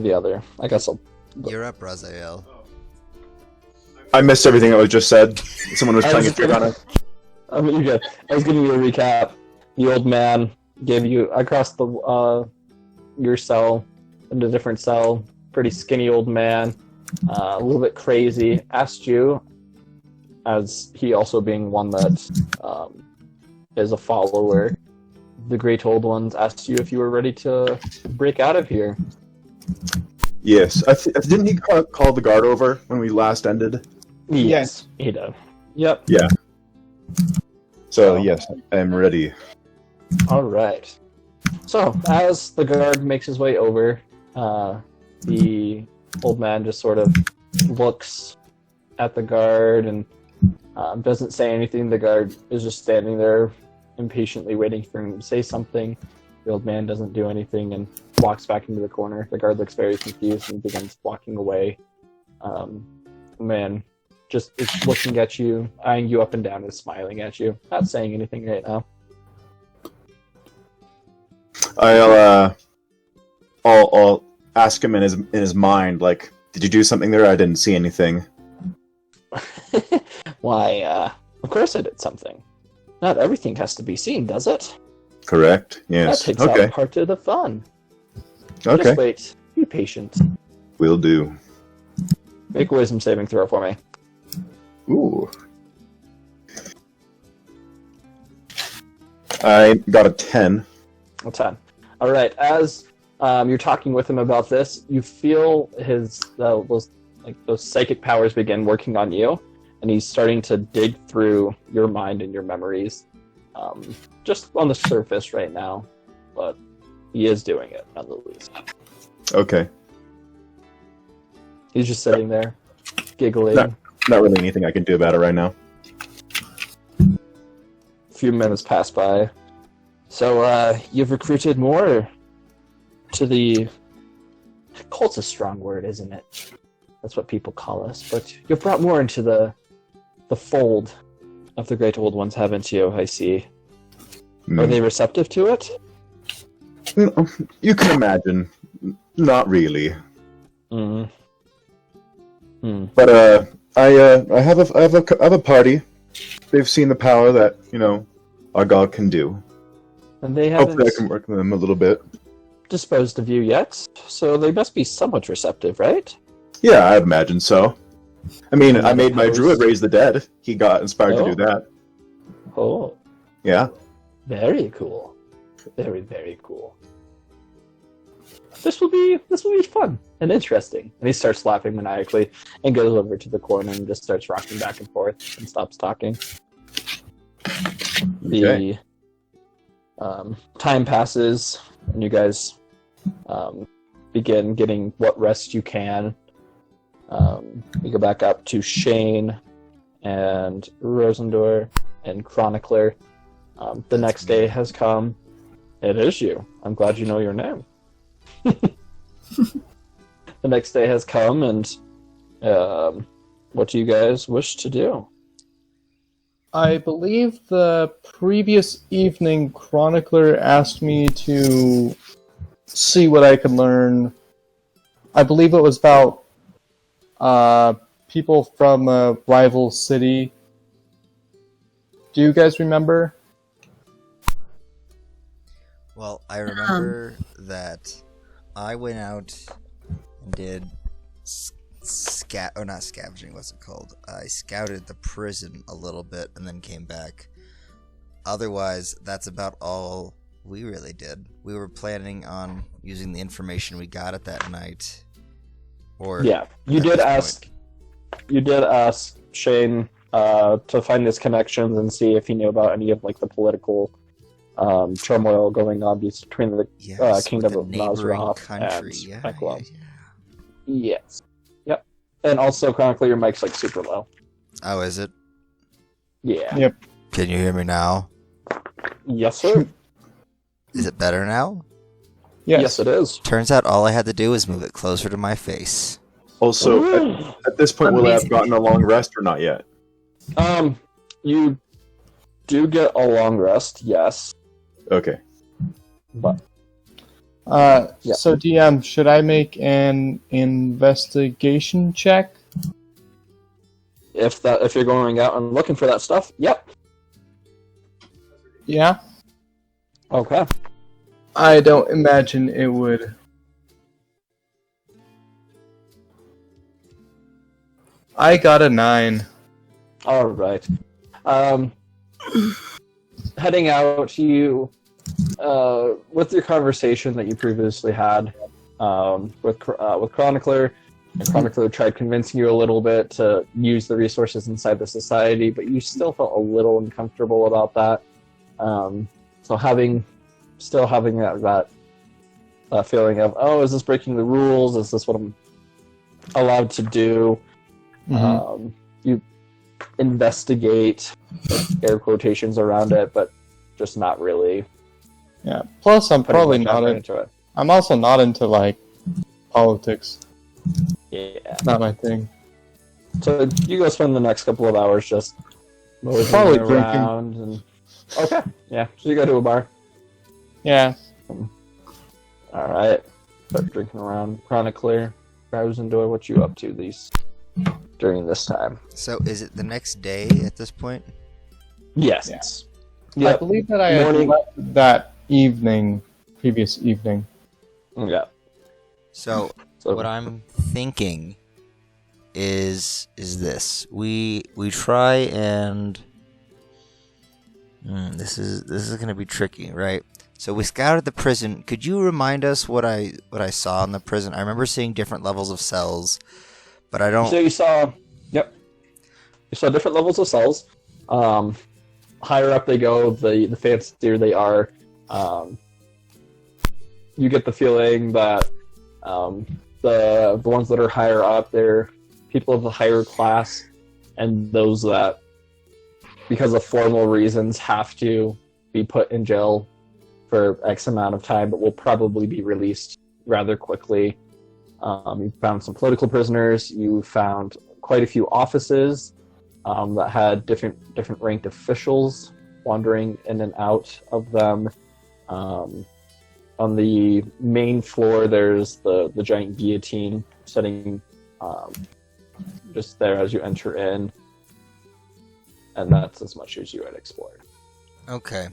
the other. I guess I'll... You're up, Raziel. I missed everything that was just said. Someone was playing a trick on it. I mean, you're good. I was giving you a recap. The old man gave you across the your cell into a different cell. Pretty skinny old man, a little bit crazy. Asked you, as he also being one that is a follower, the Great Old Ones, asked you if you were ready to break out of here. Yes. Didn't he call the guard over when we last ended? Yes, he did. Yep. Yeah. So, yes, I'm ready. All right. So, as the guard makes his way over, the old man just sort of looks at the guard and doesn't say anything. The guard is just standing there impatiently waiting for him to say something. The old man doesn't do anything and walks back into the corner. The guard looks very confused and begins walking away. The man just is looking at you, eyeing you up and down, and smiling at you. Not saying anything right now. I'll ask him in his mind, like, did you do something there? I didn't see anything. Why, of course I did something. Not everything has to be seen, does it? Correct. Yes. That takes out part of the fun. Okay. Just wait. Be patient. Will do. Make a wisdom saving throw for me. Ooh. I got a 10. A 10. All right. As you're talking with him about this, you feel his those psychic powers begin working on you, and he's starting to dig through your mind and your memories, just on the surface right now, but he is doing it nonetheless. Okay. He's just sitting there, giggling. Not really anything I can do about it right now. A few minutes pass by. So, you've recruited more to the... Cult's a strong word, isn't it? That's what people call us. But you've brought more into the fold of the Great Old Ones, haven't you? I see. Are they receptive to it? No, you can imagine. Not really. But I have a party. They've seen the power that our god can do. And they haven't Hopefully, I can work with them a little bit. disposed of you yet, so they must be somewhat receptive, right? Yeah, I imagine so. I mean, I made my druid raise the dead. He got inspired to do that. Oh. Yeah. Very cool. Very, very cool. This will be fun and interesting. And he starts laughing maniacally and goes over to the corner and just starts rocking back and forth and stops talking. Okay. The time passes and you guys begin getting what rest you can. You go back up to Shane and Rosendor and Chronicler. The next day has come. It is you. I'm glad you know your name. The next day has come, and what do you guys wish to do? I believe the previous evening Chronicler asked me to see what I could learn. I believe it was about people from a rival city. Do you guys remember? Well, I remember that I went out and did not scavenging, what's it called? I scouted the prison a little bit and then came back. Otherwise, that's about all we really did. We were planning on using the information we got at that night. You did ask Shane to find his connections and see if he knew about any of the political turmoil going on between the kingdom of Mazroth and Eklo. Yes. Yep. And also, chronically, your mic's super low. Oh, is it? Yeah. Yep. Can you hear me now? Yes, sir. Is it better now? Yes, it is. Turns out all I had to do was move it closer to my face. Also, at this point, will I have gotten a long rest or not yet? You do get a long rest, yes. Okay. But Yeah. So DM, should I make an investigation check? If you're going out and looking for that stuff, yep. Yeah. Okay. I don't imagine it would. I got a 9. All right. Heading out, you, with your conversation that you previously had with Chronicler, and Chronicler tried convincing you a little bit to use the resources inside the society, but you still felt a little uncomfortable about that. So having that feeling of, oh, is this breaking the rules? Is this what I'm allowed to do? You investigate, air quotations around it, but just not really. Yeah. Plus, I'm putting probably much not effort into it. I'm also not into like politics. Yeah. Not my thing. So you go spend the next couple of hours just moseying Probably around and okay, yeah. So you go to a bar. Yeah. All right. Start drinking around. Chronicler, browsing door. What you up to during this time? So is it the next day at this point? Yes. I believe that I had Morning. left that previous evening. Yeah. So So what I'm thinking is this: we try and this is gonna be tricky, right? So we scouted the prison. Could you remind us what I saw in the prison? I remember seeing different levels of cells, but I don't. So you saw, yep. You saw different levels of cells. Higher up they go, the fancier they are. You get the feeling that the ones that are higher up, they're people of the higher class, and those that, because of formal reasons, have to be put in jail for X amount of time, but will probably be released rather quickly. You found some political prisoners. You found quite a few offices that had different ranked officials wandering in and out of them. On the main floor, there's the giant guillotine sitting just there as you enter in, and that's as much as you had explored. Okay.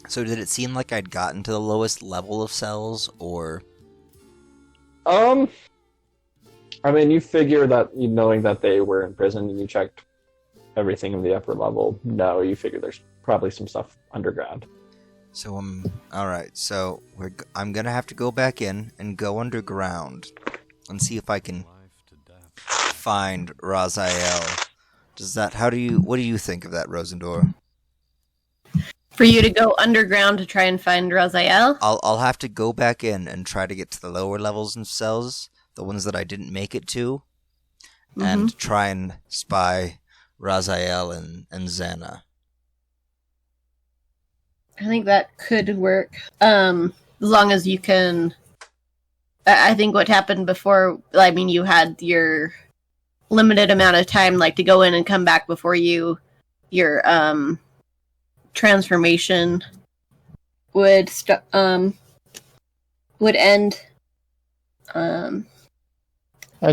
So did it seem like I'd gotten to the lowest level of cells, or? I mean, you figure that, knowing that they were in prison and you checked everything in the upper level, no, you figure there's probably some stuff underground. So all right. So I'm gonna have to go back in and go underground and see if I can find Raziel. What do you think of that, Rosendor? For you to go underground to try and find Raziel? I'll have to go back in and try to get to the lower levels of cells, the ones that I didn't make it to, and try and spy Raziel and Xana. I think that could work. As long as you can... I think what happened before, I mean, you had your limited amount of time, like, to go in and come back before your transformation would end. And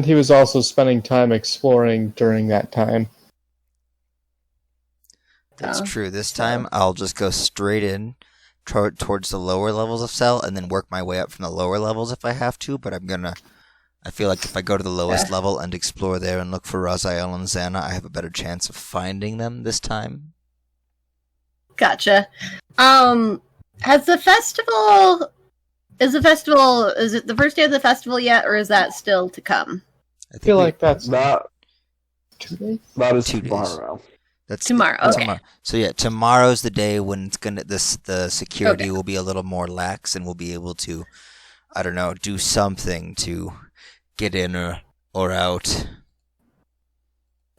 he was also spending time exploring during that time. That's true. This time, I'll just go straight in towards the lower levels of cell, and then work my way up from the lower levels if I have to. But I feel like if I go to the lowest level and explore there and look for Raziel and Xana, I have a better chance of finding them this time. Gotcha. Has the festival... Is it the first day of the festival yet, or is that still to come? I feel like that's That 2 days? that is 2 days. tomorrow. That's Tomorrow, okay. Tomorrow. So yeah, tomorrow's the day when it's the security will be a little more lax, and we'll be able to, I don't know, do something to get in or out.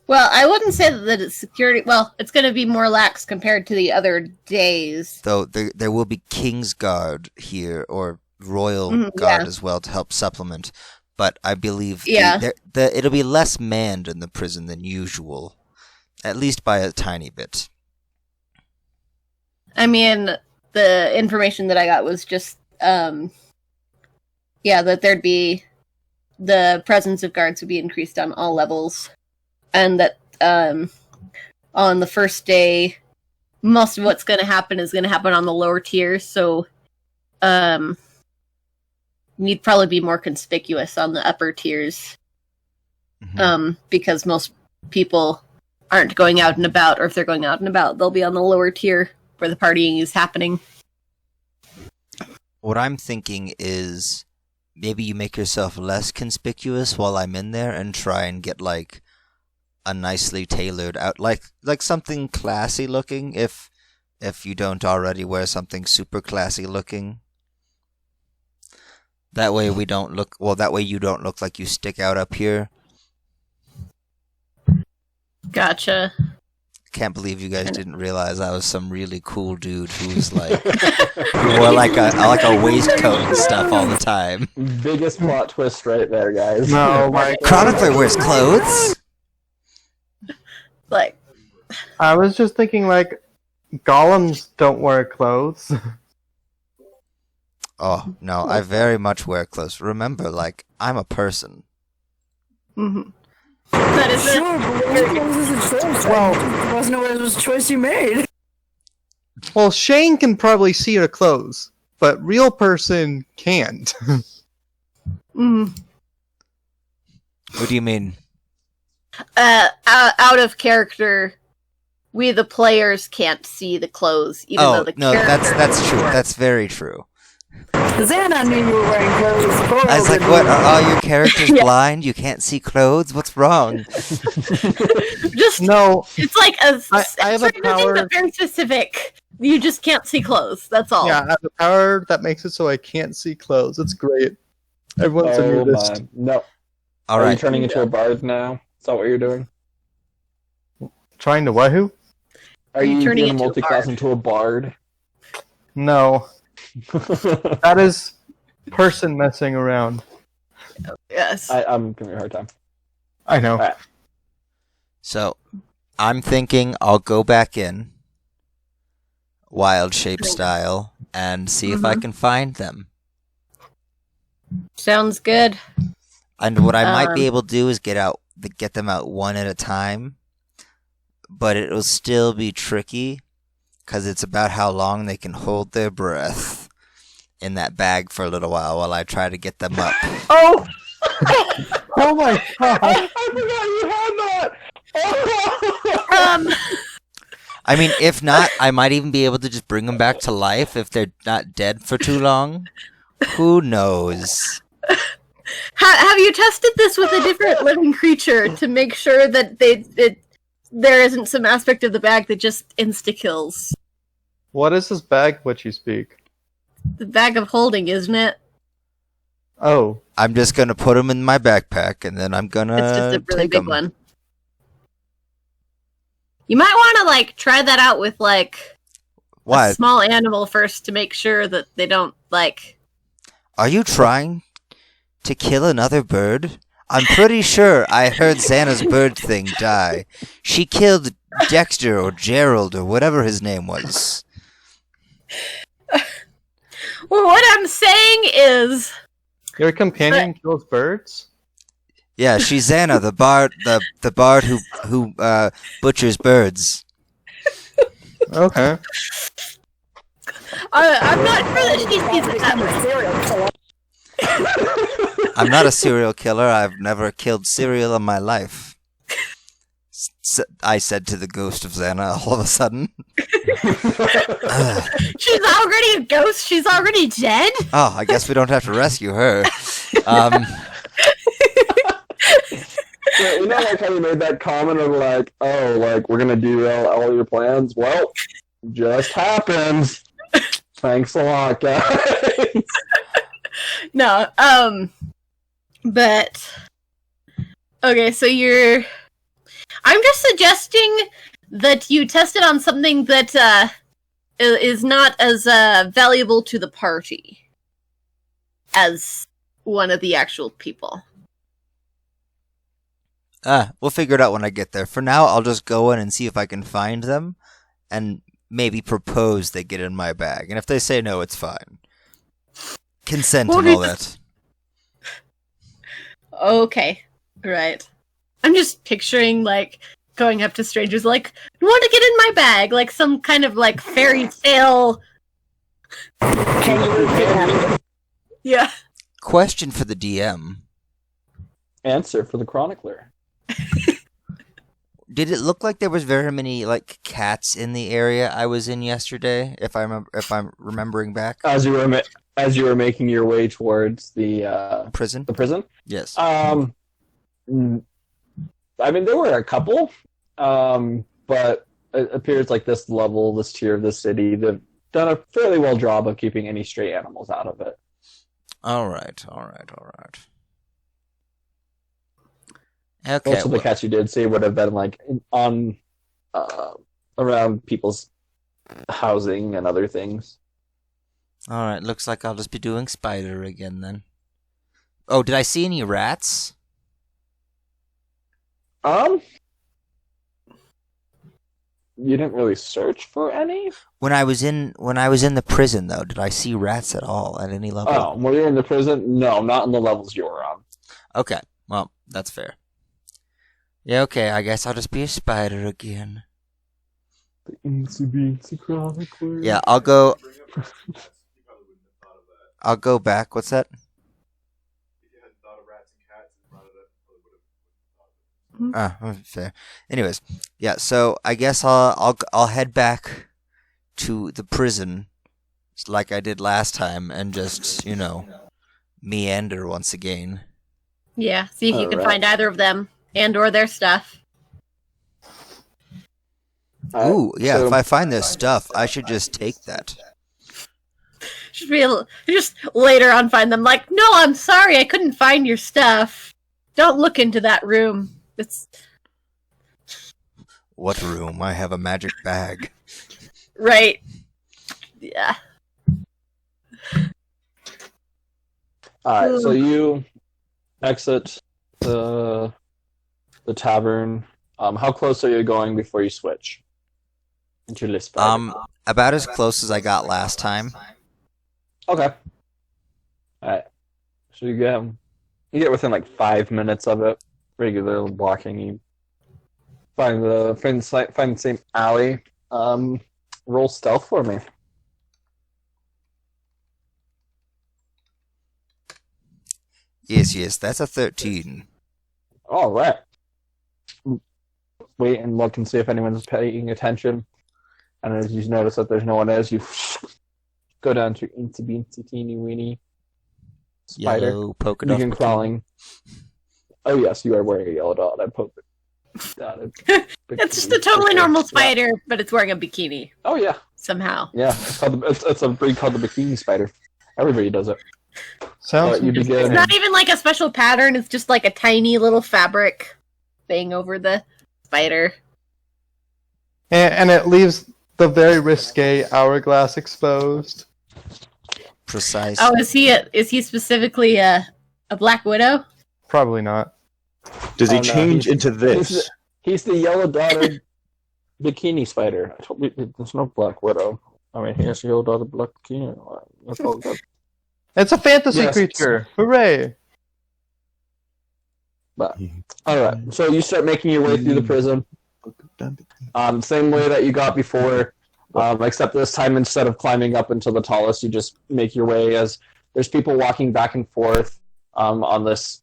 Well, I wouldn't say that it's security. Well, it's going to be more lax compared to the other days. Though there will be King's Guard here, or Royal Guard as well, to help supplement. But I believe it'll be less manned in the prison than usual, at least by a tiny bit. I mean, the information that I got was just yeah, that there'd be the presence of guards would be increased on all levels, and that on the first day, most of what's going to happen is going to happen on the lower tiers. So, you'd probably be more conspicuous on the upper tiers, because most people aren't going out and about, or if they're going out and about, they'll be on the lower tier where the partying is happening. What I'm thinking is maybe you make yourself less conspicuous while I'm in there and try and get like a nicely tailored out, like something classy looking, if you don't already wear something super classy looking. That way we don't look, well, that way you don't look like you stick out up here. Gotcha. Can't believe you guys didn't realize I was some really cool dude who's like who wore like a waistcoat and stuff all the time. Biggest plot twist right there, guys. No, my Chronicler wears clothes? Like, I was just thinking, like, golems don't wear clothes. Oh, no, I very much wear clothes. Remember, like, I'm a person. mm-hmm. That is Sure, but wearing clothes is a choice. Well, it wasn't always a choice you made. Well, Shane can probably see your clothes, but real person can't. Mm. What do you mean? Out of character, we the players can't see the clothes, even though Oh, the no, character... that's true. That's very true. Xana knew you were wearing clothes. Coral I was like, didn't. what, are all your characters Yeah. blind? You can't see clothes? What's wrong? Just, No, it's like a I have a certain thing, power- but very specific. You just can't see clothes, that's all. yeah, I have a power that makes it so I can't see clothes. It's great. Everyone's a Oh nudist. my. No. All Are you right. turning into a bard now? Is that what you're doing? Trying to wahoo? Are you you turning going to into a multi-class bard? into a bard? No, that is person messing around. Yes. I'm giving you a hard time. I know. Alright. So, I'm thinking I'll go back in, wild shape style, and see if I can find them. Sounds good. And what I might be Um, able to do is get them out one at a time, but it'll still be tricky because it's about how long they can hold their breath in that bag for a little while I try to get them up. Oh! Oh my god! I forgot you had that! I mean, if not, I might even be able to just bring them back to life if they're not dead for too long. Who knows? Have you tested this with a different living creature to make sure that there isn't some aspect of the bag that just insta-kills? What is this bag which you speak? The bag of holding, isn't it? Oh, I'm just gonna put them in my backpack, and then I'm gonna It's just a really take big 'em. one. You might want to, like, try that out with, like, Why? a small animal first to make sure that they don't, like... Are you trying to kill another bird? I'm pretty sure I heard Xana's bird thing die. She killed Dexter or Gerald or whatever his name was. Well, what I'm saying is... your companion kills birds? Yeah, she's Xana, the bard, the bard who butchers birds. Okay. I'm not sure that she sees it that way. Serial killer. I'm not a serial killer. I've never killed cereal in my life. I said to the ghost of Xana all of a sudden. Ugh. She's already a ghost? She's already dead? Oh, I guess we don't have to rescue her. Yeah, you know, like how you made that comment of like, oh, like we're gonna derail all your plans. Well, just happens. Thanks a lot, guys. No, but... Okay, so you're... I'm just suggesting that you test it on something that, is not as, valuable to the party as one of the actual people. We'll figure it out when I get there. For now, I'll just go in and see if I can find them, and maybe propose they get in my bag. And if they say no, it's fine. Consent Well, and all we that. Okay. Right. I'm just picturing, like, going up to strangers, like, you want to get in my bag? Like, some kind of, like, fairy tale... Kangaroo kidnapping. Yeah. Question for the DM. Answer for the chronicler. Did it look like there was very many like cats in the area I was in yesterday? If I'm remembering back, As you were making your way towards the prison. prison. Yes. I mean, there were a couple, but it appears like this tier of the city, they've done a fairly well job of keeping any stray animals out of it. All right. Okay. Most of the cats you did see would have been like on around people's housing and other things. All right. Looks like I'll just be doing spider again then. Oh, did I see any rats? You didn't really search for any? When I was in the prison though, did I see rats at all at any level? Oh, when you're in the prison? No, not in the levels you were on. Okay. Well, that's fair. Yeah, okay, I guess I'll just be a spider again. The Incy Chronicler. Yeah, I'll go back. What's that? Fair. Anyways, yeah. So I guess I'll head back to the prison, like I did last time, and just meander once again. Yeah, see if you can Alright. find either of them and or their stuff. Ooh, yeah. So- If I find their stuff, I should just take that. Should be able just later on find them like, no, I'm sorry, I couldn't find your stuff. Don't look into that room. It's What room? I have a magic bag. right. Yeah. Alright, so you exit the tavern. How close are you going before you switch into this spider? About as close as I got last time. Okay. Alright. So you get within like 5 minutes of it. Regular walking. You find the same alley. Roll stealth for me. Yes, that's a 13. Alright. Wait and look and see if anyone's paying attention. And as you notice that there's no one as you go down to Incy Beansy Teeny Weeny Spider. Yellow polka dot. Begin crawling. Oh yes, you are wearing a yellow dot. I poked it. It's just a totally normal spider, but it's wearing a bikini Oh yeah, somehow. yeah. It's a breed called the bikini spider. Everybody does it. Sounds You It's begin. not even like a special pattern, it's just like a tiny little fabric thing over the spider. and it leaves the very risque hourglass exposed. Precise. Oh, is he specifically a Black Widow? Probably not. Does he Oh, no, change into this? He's the yellow dotted bikini spider. I told you there's no Black Widow. I mean, he has a yellow dotted black bikini. That's all good. It's a fantasy Yes. creature. Hooray! But all right, so you start making your way through the prison. Same way that you got before, except this time instead of climbing up into the tallest, you just make your way as there's people walking back and forth on this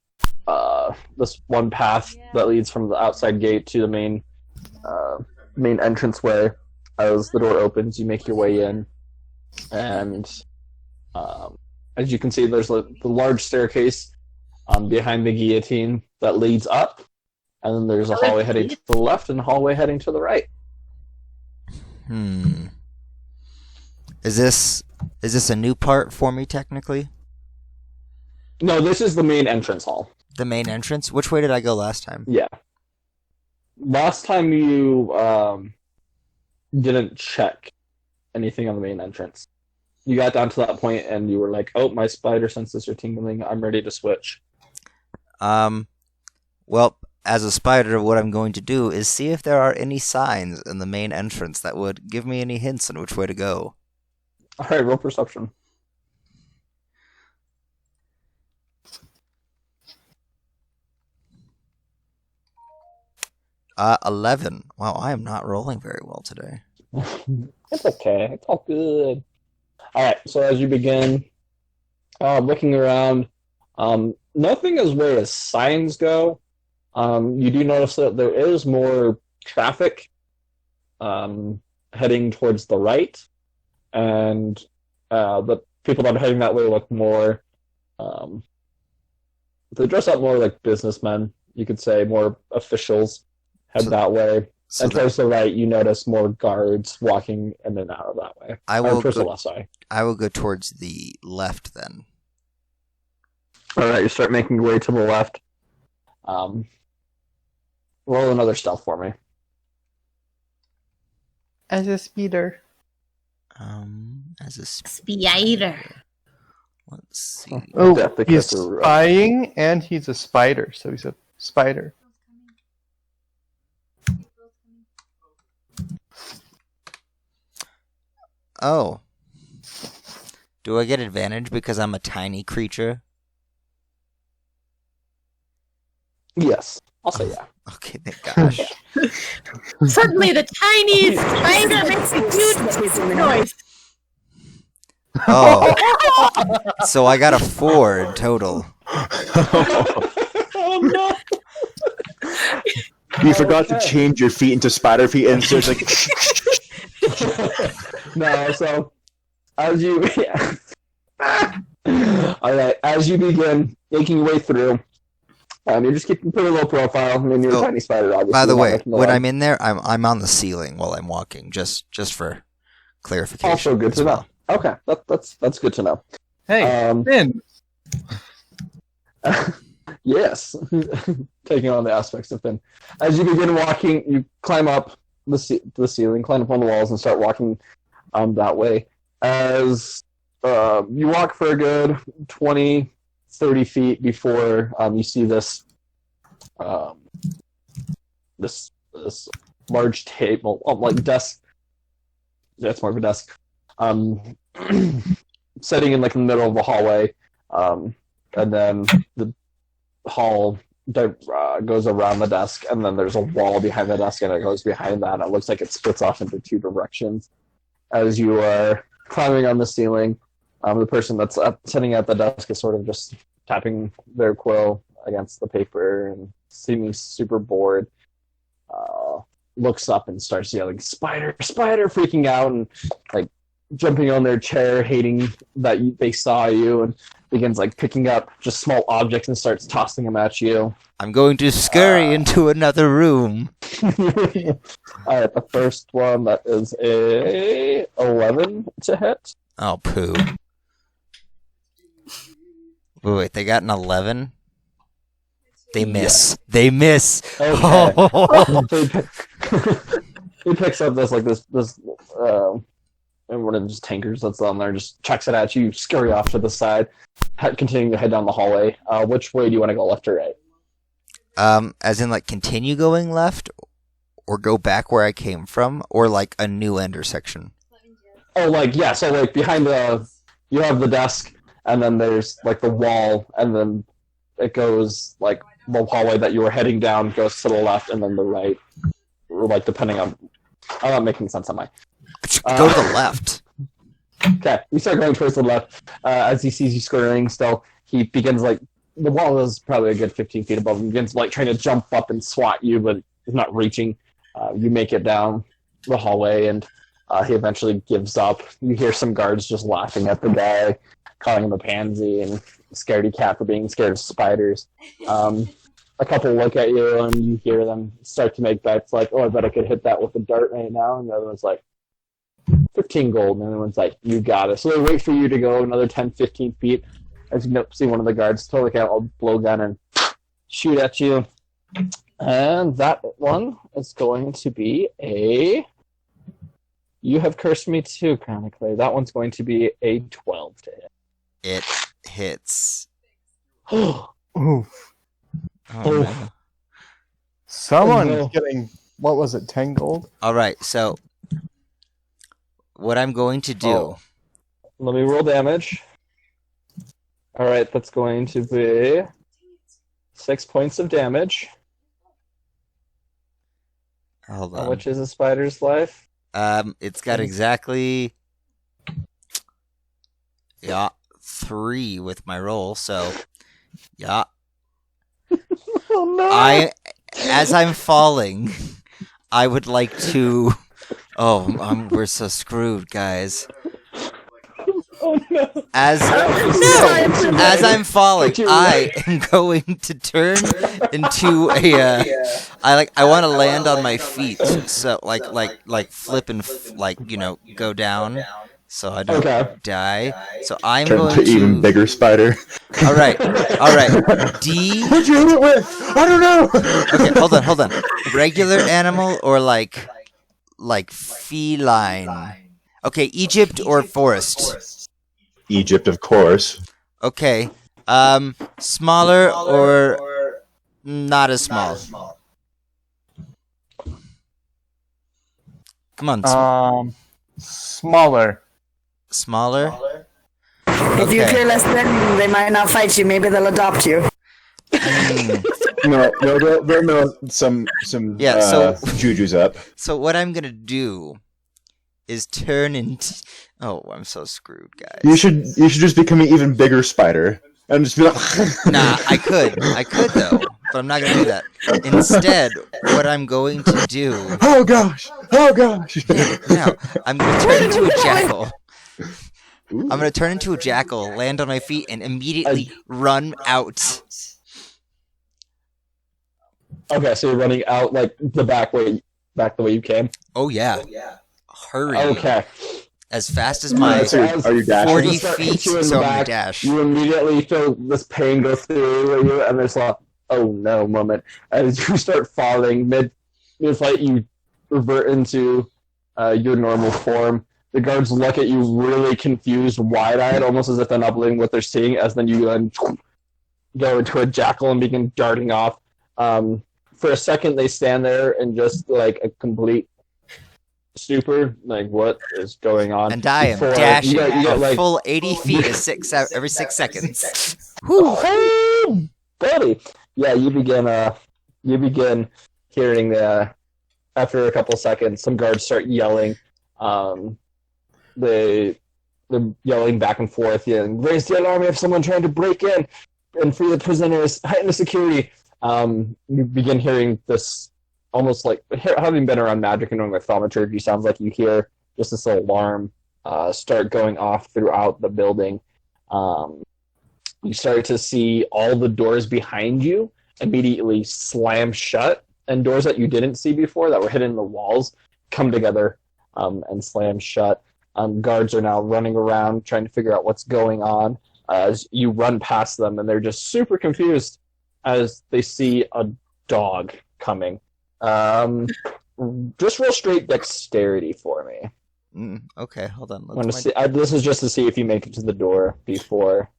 one path that leads from the outside gate to the main entranceway. As the door opens, you make your way in, and as you can see, there's the large staircase behind the guillotine that leads up, and then there's a hallway heading to the left and a hallway heading to the right. Is this a new part for me technically? No, this is the main entrance hall. The main entrance? Which way did I go last time? Yeah. Last time you didn't check anything on the main entrance. You got down to that point and you were like, "Oh, my spider senses are tingling. I'm ready to switch." Well, as a spider, what I'm going to do is see if there are any signs in the main entrance that would give me any hints on which way to go. All right, roll perception. 11. Wow, I am not rolling very well today. It's okay. It's all good. All right. So as you begin looking around, nothing as way as signs go. You do notice that there is more traffic heading towards the right, and the people that are heading that way look more. They dress up more like businessmen, you could say, more officials head that way. So And towards the right, you notice more guards walking in and out of that way. I will towards the go, left, sorry. I will go towards the left then. All right, you start making your way to the left. Roll another stealth for me. As a speeder. As a Spider. let's see. Oh, Definitely he's gets a rough. spying and he's a spider, so he's a spider. Oh. Do I get advantage because I'm a tiny creature? Yes, I'll say yeah. Okay, thank gosh. Suddenly, the tiny spider makes a huge noise. Oh. So I got a 4 in total. Oh no! You forgot to change your feet into spider feet, and so it's like. No, so as you all right, as you begin making your way through, you're just keeping pretty low profile. I mean, you're a tiny spider, obviously. By the not way, making the when line. I'm in there, I'm on the ceiling while I'm walking, just for clarification. Also good as to know. well. Okay, that's good to know. Hey, Finn. Yes, taking on the aspects of Finn. As you begin walking, you climb up the ceiling, climb up on the walls, and start walking that way. As you walk for a good 20, 30 feet before you see this this large table, like desk. Yeah, it's more of a desk. Sitting in like the middle of the hallway, and then the hall goes around the desk, and then there's a wall behind the desk, and it goes behind that. It looks like it splits off into two directions. As you are climbing on the ceiling, the person that's sitting at the desk is sort of just tapping their quill against the paper and seeming super bored. Looks up and starts yelling, "Spider, spider!" freaking out and like jumping on their chair, hating that they saw you, and begins like picking up just small objects and starts tossing them at you. I'm going to scurry into another room. Alright, the first one, that is a 11 to hit. Oh, poo. Wait, they got an 11? They miss. They miss. Okay. He picks up this one of just tankers that's on there, just chucks it at you, scurry off to the side, continuing to head down the hallway. Which way do you want to go, left or right? As in, like, continue going left, or go back where I came from, or like a new intersection. Oh, like, yeah, so like behind you have the desk, and then there's like the wall, and then it goes like the hallway that you were heading down goes to the left, and then the right, or like depending on. I'm not making sense, am I? Go to the left. Okay, we start going towards the left. As he sees you scurrying still, he begins like, the wall is probably a good 15 feet above him, begins like trying to jump up and swat you, but is not reaching. You make it down the hallway, and he eventually gives up. You hear some guards just laughing at the guy, calling him a pansy and scaredy cat for being scared of spiders. A couple look at you, and you hear them start to make bets like, "Oh, I bet I could hit that with a dart right now," and the other one's like, 15 gold, and everyone's like, "You got it." So they wait for you to go another 10, 15 feet as you see one of the guards totally get a blowgun and shoot at you. And that one is going to be a... You have cursed me too, Chronicler. That one's going to be a 12 to hit. It hits. Oof. Oh, no. Someone Oh, no. is getting, what was it, 10 gold? Alright, so what I'm going to do... Oh. Let me roll damage. Alright, that's going to be 6 points of damage. Hold How on. much is a spider's life? It's got exactly 3 with my roll. So yeah, Oh no! as I'm falling, I would like to. Oh, we're so screwed, guys. Oh no! As I'm falling, I am going to turn into a. I want to land on my feet, so like flip and go down, so I don't die. So I'm Turn going to even bigger spider. All right. D. What'd you hit it with? I don't know. Okay, hold on. Regular animal or like feline? Okay, Egypt or forest? Egypt, of course. Okay. Smaller or not as small? Come on. Smaller. Smaller? If you kill less than, they might not fight you. Maybe they'll adopt you. No, they'll know some juju's up. So what I'm gonna do is turn into. Oh, I'm so screwed, guys. You should just become an even bigger spider and just be like. Nah, I could though, but I'm not gonna do that. Instead, what I'm going to do. Oh gosh! No, I'm gonna turn into a jackal. I'm gonna turn into a jackal, land on my feet, and immediately run out. Okay, so you're running out like back the way you came. Oh yeah. Hurry. Okay. As fast as my Are you dashing? 40 Start feet, hit you in so the I'm gonna back. dash. You immediately feel this pain go through you, and there's a oh no moment as you start falling mid-fight. You revert into your normal form. The guards look at you really confused, wide-eyed, almost as if they're not believing what they're seeing. As then you go into a jackal and begin darting off. For a second, they stand there in just like a complete stupor, like what is going on? And I am Before- dashing you got, a like, full 80 feet every 6 seconds. Whew, buddy. Yeah, you begin hearing after a couple seconds, some guards start yelling. They're yelling back and forth, yelling, "Raise the alarm! We have someone trying to break in and free the prisoners. Heighten the security." You begin hearing this, almost like having been around magic and knowing what thaumaturgy sounds like. You hear just this alarm start going off throughout the building. You start to see all the doors behind you immediately slam shut, and doors that you didn't see before that were hidden in the walls come together and slam shut. Guards are now running around trying to figure out what's going on as you run past them, and they're just super confused as they see a dog coming. Just roll straight dexterity for me. Okay, hold on. I'm gonna see, this is just to see if you make it to the door before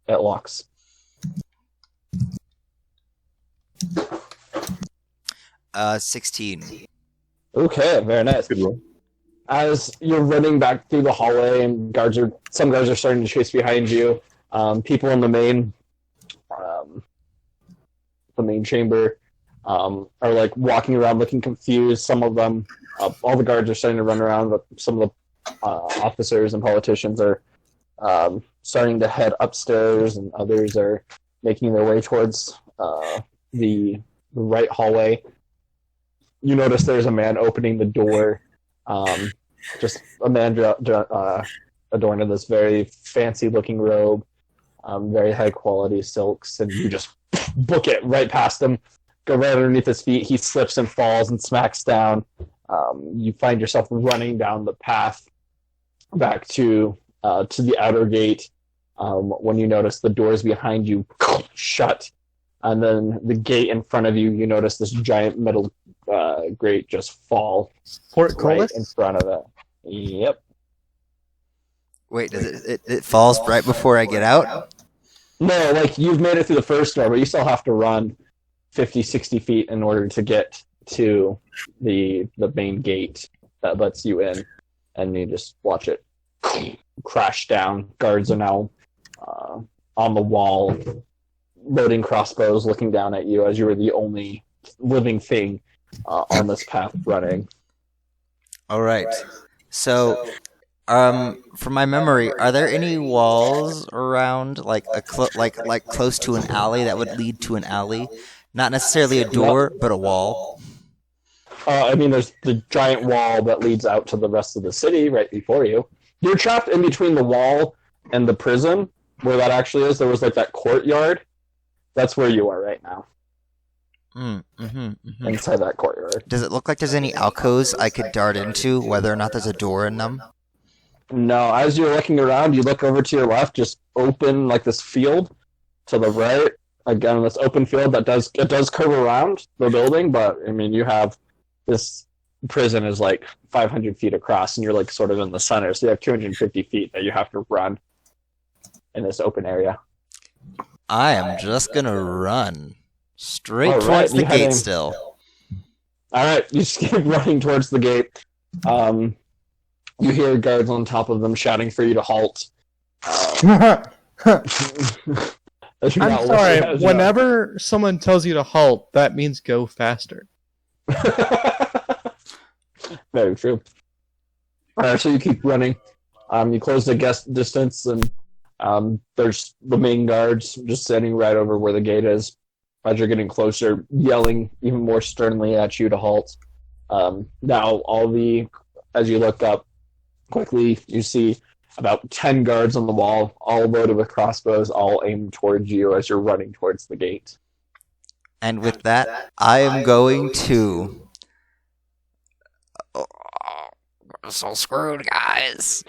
it locks. Uh, 16. Okay, very nice. Good roll. As you're running back through the hallway, and some guards are starting to chase behind you. People in the main chamber are like walking around looking confused. Some of them, all the guards are starting to run around, but some of the officers and politicians are starting to head upstairs, and others are making their way towards the right hallway. You notice there's a man opening the door. Just a man adorned in this very fancy-looking robe, very high-quality silks, and you just book it right past him, go right underneath his feet. He slips and falls and smacks down. You find yourself running down the path back to the outer gate when you notice the doors behind you shut, and then the gate in front of you. You notice this giant metal grate just fall right in front of it. Yep. Wait, does it falls right before I get out? No, like you've made it through the first door, but you still have to run 50, 60 feet in order to get to the main gate that lets you in, and you just watch it crash down. Guards are now on the wall, loading crossbows, looking down at you as you were the only living thing on this path running. All right. So, from my memory, are there any walls around, like like close to an alley that would lead to an alley? Not necessarily a door, but a wall. I mean, there's the giant wall that leads out to the rest of the city right before you. You're trapped in between the wall and the prison, where that actually is. There was like that courtyard. That's where you are right now. Inside that courtyard. Does it look like there's any alcoves I could dart into, whether or not there's a door in them? No, as you're looking around, you look over to your left, just open like this field. To the right, again, this open field that does curve around the building, but I mean, you have this prison is like 500 feet across, and you're like sort of in the center, so you have 250 feet that you have to run in this open area. I am just gonna run straight All right, towards the you gate heading- still. All right, you just keep running towards the gate. You hear guards on top of them shouting for you to halt. I'm sorry. Whenever someone tells you to halt, that means go faster. Very true. Alright, so you keep running. You close the guest distance, and there's the main guards just standing right over where the gate is. As you're getting closer, yelling even more sternly at you to halt. Now, as you look up quickly, you see about 10 guards on the wall, all loaded with crossbows, all aimed towards you as you're running towards the gate. And with that, I am going to... we're so screwed, guys.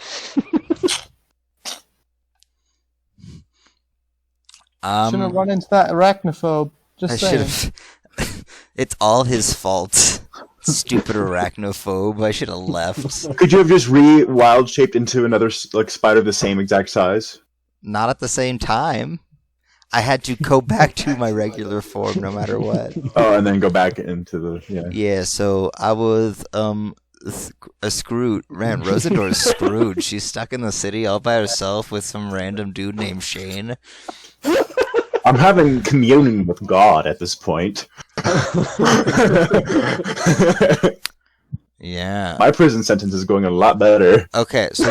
Shouldn't have run into that arachnophobe. Just I saying. should have... It's all his fault. Stupid arachnophobe. I should have left. Could you have just re-wild shaped into another like spider the same exact size? Not at the same time. I had to go back to my regular form no matter what. Oh, and then go back into the Yeah, so I was a Scrooge. Man, Rosendor's Scrooge. She's stuck in the city all by herself with some random dude named Shane. I'm having communing with God at this point. Yeah. My prison sentence is going a lot better. Okay, so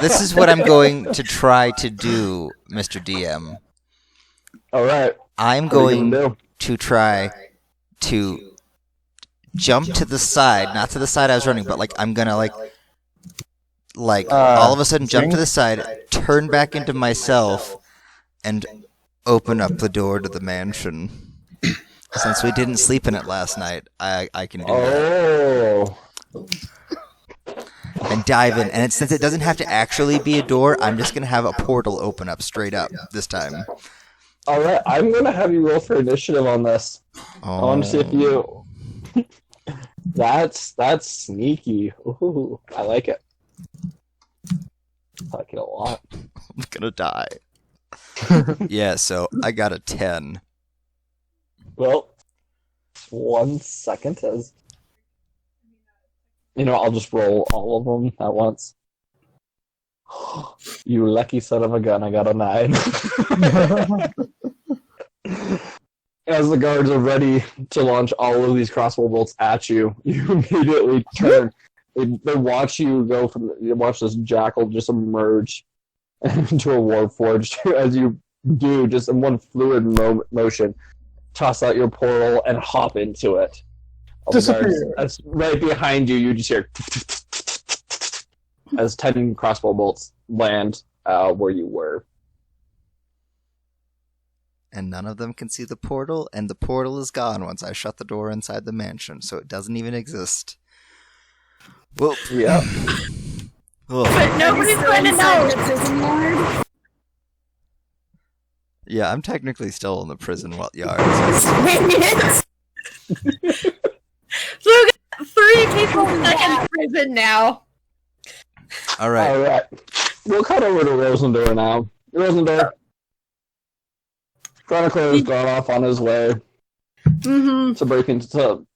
this is what I'm going to try to do, Mr. DM. Alright. I'm What are you going gonna do? to try to jump to the side, not to the side I was running, but like I'm gonna like all of a sudden jump to the side, turn back into myself, and open up the door to the mansion. Since we didn't sleep in it last night, I can do that. Oh. And dive in. And since it doesn't have to actually be a door, I'm just gonna have a portal open up straight up this time. Alright, I'm gonna have you roll for initiative on this. I want to see if you... That's sneaky. Ooh, I like it. I like it a lot. I'm gonna die. Yeah, so I got a 10. Well, 1 second as... I'll just roll all of them at once. You lucky son of a gun, I got a 9. As the guards are ready to launch all of these crossbow bolts at you, you immediately turn. They watch you go you watch this jackal just emerge into a warforged. As you do, just in one fluid motion, toss out your portal and hop into it. Disappear. That's right behind you. You just hear as 10 crossbow bolts land where you were. And none of them can see the portal, and the portal is gone once I shut the door inside the mansion, so it doesn't even exist. Well, Yeah. But nobody's going to know. The prison yard? yeah, I'm technically still in the prison yard. So we got 3 people stuck in prison now. All right. All right. We'll cut over to Rosendor now. Rosendor. Chronicler has gone off on his way Mm-hmm.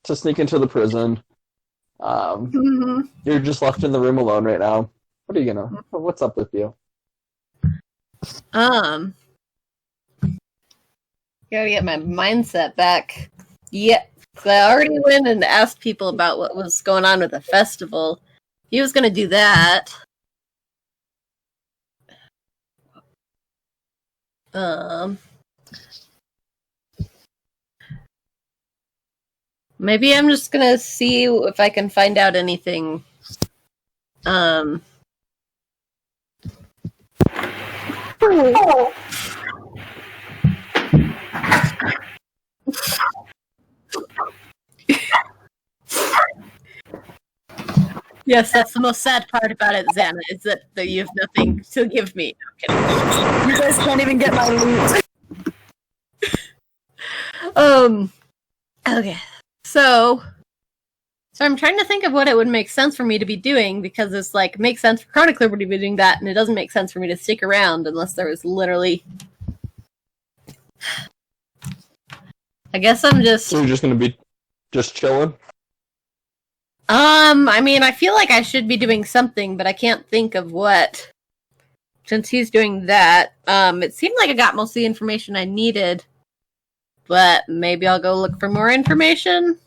to sneak into the prison. Mm-hmm. You're just left in the room alone right now. What's up with you? Gotta get my mindset back. Yeah. So I already went and asked people about what was going on with the festival. He was going to do that. Maybe I'm just going to see if I can find out anything. Yes, that's the most sad part about it, Xana, is that you have nothing to give me. No, I'm You guys can't even get my loot. kidding. Okay. So I'm trying to think of what it would make sense for me to be doing, because it's like, it makes sense for Chronicler to be doing that, and it doesn't make sense for me to stick around unless there was literally... I guess I'm just... So you're just gonna be just chilling? I mean, I feel like I should be doing something, but I can't think of what. Since he's doing that, it seemed like I got most of the information I needed, but maybe I'll go look for more information.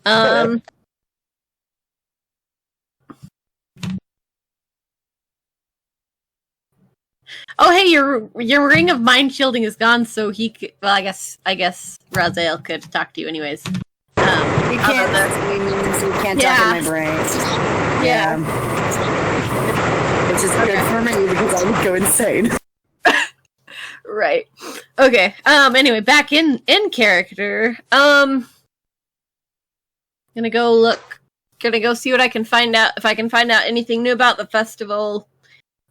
Oh, hey, your ring of mind shielding is gone, so he could, well, I guess Raziel could talk to you anyways. You can't talk in my brain. Yeah. Which is good for me because I would go insane. Right. Okay. Anyway, back in character. Gonna go see what I can find out, if I can find out anything new about the festival,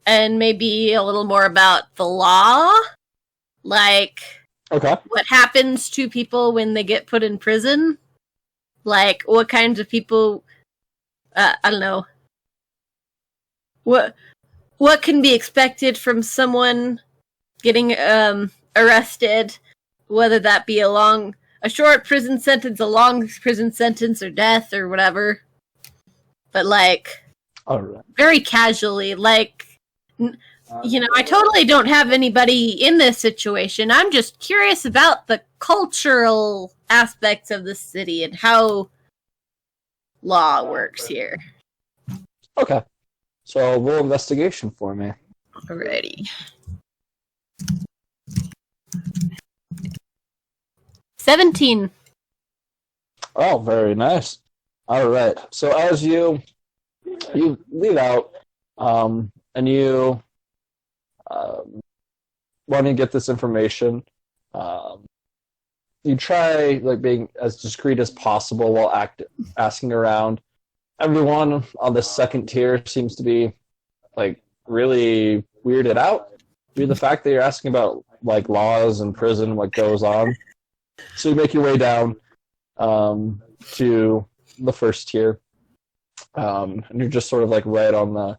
and maybe a little more about the law. Like, Okay. what happens to people when they get put in prison. Like, what kinds of people, I don't know. What can be expected from someone getting arrested, whether that be a short prison sentence, a long prison sentence, or death, or whatever. But, like, All right. very casually, like, I totally don't have anybody in this situation. I'm just curious about the cultural aspects of the city and how law works here. Okay. So roll investigation for me. Alrighty. 17. Oh, very nice. All right. So as you lead out, and you want to get this information, you try like being as discreet as possible while asking around. Everyone on the second tier seems to be like really weirded out due to the fact that you're asking about like laws and prison, what goes on. So you make your way down to the first tier, and you're just sort of like right at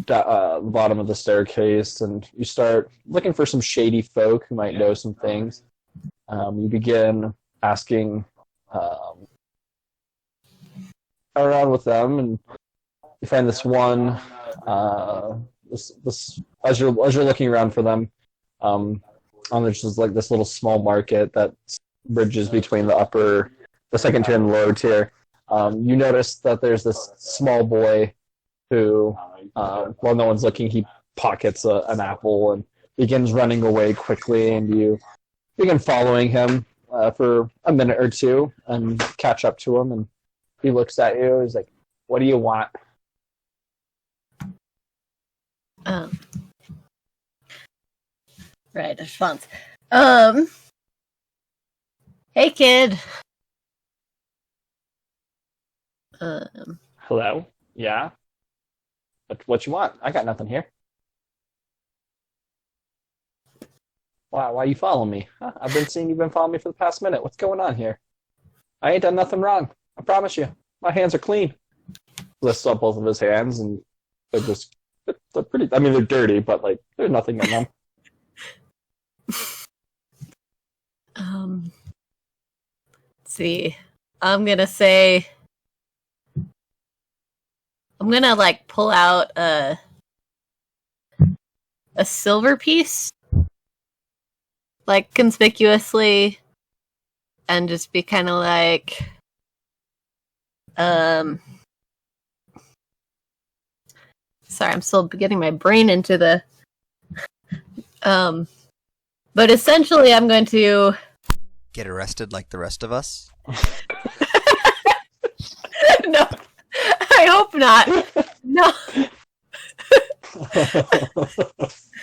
the bottom of the staircase, and you start looking for some shady folk who might know some things. You begin asking around with them, and you find this one. This as you're looking around for them, there's just like this little small market that bridges between the second tier and the lower tier. You notice that there's this small boy who, while no one's looking, he pockets an apple and begins running away quickly, and you begin following him for a minute or two and catch up to him, and he looks at you. He's like, "What do you want?" Right, response. Hey, kid. Hello? Yeah? What you want? I got nothing here. Why you following me? Huh? I've been seeing you've been following me for the past minute. What's going on here? I ain't done nothing wrong. I promise you. My hands are clean. Lifts up both of his hands, and they're pretty, I mean, they're dirty, but like, there's nothing in them. Let's see. I'm gonna like pull out a silver piece, like conspicuously and just be kind of like, sorry, I'm still getting my brain into the, but essentially I'm going to Get arrested like the rest of us? no, I hope not. No.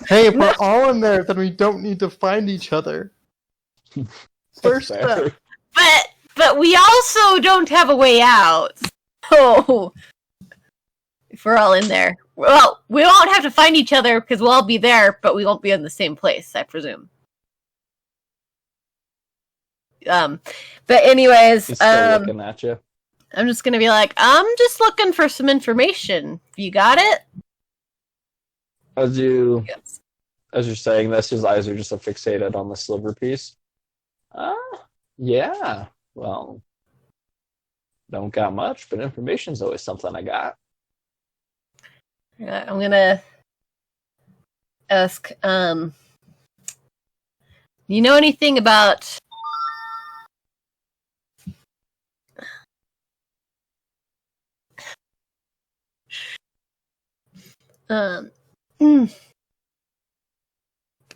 Hey, if we're all in there, then we don't need to find each other. First Fair. step. But we also don't have a way out. So if we're all in there, well, we won't have to find each other because we'll all be there, but we won't be in the same place, I presume. But anyways, He's still looking at you. I'm just gonna be like, I'm just looking for some information. You got it? As you're Yes. saying this, his eyes are just fixated on the silver piece. Yeah. Well, don't got much, but information's always something I got. I'm gonna ask, you know anything about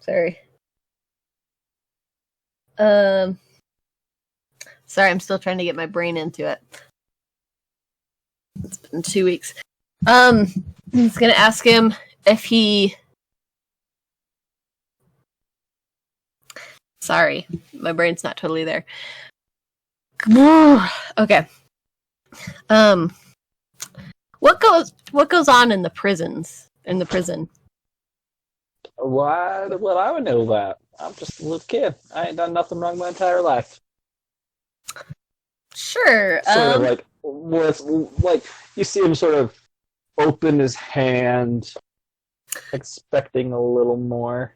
sorry. Sorry, I'm still trying to get my brain into it. It's been 2 weeks. I'm just gonna ask him if he. Sorry, my brain's not totally there. Okay. What goes on in the prisons? In the prison? Why would I would know that? I'm just a little kid. I ain't done nothing wrong my entire life. Sure. Sort of like, with, like, you see him sort of open his hand, expecting a little more.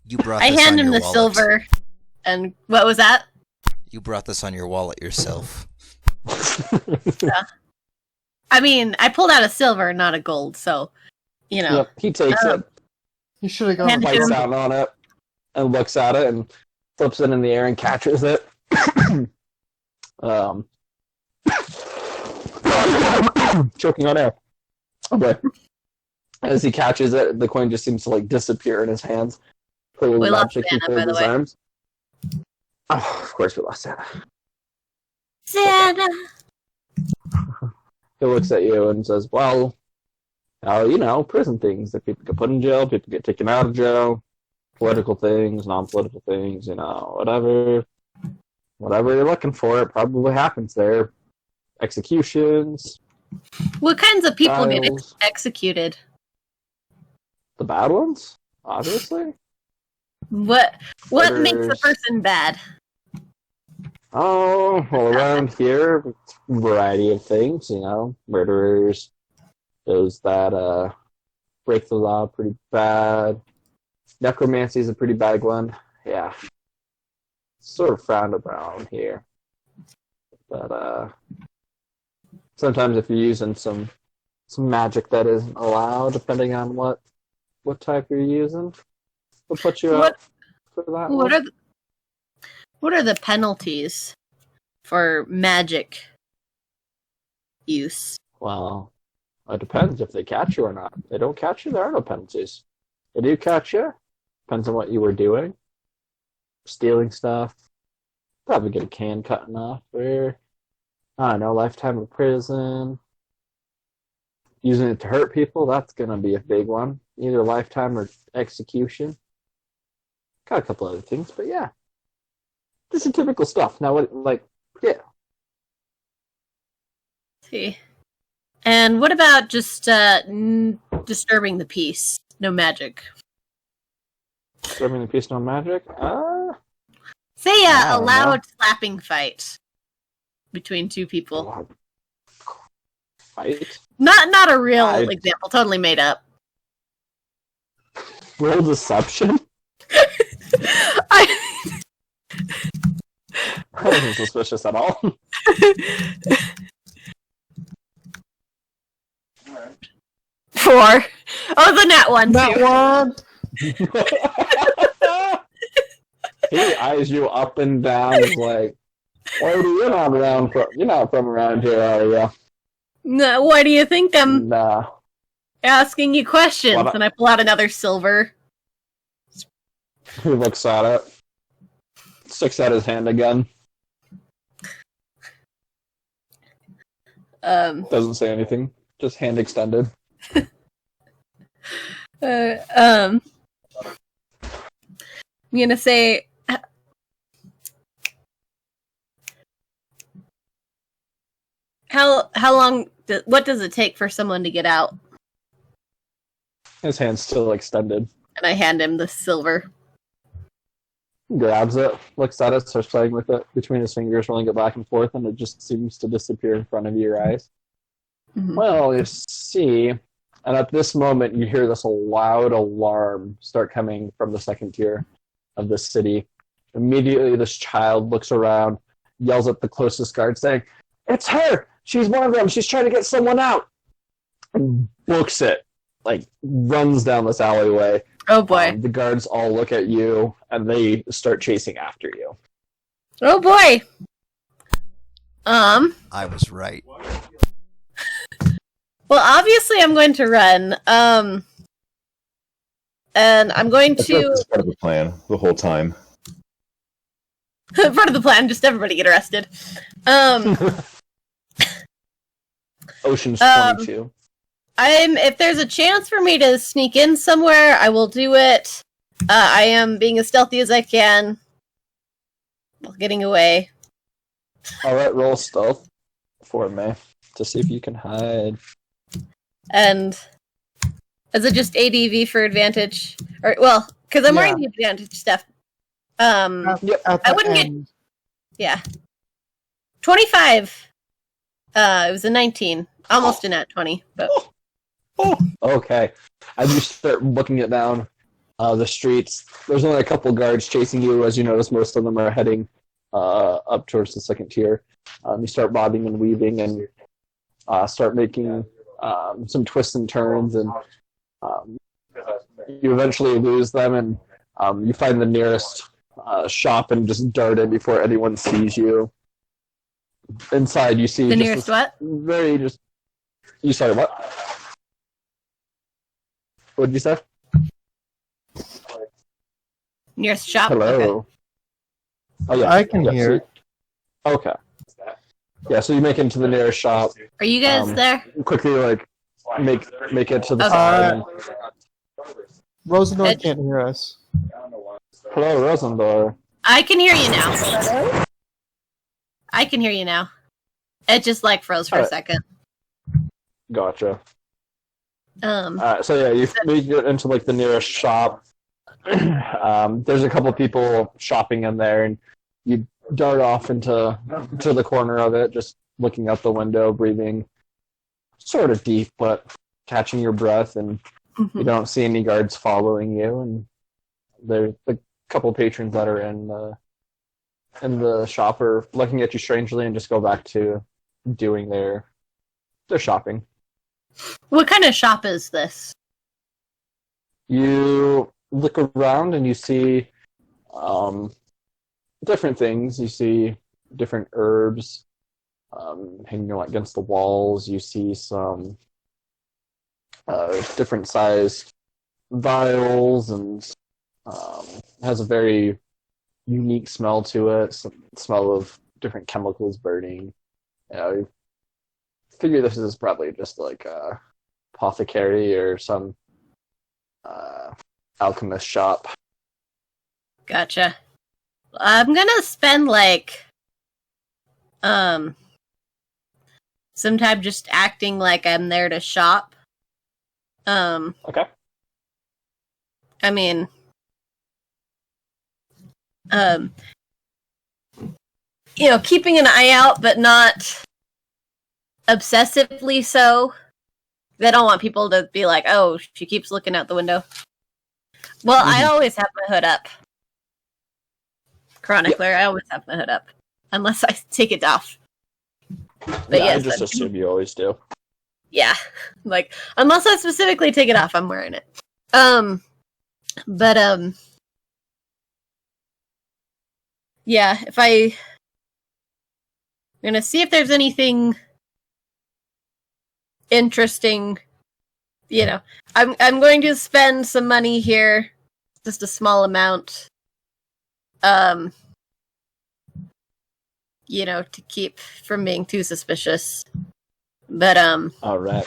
You brought I this hand on him your the wallet. silver, and what was that? You brought this on your wallet yourself. I mean, I pulled out a silver, not a gold, so you know. Yep, he takes it, You should have gone And with bites him- down on it, and looks at it, and flips it in the air and catches it. Choking on air. Okay. As he catches it, the coin just seems to like disappear in his hands. Clearly We lost magic Santa, in by the his way. arms. Oh, of course we lost Santa. Santa. He looks at you and says, well, you know, prison things that people get put in jail, people get taken out of jail, political things, non-political things, you know, whatever you're looking for, it probably happens there. Executions, What kinds of people get trials, executed? the bad ones, obviously. What makes a Murders. person bad? Oh, well, around here, it's a variety of things, you know, murderers, those that break the law pretty bad. Necromancy is a pretty bad one. Yeah. Sort of frowned upon here. But sometimes if you're using some magic that isn't allowed, depending on what type you're using, they'll put you up for that one. What are the penalties for magic use? Well, it depends if they catch you or not. If they don't catch you, there are no penalties. They do catch you. Depends on what you were doing. Stealing stuff. Probably get a can cutting off. Or, I don't know, lifetime in prison. Using it to hurt people, that's going to be a big one. Either lifetime or execution. Got a couple other things, but yeah. Just some typical stuff. Now, yeah. See. And what about just disturbing the peace? No magic. Serving the piece, no magic? Say I a don't loud slapping fight between two people. Fight? Not a real I- example, totally made up. Real deception? I- That wasn't suspicious at all. 4. Oh, the net one That too. one! He eyes you up and down. He's like, "Lady, you're not from around here, are you?" No, why do you think I'm Nah. asking you questions? Well, And I pull out another silver. He looks at it, sticks out his hand again, doesn't say anything, just hand extended. I'm gonna say, how long? What does it take for someone to get out? His hand's still extended. And I hand him the silver. Grabs it, looks at it, starts playing with it between his fingers, rolling it back and forth, and it just seems to disappear in front of your eyes. Mhm. Well, you see, and at this moment, you hear this loud alarm start coming from the second tier of the city. Immediately, this child looks around, yells at the closest guard, saying, "It's her! She's one of them! She's trying to get someone out!" And books it, like, runs down this alleyway. Oh boy! The guards all look at you, and they start chasing after you. Oh boy! I was right. Well, obviously, I'm going to run. And I'm going That's to part of the plan the whole time. part of the plan. Just everybody get arrested. Ocean's Um, 22. If there's a chance for me to sneak in somewhere, I will do it. I am being as stealthy as I can while getting away. Alright, roll stealth for me to see if you can hide. And is it just ADV for advantage? Or well, because I'm wearing the advantage stuff. Yep. At I the wouldn't get- end, Yeah. 25. It was a 19. Almost a nat 20, but Okay. As you start looking it down the streets, there's only a couple guards chasing you. As you notice, most of them are heading up towards the second tier. You start bobbing and weaving and start making some twists and turns, and you eventually lose them, and you find the nearest shop and just dart in before anyone sees you. Inside, you see the just nearest this what? very just. You sorry, what? What did you say? Nearest shop? Hello. Okay. Oh yeah, I can yeah, hear. so- okay. Yeah, so you make it into the nearest shop. Are you guys there? Quickly, like make it to the Okay. side. And, Rosendor Edge. can't hear us. hello, Rosendor. I can hear you now. I can hear you now. It just like froze for a Alright. second. Gotcha. Um, So yeah, you make it into like the nearest shop. There's a couple people shopping in there, and you dart off into the corner of it, just looking out the window, breathing sort of deep, but catching your breath, and you don't see any guards following you. And there's a couple patrons that are in the shop are looking at you strangely and just go back to doing their shopping. what kind of shop is this? You look around and you see different things. You see different herbs hanging against the walls. You see some different sized vials, and has a very unique smell to it. Some smell of different chemicals burning. You figure this is probably just like a apothecary or some alchemist shop. Gotcha. I'm gonna spend like some time just acting like I'm there to shop. Okay. I mean, keeping an eye out, but not obsessively so. I don't want people to be like, "Oh, she keeps looking out the window." Well, I always have my hood up. Chronicler, I always have my hood up, unless I take it off. But Yeah, I yes, just assume you always do. yeah, like unless I specifically take it off, I'm wearing it. But yeah, I'm gonna see if there's anything interesting. I'm going to spend some money here, just a small amount. To keep from being too suspicious. But All right.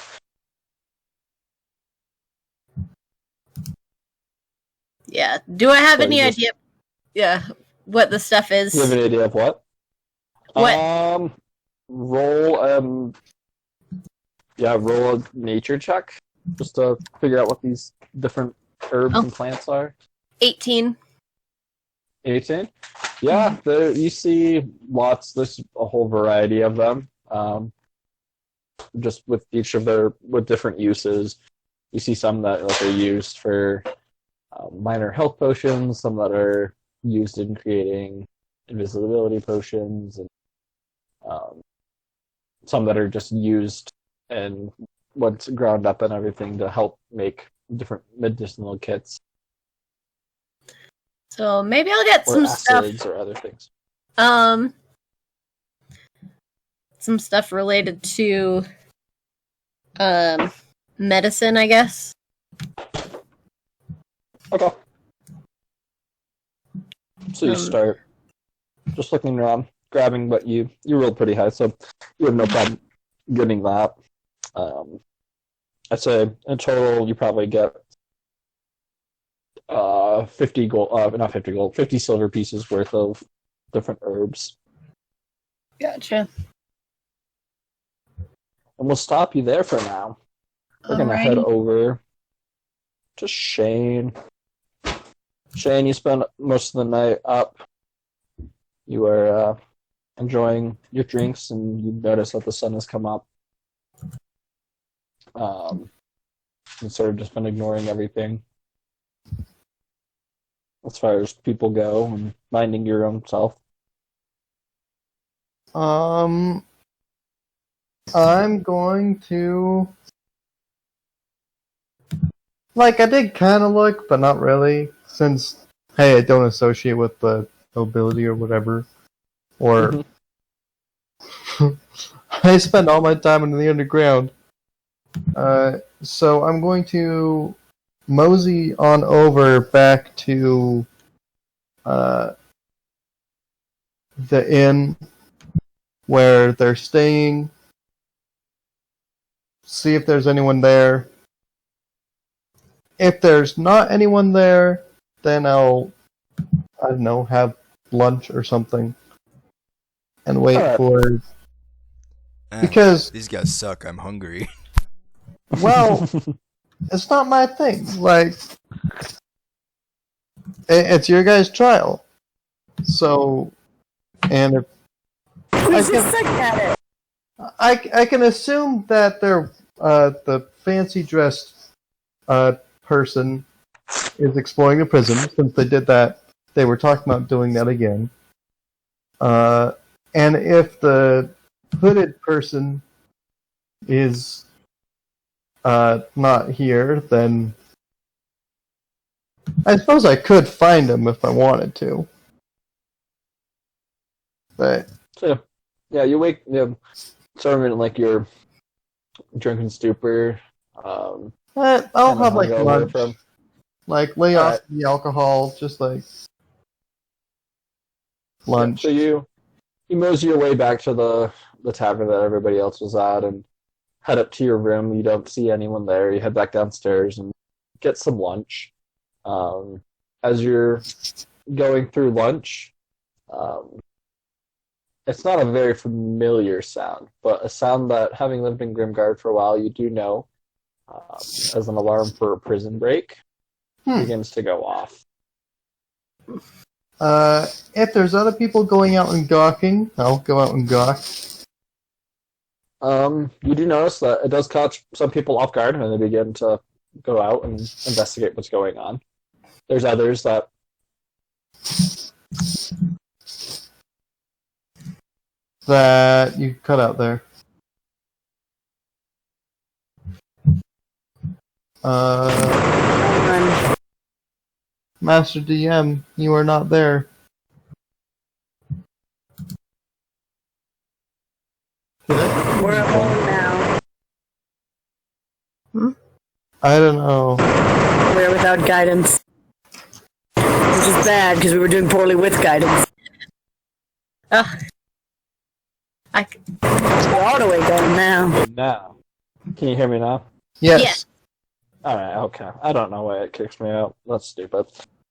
yeah. Do I have So any you just- idea? Yeah, what the stuff is? Do you have an idea of what? What? Roll roll a nature check just to figure out what these different herbs Oh. and plants are. 18. 18? Yeah, you see lots. There's a whole variety of them. Just with each of with different uses. You see some that are used for minor health potions, some that are used in creating invisibility potions, and some that are just used and what's ground up and everything to help make different medicinal kits So maybe I'll get or some acids stuff. or other things. Some stuff related to medicine, I guess. Okay. So you Um, start just looking around, grabbing what you rolled pretty high, so you have no problem getting that. I'd say in total you probably get 50 gold, not 50 gold, 50 silver pieces worth of different herbs. Gotcha. And we'll stop you there for now. We're gonna head Alrighty. over to Shane. Shane, you spent most of the night up. You are enjoying your drinks, and you notice that the sun has come up. And sort of just been ignoring everything as far as people go and minding your own self. I'm going to... I did kind of look, but not really, since, hey, I don't associate with the nobility or whatever. Or... I spend all my time in the underground. So I'm going to mosey on over back to the inn where they're staying, see if there's anyone there. If there's not anyone there, then I'll, I don't know, have lunch or something and wait Alright. for... Because, These guys suck. I'm hungry. well, it's not my thing. It's your guys' trial. So, and if Who's just suck at it? I can assume that they're the fancy dressed person is exploring a prison, since they did that. They were talking about doing that again. And if the hooded person is not here, then I suppose I could find him if I wanted to. But So, yeah, you wake, sort of in like your drunken stupor. I'll kinda have hungover lunch. from- Lay off Alright. the alcohol, just lunch. So you mosey your way back to the tavern that everybody else was at and head up to your room. You don't see anyone there. You head back downstairs and get some lunch. As you're going through lunch, it's not a very familiar sound, but a sound that, having lived in Grimgard for a while, you do know as an alarm for a prison break begins to go off. If there's other people going out and gawking, I'll go out and gawk. You do notice that it does catch some people off guard and they begin to go out and investigate what's going on. There's others that That you cut out there. Master DM, you are not there. We're alone now. I don't know. We're without guidance. Which is bad, because we were doing poorly with guidance. Ugh. We're all the way going now. Now, can you hear me now? Yes. All right. Okay. I don't know why it kicks me out. That's stupid.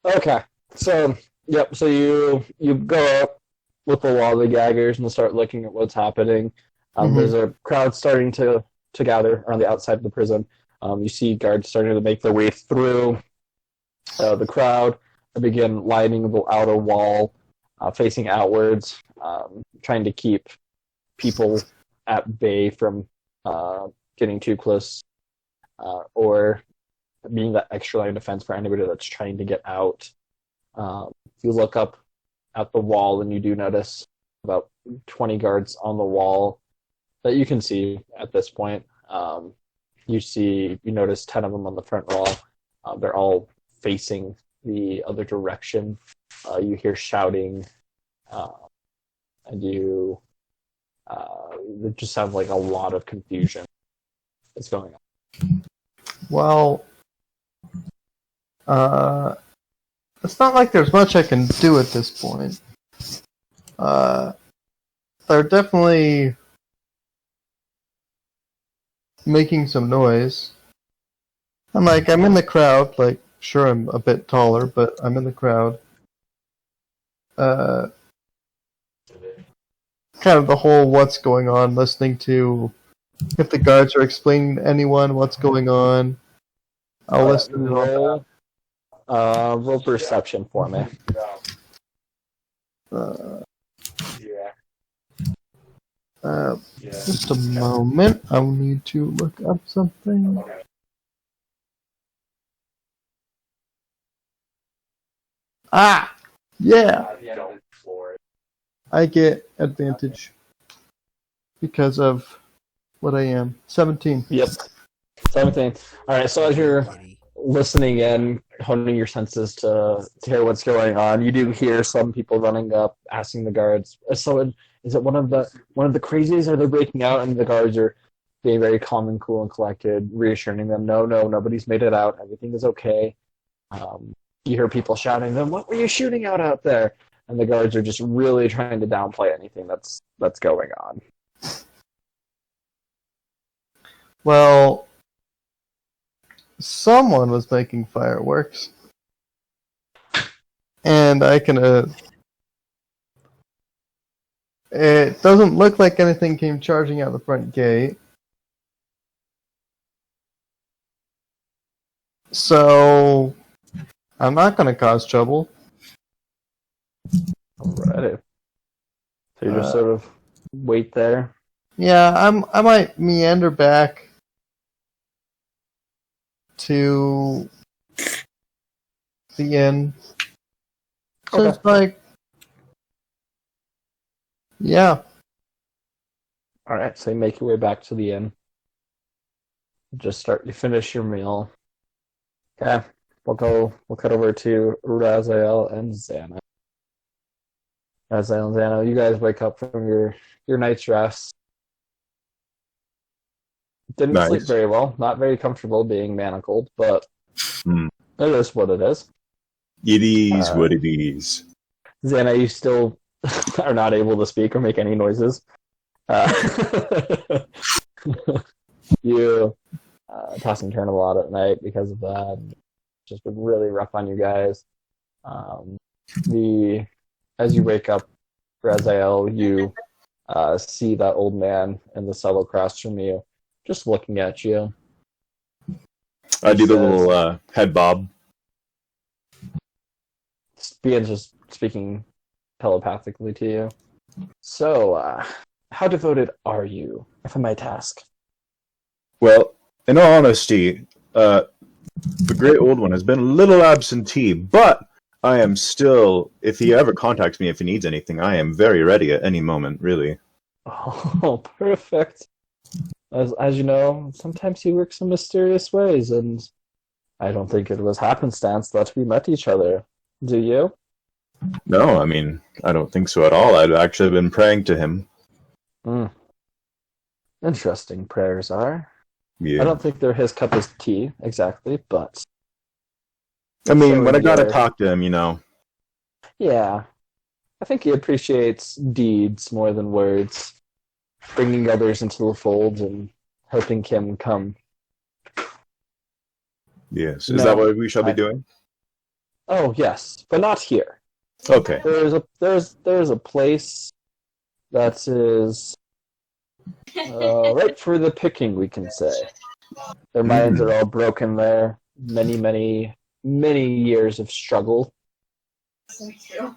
Okay. So, yep. So you go up with the wall of the gaggers and start looking at what's happening. There's a crowd starting to gather around the outside of the prison. You see guards starting to make their way through the crowd and begin lining the outer wall, facing outwards, trying to keep people at bay from getting too close or being that extra line of defense for anybody that's trying to get out. If you look up at the wall, and you do notice about 20 guards on the wall that you can see at this point. You notice 10 of them on the front wall. They're all facing the other direction. You hear shouting, and it just sounds like a lot of confusion is going on. Well, it's not like there's much I can do at this point. They're definitely making some noise. I'm in the crowd, sure, I'm a bit taller, but I'm in the crowd. Kind of the whole what's going on, listening to if the guards are explaining to anyone what's going on. I'll listen to all roll perception for me. Just a moment. I'll need to look up something. Ah! Yeah! I get advantage because of what I am. 17. Yep. 17. Alright, so as you're listening in, honing your senses to hear what's going on, you do hear some people running up, asking the guards, is it one of the crazies? Are they breaking out? And the guards are being very calm and cool and collected, reassuring them, no, nobody's made it out. Everything is okay. You hear people shouting them, what were you shooting out there? And the guards are just really trying to downplay anything that's going on. Well, someone was making fireworks. And I can... it doesn't look like anything came charging out the front gate. So, I'm not going to cause trouble. Alright. So you just sort of wait there. Yeah, I might meander back to the inn. So Okay. it's yeah. Alright, so you make your way back to the inn. You finish your meal. Okay. We'll cut over to Raziel and Xana. Raziel and Xana, you guys wake up from your night's rest. Didn't Nice. sleep very well, not very comfortable being manacled, but it is what it is. It is what it is. Xana, you still are not able to speak or make any noises. You toss and turn a lot at night because of that. It's just been really rough on you guys. As you wake up, Raziel, you see that old man in the cell across from you, just looking at you. I do the little head bob. Begins just speaking telepathically to you. So, how devoted are you, if I might ask? Well, in all honesty, the great old one has been a little absentee, but I am still, if he ever contacts me if he needs anything, I am very ready at any moment, really. Oh, perfect. As you know, sometimes he works in mysterious ways, and I don't think it was happenstance that we met each other. Do you? No, I mean, I don't think so at all. I've actually been praying to him. Interesting prayers are. Yeah. I don't think they're his cup of tea, exactly, but I mean, So when I gotta you're- talk to him, you know. yeah. I think he appreciates deeds more than words, bringing others into the fold and helping him come. Yes. Is No, that what we shall be I- doing? Oh, yes, but not here. Okay. There's a place that is right for the picking, we can say. Their minds are all broken there. Many years of struggle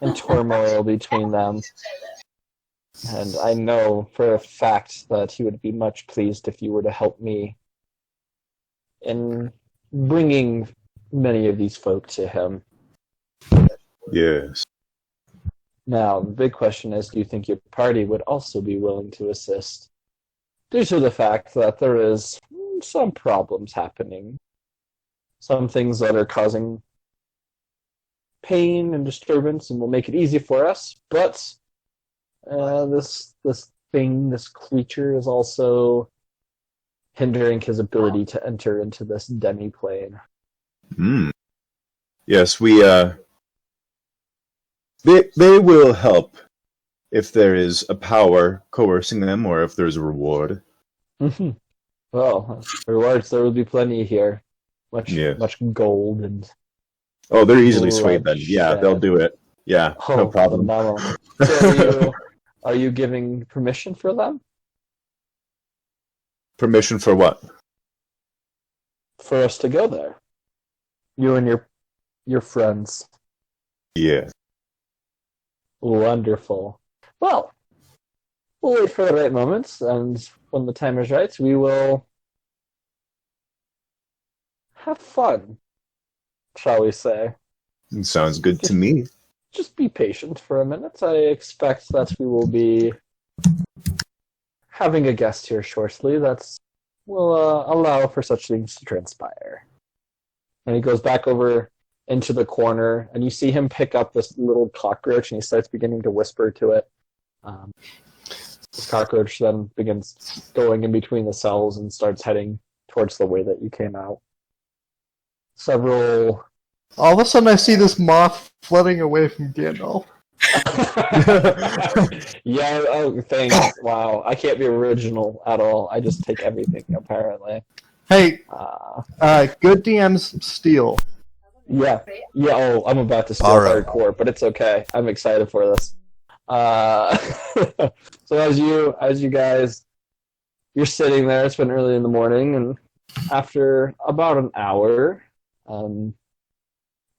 and turmoil between them. And I know for a fact that he would be much pleased if you were to help me in bringing many of these folk to him. Yes. Now, the big question is, do you think your party would also be willing to assist? Due to the fact that there is some problems happening. Some things that are causing pain and disturbance and will make it easy for us, but this creature is also hindering his ability to enter into this demi-plane. Hmm. Yes, we they will help if there is a power coercing them or if there's a reward. Well, rewards there will be plenty here. Yes. Much gold and Oh, they're easily swayed then. Yeah, bloodshed. they'll do it. Yeah, no problem. phenomenal. So are you giving permission for them? Permission for what? For us to go there? You and your friends. Yeah. Wonderful. Well, we'll wait for the right moments, and when the time is right, we will have fun, shall we say. Sounds good to me. Just be patient for a minute. I expect that we will be having a guest here shortly that will allow for such things to transpire. And he goes back over into the corner, and you see him pick up this little cockroach, and he starts beginning to whisper to it. This cockroach then begins going in between the cells and starts heading towards the way that you came out. Several... All of a sudden, I see this moth flooding away from Gandalf. Yeah, oh, thanks. Wow, I can't be original at all. I just take everything, apparently. Hey, Uh, good DMs steal. yeah. Oh, I'm about to steal Borrow. hardcore, but it's okay. I'm excited for this. So as you guys, you're sitting there. It's been early in the morning, and after about an hour,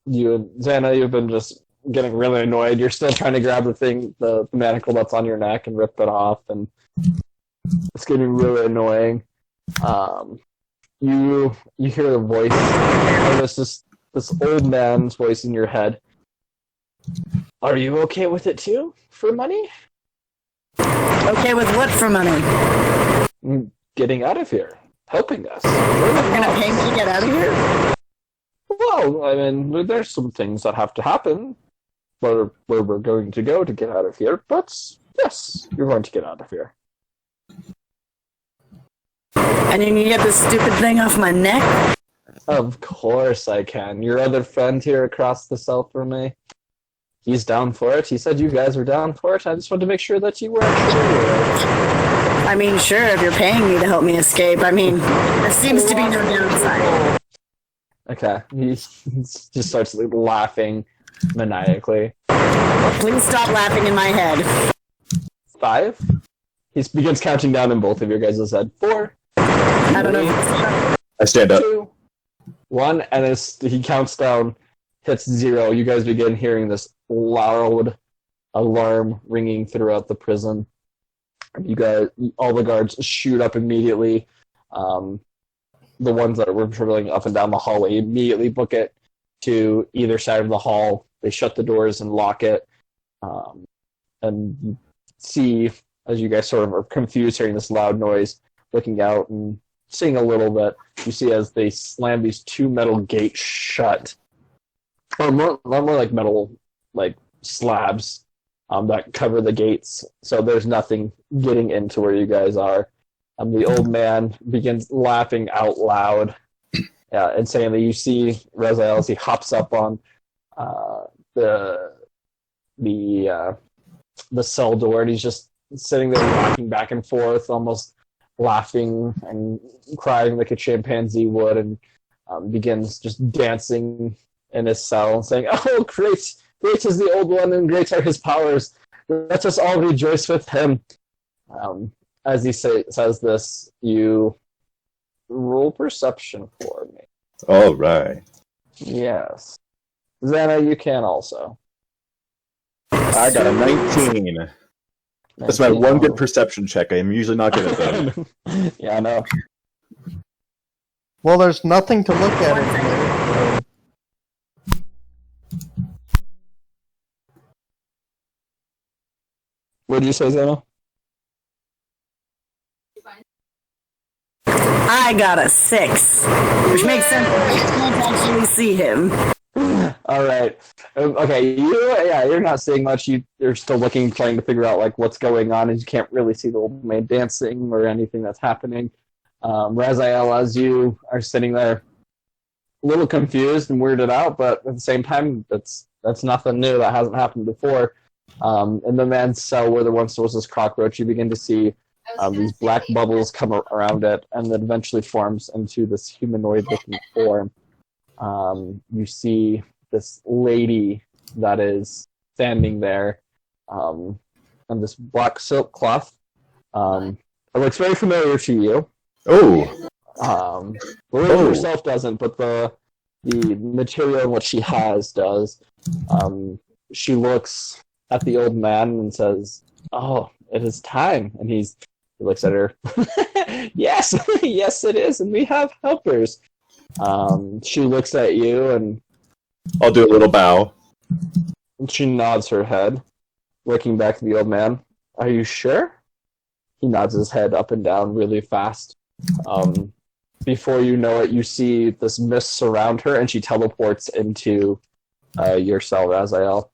you and Xana, you've been just getting really annoyed. You're still trying to grab the manacle that's on your neck and rip it off, and it's getting really annoying. You hear a voice, and it's just this old man's voice in your head. Are you okay with it too? For money? Okay with what for money? Getting out of here. Helping us. You're gonna pay me to get out of here? Well, I mean, there's some things that have to happen where we're going to go to get out of here, but yes, you're going to get out of here. And you can get this stupid thing off my neck? Of course I can. Your other friend here across the cell from me, he's down for it. He said you guys were down for it. I just wanted to make sure that you weren't sure. I mean, sure, if you're paying me to help me escape. I mean, there seems to be no downside. Okay, he just starts laughing maniacally. Please stop laughing in my head. 5. He begins counting down in both of your guys' head. 4. I don't know. I stand up. 2, 1, and as he counts down, hits 0. You guys begin hearing this loud alarm ringing throughout the prison. You guys, all the guards shoot up immediately. The ones that were traveling up and down the hallway immediately book it to either side of the hall. They shut the doors and lock it. And you see, as you guys sort of are confused hearing this loud noise, looking out and seeing a little bit, you see as they slam these 2 metal gates shut. Or more like metal like slabs that cover the gates, so there's nothing getting into where you guys are. The old man begins laughing out loud, insanely. You see Raziel as he hops up on the cell door, and he's just sitting there rocking back and forth, almost laughing and crying like a chimpanzee would, and begins just dancing in his cell and saying, "Oh, great is the old one, and great are his powers. Let us all rejoice with him." As he says this, you roll perception for me. All right. Yes. Xana, you can also. I got a 19. That's my one good perception check. I am usually not good at that. Yeah, I know. Well, there's nothing to look at in here. What did you say, Xana? I got a 6, which makes sense. I can't actually see him. All right. Okay. You're not seeing much. You're still looking, trying to figure out like what's going on, and you can't really see the old man dancing or anything that's happening. Raziel, as you are sitting there, a little confused and weirded out, but at the same time, that's nothing new. That hasn't happened before. In the man's cell where there once was this cockroach, you begin to see these black bubbles come around it, and then eventually forms into this humanoid-looking form. You see this lady that is standing there on this black silk cloth. It looks very familiar to you. Oh. The lady herself doesn't, but the material and what she has does. She looks at the old man and says, "Oh, it is time." And he looks at her. Yes, yes, it is, and we have helpers. She looks at you and I'll do a little bow. she nods her head, looking back at the old man. "Are you sure?" He nods his head up and down really fast. Before you know it, you see this mist surround her, and she teleports into your cell, Raziel.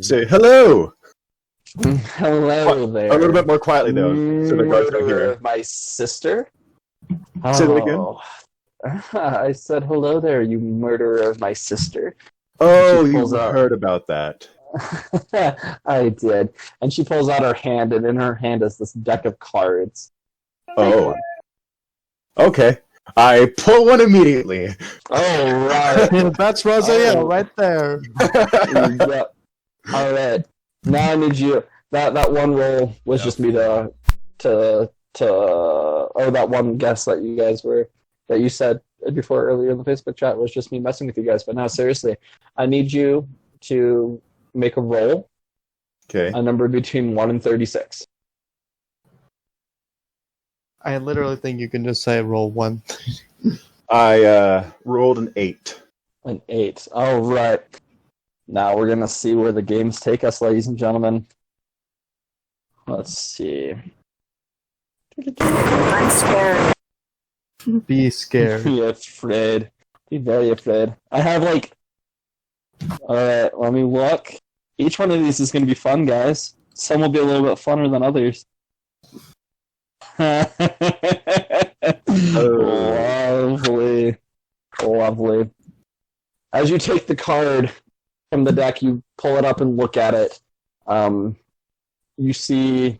Say hello. Hello there. A little bit more quietly though, so the guards don't hear Murderer it. of my sister. Say that again. Oh. I said, "Hello there, you murderer of my sister." Oh, She you pulls out- heard about that. I did. And she pulls out her hand, and in her hand is this deck of cards. Oh. Okay. I pull one immediately. Oh, right. That's Raziel Oh. right there. Yep. All right. Now I need you. That one roll was just me to or that one guess that you guys were that you said before earlier in the Facebook chat was just me messing with you guys. But now seriously, I need you to make a roll, Okay. a number between 1 and 36. I literally think you can just say roll 1. I rolled an 8. An 8. All right. Now we're gonna see where the games take us, ladies and gentlemen. Let's see. I'm scared. Be scared. Be afraid. Be very afraid. I have like. Alright, let me look. Each one of these is going to be fun, guys. Some will be a little bit funner than others. Lovely. Lovely. As you take the card from the deck, you pull it up and look at it. You see,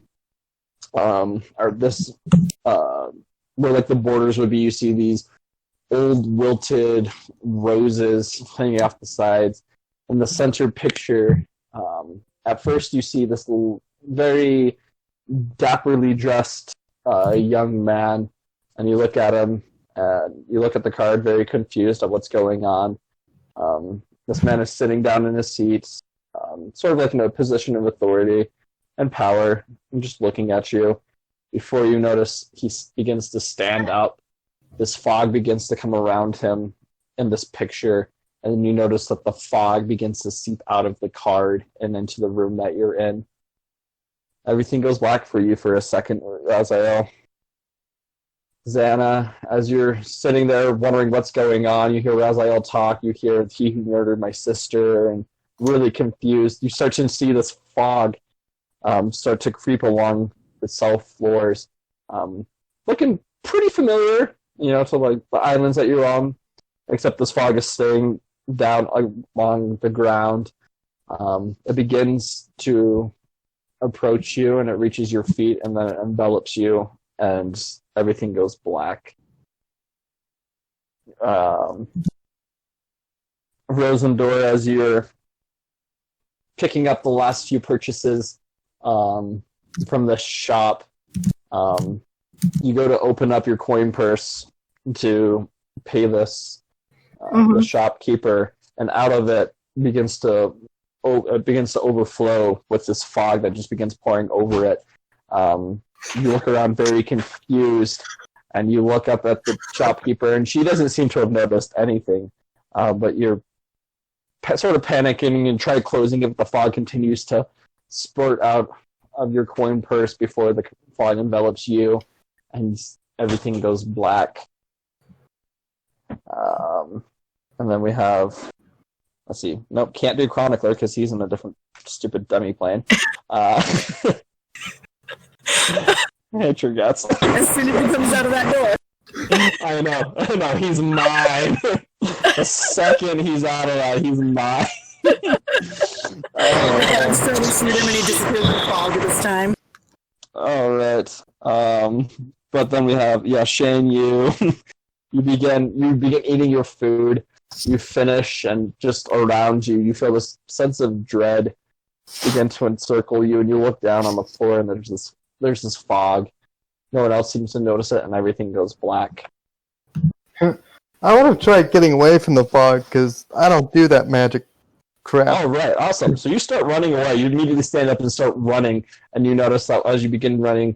or this, where like the borders would be, you see these old wilted roses hanging off the sides. In the center picture, at first you see this very dapperly dressed young man, and you look at him, and you look at the card very confused at what's going on. This man is sitting down in his seat, sort of like in a position of authority and power, and just looking at you. Before you notice, he begins to stand up. This fog begins to come around him in this picture, and then you notice that the fog begins to seep out of the card and into the room that you're in. Everything goes black for you for a second, Raziel. Xana, as you're sitting there wondering what's going on, you hear Raziel talk, you hear "he who murdered my sister," and really confused, you start to see this fog start to creep along the cell floors. looking pretty familiar, to like the islands that you're on, except this fog is staying down along the ground. It begins to approach you, and it reaches your feet, and then it envelops you, and everything goes black. Rosendor, as you're picking up the last few purchases from the shop, you go to open up your coin purse to pay this the shopkeeper, and out of it begins to overflow with this fog that just begins pouring over it. You look around very confused, and you look up at the shopkeeper, and she doesn't seem to have noticed anything, but you're sort of panicking and try closing it, but the fog continues to spurt out of your coin purse before the fog envelops you, and everything goes black. And then we have, let's see, nope, can't do Chronicler because he's in a different stupid dummy plane. Nature gets. As soon as he comes out of that door. I know, he's mine. The second he's out of that, he's mine. I'm starting to shoot him and he disappears in the fog at this time. Alright. But then we have, Shane, you begin eating your food. You finish, and just around you, you feel this sense of dread begin to encircle you, and you look down on the floor, and there's this fog. No one else seems to notice it, and everything goes black. I want to try getting away from the fog, because I don't do that magic crap. Oh, right. Awesome. So you start running away. You immediately stand up and start running, and you notice that as you begin running,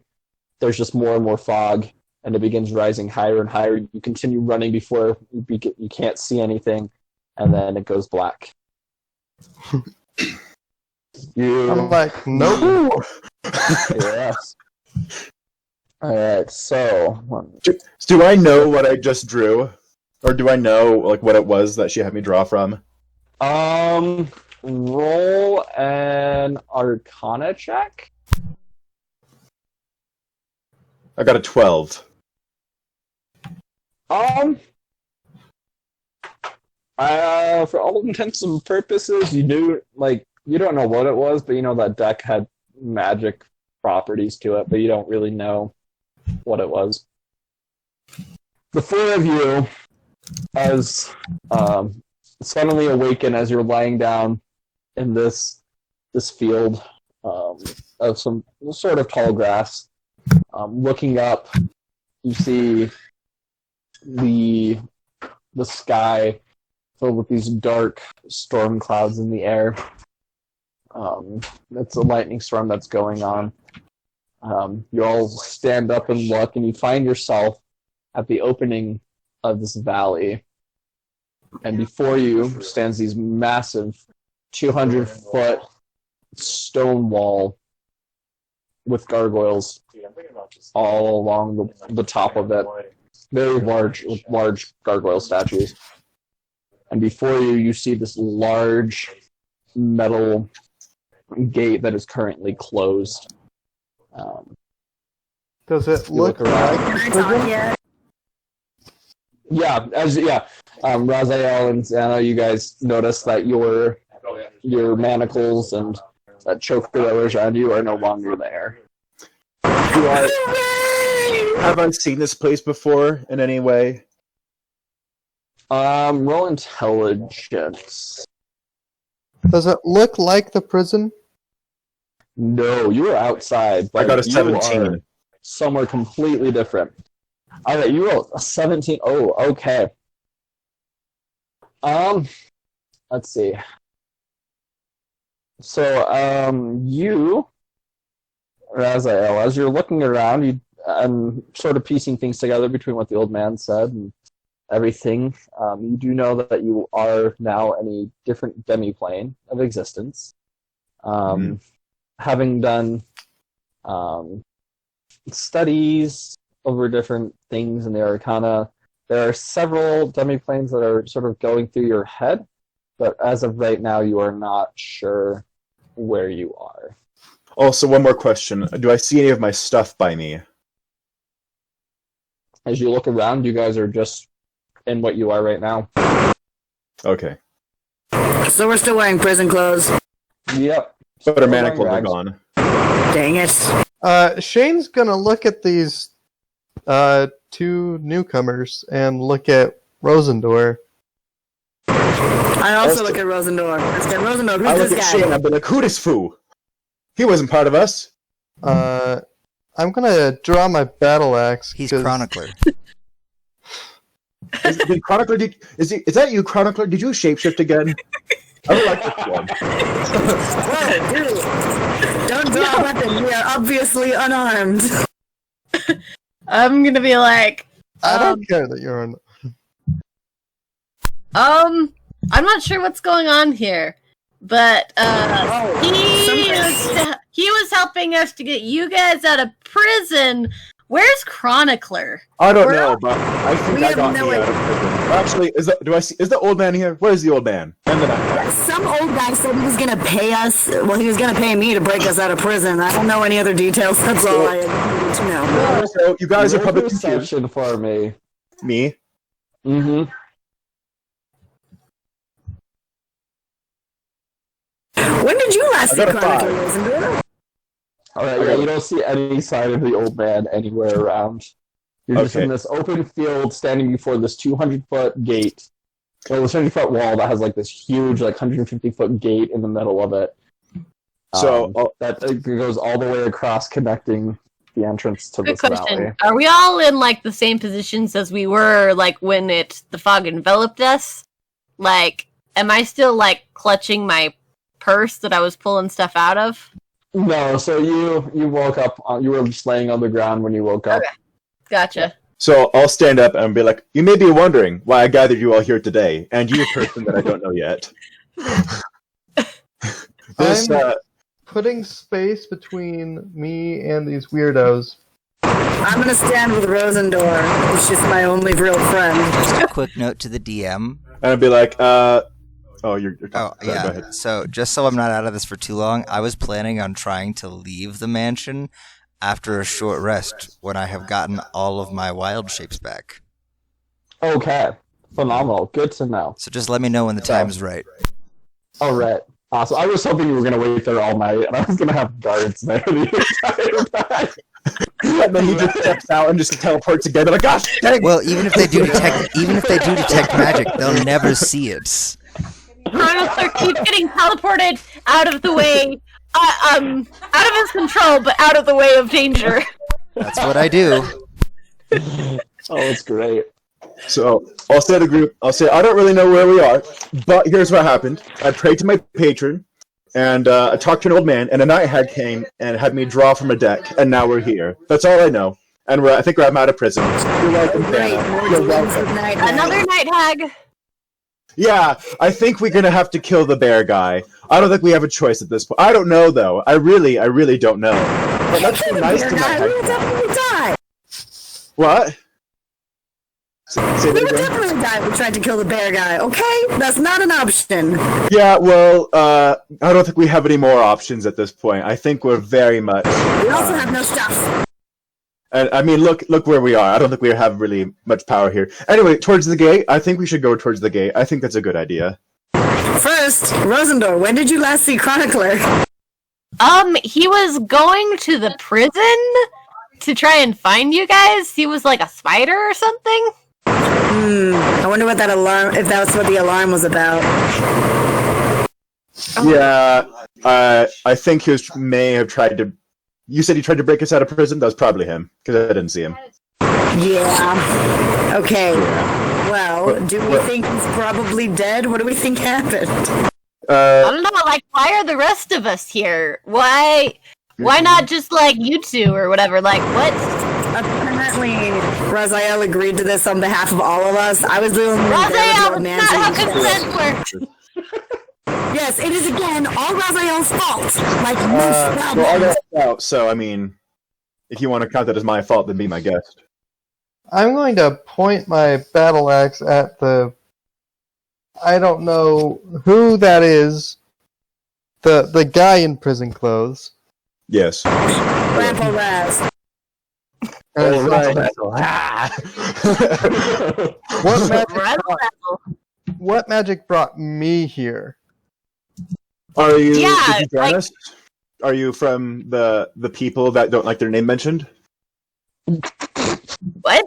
there's just more and more fog, and it begins rising higher and higher. You continue running before you can't see anything, and then it goes black. I'm like, nope. Yes. Alright, so... Do I know what I just drew? Or do I know like what it was that she had me draw from? Roll an Arcana check. I got a 12. For all intents and purposes, you don't know what it was, but you know that deck had magic properties to it, but you don't really know what it was. The four of you, as suddenly awaken as you're lying down in this field of some sort of tall grass. Looking up, you see the sky filled with these dark storm clouds in the air. It's a lightning storm that's going on. You all stand up and look, and you find yourself at the opening of this valley. And before you stands these massive 200-foot stone wall with gargoyles all along the top of it. Very large gargoyle statues. And before you see this large metal gate that is currently closed. Does it look like like Yeah, Raziel and Xana, you guys notice that your manacles and that choke throwers around you are no longer there. Have I seen this place before in any way? Roll intelligence. Does it look like the prison? No, you were outside. I got a you 17. are somewhere completely different. Alright, you rolled a 17. Oh, okay. Let's see. So, you, Raziel, as you're looking around, and sort of piecing things together between what the old man said and everything, you do know that you are now in a different demi-plane of existence. Having done studies over different things in the Arcana, there are several demi-planes that are sort of going through your head, but as of right now, you are not sure where you are. Also, one more question. Do I see any of my stuff by me? as you look around, you guys are just in what you are right now. Okay. So we're still wearing prison clothes. Yep. But our manacles are rags. gone. Dang it. Shane's gonna look at these two newcomers and look at Rosendor. I also look at Rosendor. I said, Rosendor, I who's look this at guy? Shane and I'll be like, who this fool? He wasn't part of us. I'm gonna draw my battle axe. He's 'cause- Chronicler. Did Chronicler, is that you, Chronicler? Did you shapeshift again? I don't like this one. Whoa, dude. Don't draw a weapon. We are obviously unarmed. I'm gonna be like, I don't care that you're on. I'm not sure what's going on here, but he was helping us to get you guys out of prison. Where's Chronicler? I don't know, but I think We I have got no me out of prison. Actually, is the old man here? Where is the old man? And then I Some old guy said he was gonna pay us. Well, he was gonna pay me to break us out of prison. I don't know any other details. That's all I need to know. So you guys are Roll public confused. perception for me. Me? Mm-hmm. When did you last I see got a Chronicler, 5. Rosendor? Alright, yeah, you don't see any sign of the old man anywhere around. You're just Okay. in this open field standing before this 200-foot gate. Well, this 200-foot wall that has like this huge, like 150-foot gate in the middle of it. So, that goes all the way across, connecting the entrance to Good this question. valley. Are we all in like the same positions as we were like when the fog enveloped us? Like, am I still like clutching my purse that I was pulling stuff out of? No, so you woke up. You were just laying on the ground when you woke up. Okay. Gotcha. So I'll stand up and be like, you may be wondering why I gathered you all here today, and you person that I don't know yet. This, I'm putting space between me and these weirdos. I'm gonna stand with Rosendor. He's just my only real friend. Just a quick note to the DM. and I'd be like, oh, you're Oh, sorry, go yeah. ahead. So, just so I'm not out of this for too long, I was planning on trying to leave the mansion after a short rest when I have gotten all of my wild shapes back. Okay, phenomenal. Good to know. So just let me know when the time is right. All right. Awesome. I was hoping you were going to wait there all night, and I was going to have guards there the entire time. And then he just steps out and just teleports again. They're like, gosh, dang! Well, even if they do detect magic, they'll never see it. Chronicler keeps getting teleported out of the way, out of his control, but out of the way of danger. That's what I do. Oh, it's great. So I'll say to the group, I'll say, I don't really know where we are, but here's what happened. I prayed to my patron, and I talked to an old man, and a night hag came and had me draw from a deck, and now we're here. That's all I know. And I think I'm out of prison. You're welcome, Great. Dana. You're welcome. Another night hag. Yeah, I think we're gonna have to kill the bear guy. I don't think we have a choice at this point. I don't know, though. I really don't know. But let's be nice to my We would hag. definitely die. What? Say We that would again? definitely die if we tried to kill the bear guy. Okay, that's not an option. Yeah, well, I don't think we have any more options at this point. I think we're very much. We also have no stuff. And I mean, look where we are. I don't think we have really much power here. Anyway, towards the gate. I think we should go towards the gate. I think that's a good idea. First, Rosendor, when did you last see Chronicler? He was going to the prison to try and find you guys. He was like a spider or something. I wonder what that alarm, if that's what the alarm was about. Yeah, I think he may have tried to. You said he tried to break us out of prison. That was probably him because I didn't see him. Yeah. Okay. Well, do we think he's probably dead? What do we think happened? I don't know. Like, why are the rest of us here? Why not just like you two or whatever? Like, what? Apparently, Raziel agreed to this on behalf of all of us. I was the only one there with the Raziel, old man that's not how saying- consent works. Yes, it is again all Raziel's fault. Like, Well, I got out. So I mean, if you want to count that as my fault, then be my guest. I'm going to point my battle axe at the. I don't know who that is. The guy in prison clothes. Yes. Grandpa Raz. Oh, Right. Razzle-dazzle. Ah! What magic, Razzle-dazzle. what magic brought me here? Are you? Yeah, did you join us? Are you from the people that don't like their name mentioned? What?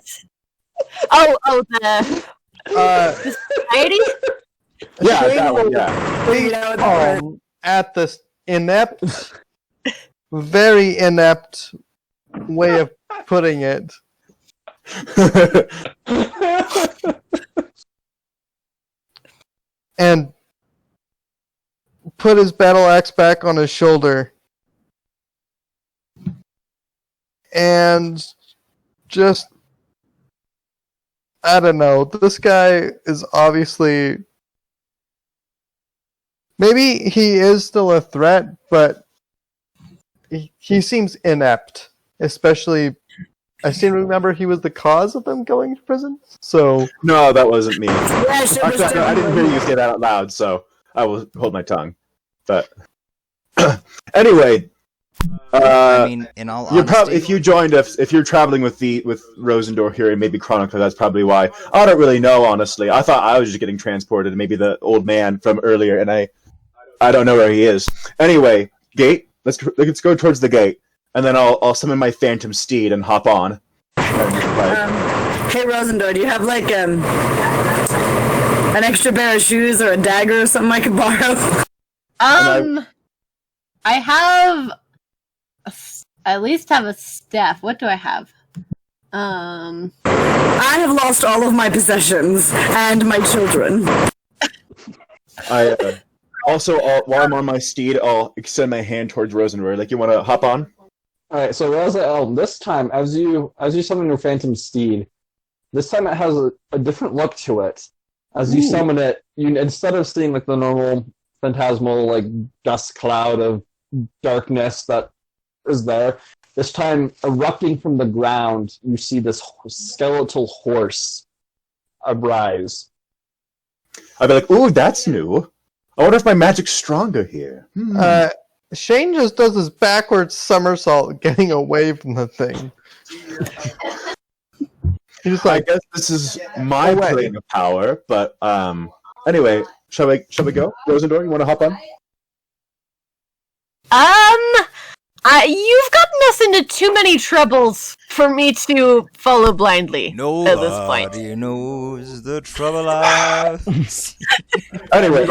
Oh, the society? Yeah, Shane that one. will Yeah. be at this inept, very inept way of putting it. And put his battle axe back on his shoulder. And just, I don't know, this guy is obviously, maybe he is still a threat, but he seems inept. Especially, I seem to remember he was the cause of them going to prison. So, No, that wasn't me. Yeah, shit was Actually, I didn't hear terrible. you say that out loud, so I will hold my tongue. But anyway, I mean, in all you're honesty, probably if you joined us, if you're traveling with Rosendor here and maybe Chronicler, that's probably why. I don't really know, honestly. I thought I was just getting transported, maybe the old man from earlier, and I don't know where he is. Anyway, gate. Let's go towards the gate, and then I'll summon my phantom steed and hop on. Hey, Rosendor, do you have like an extra pair of shoes or a dagger or something I could borrow? I have I at least have a staff. What do I have? I have lost all of my possessions and my children. I also, while I'm on my steed, I'll extend my hand towards Rosendor. Like, you want to hop on? All right, so Raziel, this time, as you summon your phantom steed, this time it has a different look to it. As you summon it, you instead of seeing like the normal phantasmal like dust cloud of darkness that is there, this time erupting from the ground, you see this skeletal horse arise. I'd be like, ooh, that's new. I wonder if my magic's stronger here. Shane just does his backwards somersault getting away from the thing. He's I like, guess this is my plane of power, but anyway, shall we go? Rosendor, you want to hop on? You've gotten us into too many troubles for me to follow blindly at this point. nobody knows the trouble I Anyway,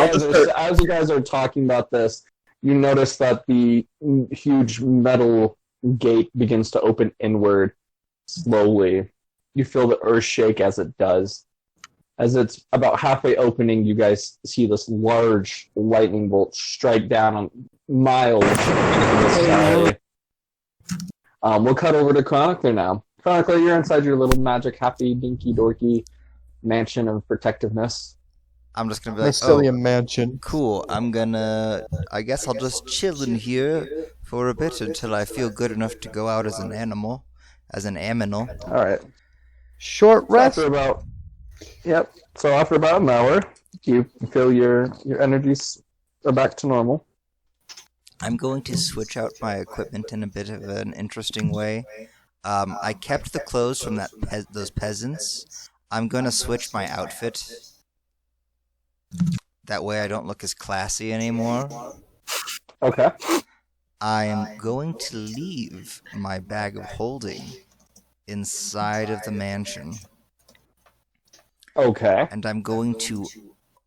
As you guys are talking about this, you notice that the huge metal gate begins to open inward slowly. You feel the earth shake as it does. As it's about halfway opening, you guys see this large lightning bolt strike down on miles into the sky. We'll cut over to Chronicler now. Chronicler, you're inside your little magic, happy, dinky, dorky mansion of protectiveness. I'm just gonna be like, Mastilia Mansion. cool. I guess I'll just chill in here for a bit until I feel good enough to go out as an animal. All right. Short rest. So after about an hour, you feel your energies are back to normal. I'm going to switch out my equipment in a bit of an interesting way. I kept the clothes from those peasants. I'm going to switch my outfit. That way I don't look as classy anymore. Okay. I am going to leave my bag of holding inside of the mansion. Okay. And I'm going to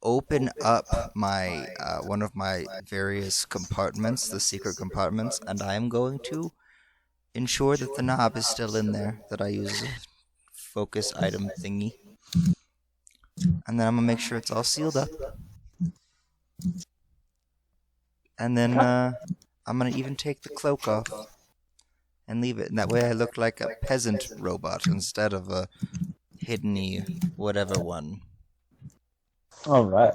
open up my one of my various compartments, the secret compartments, and I am going to ensure that the knob is still in there, that I use a focus item thingy. And then I'm gonna make sure it's all sealed up. And then I'm gonna even take the cloak off and leave it. And that way I look like a peasant robot instead of a hidden-y whatever one. All right.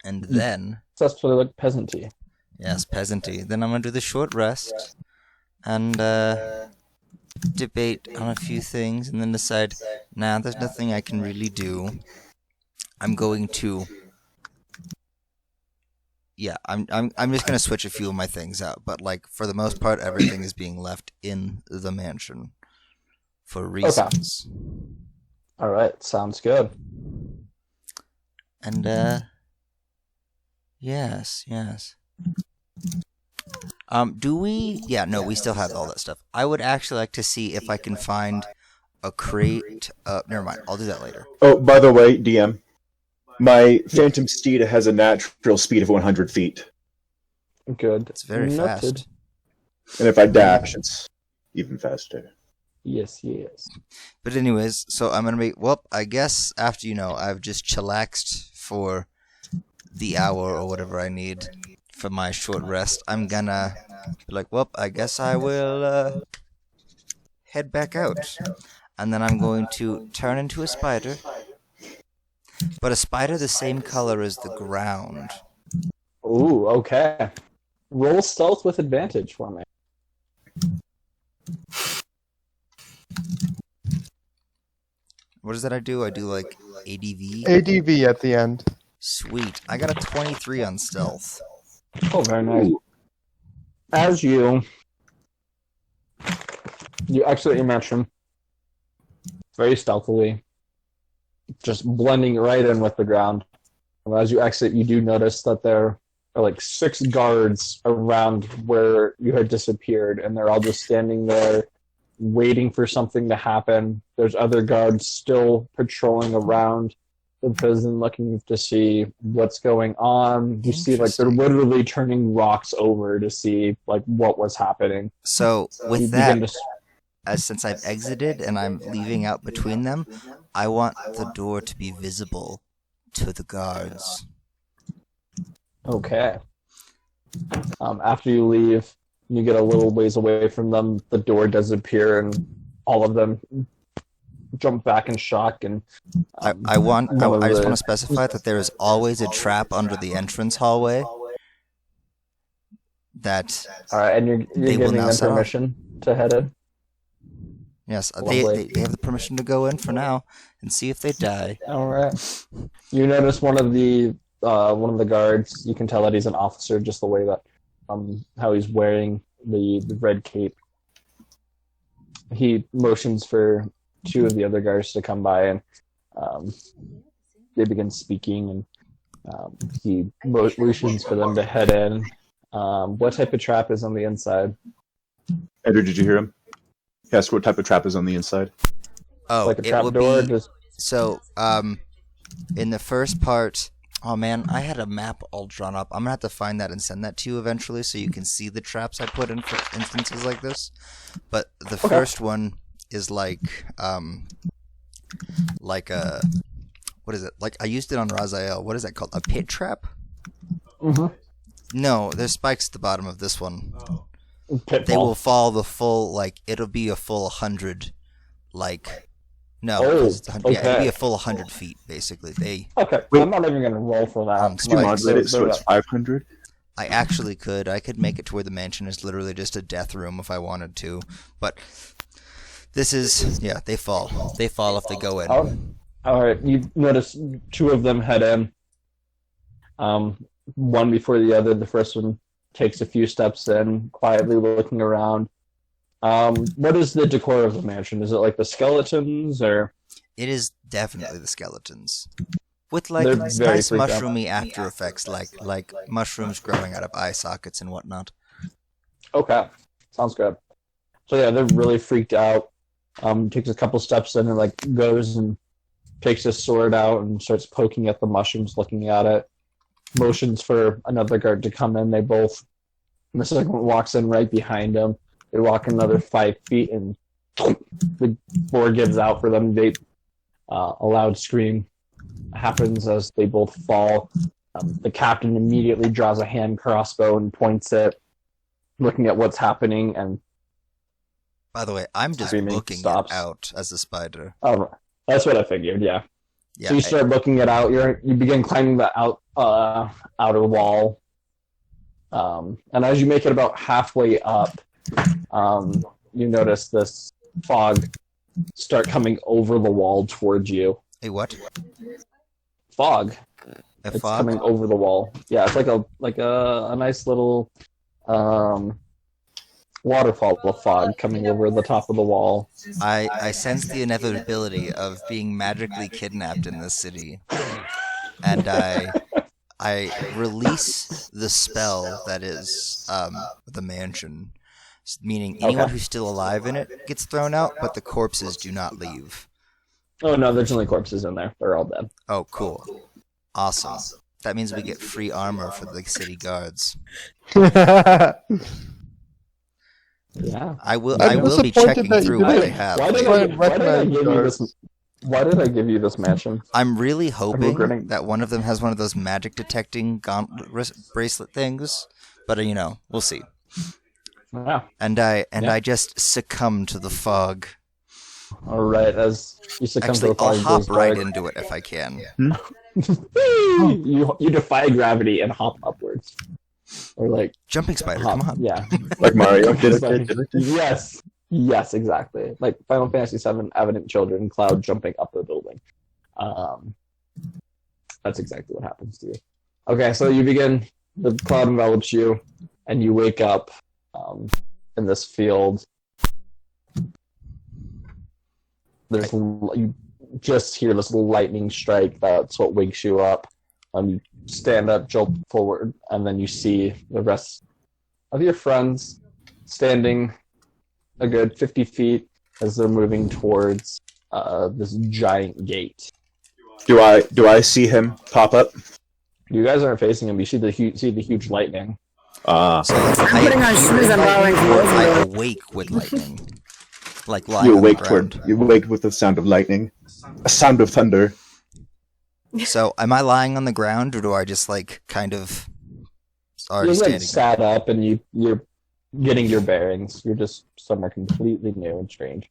And then, Successfully look peasanty. yes, peasanty. Then I'm gonna do the short rest and debate on a few things, and then decide, nah, there's nothing I can really do. I'm going to, yeah, I'm just gonna switch a few of my things out, but like for the most part, everything is being left in the mansion. for reasons. All right, sounds good. And yes. Do we? Yeah, no, we still have all that stuff. I would actually like to see if I can find a crate. Never mind. I'll do that later. Oh, by the way, DM, my Phantom Steed has a natural speed of 100 feet, Good. It's very Noted. fast. and if I dash, it's even faster. Yes. But anyways, so I'm gonna be. Well, I guess after I've just chillaxed for the hour or whatever I need for my short rest. I'm gonna be like, well, I guess I will head back out, and then I'm going to turn into a spider. But a spider the same color as the ground. Ooh, okay. Roll stealth with advantage for me. What is that I do? I do like ADV? ADV at the end. Sweet. I got a 23 on stealth. Oh, very nice. As you exit your mansion very stealthily, just blending right in with the ground. And as you exit, you do notice that there are like 6 guards around where you had disappeared, and they're all just standing there waiting for something to happen. There's other guards still patrolling around the prison looking to see what's going on. You see, like, they're literally turning rocks over to see, like, what was happening. So, You with begin that, to since I've exited and I'm leaving out between them, I want the door to be visible to the guards. Okay. After you leave, you get a little ways away from them, the door does appear, and all of them jump back in shock. And I just want to specify that there is always a trap under the entrance hallway. That all right, and you're they will giving now them set off. permission to head in. Yes, Lovely. they have the permission to go in for now and see if they die. All right. You notice one of the guards. You can tell that he's an officer, just the way that how he's wearing the red cape. He motions for 2 of the other guards to come by, and they begin speaking, and he motions for them to head in. What type of trap is on the inside? Andrew, did you hear him? He asked what type of trap is on the inside. Oh, Like a it trap would door? be Just so. In the first part, oh man, I had a map all drawn up. I'm gonna have to find that and send that to you eventually, so you can see the traps I put in for instances like this. But the first one is like a what is it? Like I used it on Raziel. What is that called? A pit trap? mm-hmm. No, there's spikes at the bottom of this one. Pitfall. They will fall the full, like, it'll be a full 100, like, no, Oh, 'cause it's 100 yeah, it'll okay. be a full 100 feet, basically. Okay, Wait. I'm not even going to roll for that. Can you Like, Modulate it so they're- it's 500. I actually could. I could make it to where the mansion is literally just a death room if I wanted to. But this is, yeah, they fall. They fall if they go in. All right, you notice 2 of them head in. One before the other. The first one takes a few steps in, quietly looking around. What is the decor of the mansion? Is it like the skeletons, or? It is definitely the skeletons. With, like, They're nice very freaked out. mushroomy after effects, like mushrooms growing out of eye sockets and whatnot. Okay, sounds good. So yeah, they're really freaked out. Takes a couple steps in and like goes and takes his sword out and starts poking at the mushrooms, looking at it. Motions for another guard to come in. The second one walks in right behind him. They walk another 5 feet, and the board gives out for them. A loud scream happens as they both fall. The captain immediately draws a hand crossbow and points it, looking at what's happening, and By the way, I'm just Screaming looking stops. it out as a spider. oh, that's what I figured. Yeah. Yeah, So you start looking it out. You begin climbing the outer wall, and as you make it about halfway up, you notice this fog start coming over the wall towards you. Hey, what? Fog. A It's fog? coming over the wall. Yeah, it's like a nice little waterfall of fog coming over the top of the wall. I sense the inevitability of being magically kidnapped in this city, and I release the spell that is the mansion, meaning anyone Okay. who's still alive in it gets thrown out, but the corpses do not leave. Oh no, there's only corpses in there. They're all dead. Oh, cool. Awesome. That means we get free armor for the city guards. Yeah. I will I'm be disappointed checking that you through what didn't. they have. Why did Why- I, why why did I did I give you guards? this? Why did I give you this mansion? I'm really hoping regretting- that one of them has one of those magic detecting gauntlet bracelet things, but we'll see. Wow. And I Yeah. just succumb to the fog. All right. As you succumb Actually, to the I'll fog, hop goes right dark. into it if I can. you defy gravity and hop upwards, or like Jumping spider, hop. come on. Yeah. Like Mario. Yes. Yes, exactly. Like Final Fantasy VII, Evident Children, Cloud jumping up the building. That's exactly what happens to you. Okay, so you begin. The cloud envelops you, and you wake up in this field. You just hear this lightning strike. That's what wakes you up. You stand up, jolt forward, and then you see the rest of your friends standing a good 50 feet as they're moving towards this giant gate. Do I see him pop up? You guys aren't facing him. You see the huge lightning. Ah, So I'm putting on shoes and borrowing I clothes. awake with lightning. Like lying you on the awake ground. you awake with the sound of lightning, a sound of thunder. So am I lying on the ground, or do I just kind of already You're like standing? sat up and you're getting your bearings. You're just somewhere completely new and strange.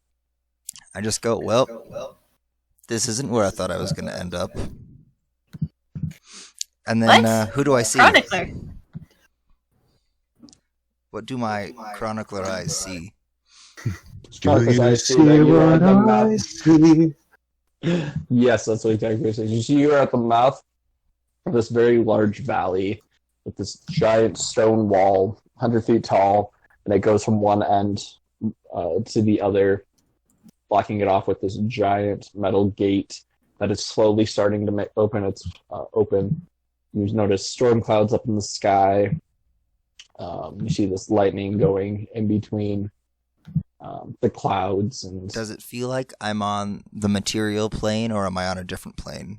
I just go, well, this isn't where I thought I was going to end up. And then, What? who do I see? Chronicler. What do my chronicler eyes see? Because I see that you are at the mouth. Yes, that's what exactly what it says. You see you're at the mouth of this very large valley with this giant stone wall, 100 feet tall, and it goes from one end to the other, blocking it off with this giant metal gate that is slowly starting to open. It's open. You notice storm clouds up in the sky. You see this lightning going in between the clouds, and Does it feel like I'm on the material plane, or am I on a different plane?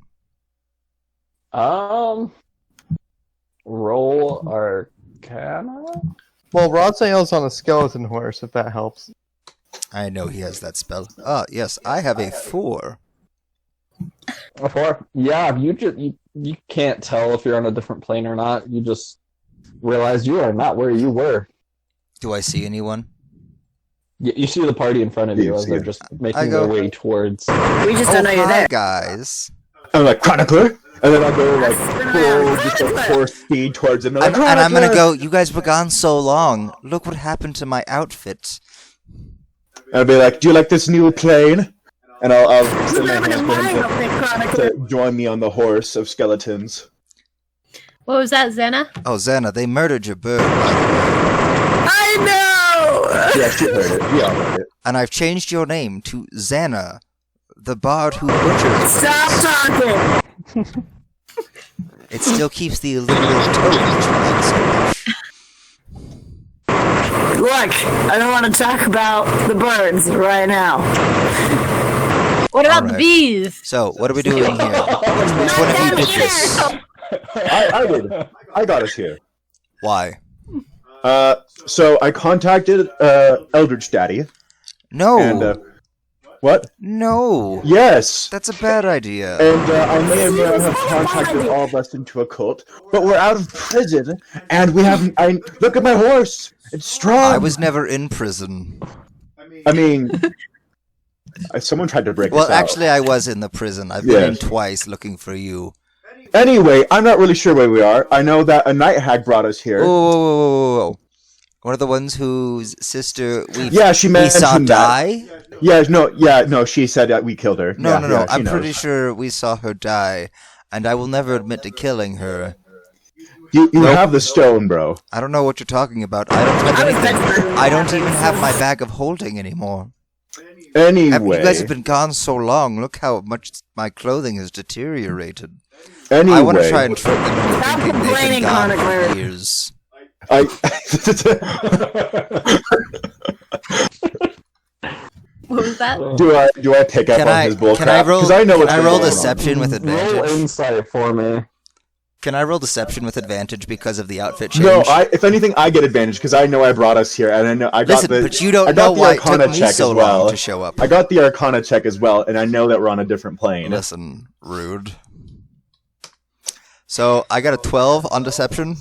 roll Arcana. Well, Raziel's on a skeleton horse, if that helps. I know he has that spell. Ah, yes, I have a 4. A 4. Yeah, you can't tell if you're on a different plane or not. You just realize you are not where you were. Do I see anyone? You see the party in front of you You as see they're it. just I making go- their way towards. We just don't know you're hi, there. guys. I'm like Chronicler, and then I'll go like full just Chronicler! horse speed towards him. And Like, I'm gonna "Chronicler!" go, you guys were gone so long. Look what happened to my outfit. And I'll be like, "Do you like this new plane?" And I'll extend my Never hand mind, for I'll him pick Chronicler. to join me on the horse of skeletons. What was that, Xena? Oh, Xana, they murdered your bird, by the way. I know! Yeah, she heard it. We all heard it. And I've changed your name to Xana, the bard who butchers Stop birds. talking! It still keeps the illuminated toad that you like so much. Look, I don't want to talk about the birds right now. What about Alright. the bees? So, what are we doing here? Which one of you did this? I did. I got us here. Why? So I contacted Eldritch Daddy, No! and what? No! Yes. That's a bad idea. And I may or may not have contacted all of us into a cult, but we're out of prison, and we haven't. Look at my horse. It's strong. I was never in prison. I mean, someone tried to break Well, us out. actually, I was in the prison. I've been in Yes. twice looking for you. Anyway, I'm not really sure where we are. I know that a night hag brought us here. Whoa. One of the ones whose sister Yeah, she we saw mentioned that. die? No, she said that we killed her. No. Yeah, she I'm knows. pretty sure we saw her die, and I will never admit to killing her. You have the stone, bro. I don't know what you're talking about. I was I don't even have my bag of holding anymore. Anyway. You guys have been gone so long. Look how much my clothing has deteriorated. Anyway. I want to try and trick them into Stop thinking they've been complaining, gone for Chronicler. years. What was that? do I pick up Can on I his bullcrap? can I roll? 'Cause I know Can what's I been roll going on. deception with Roll advantage? insight for me. Can I roll deception with advantage because of the outfit change? No, if anything, I get advantage because I know I brought us here, and I know I got Listen, the. but you I don't got know the why it Arcana took me check so as well. long to show up. I got the Arcana check as well, and I know that we're on a different plane. Listen, rude. So I got a 12 on deception.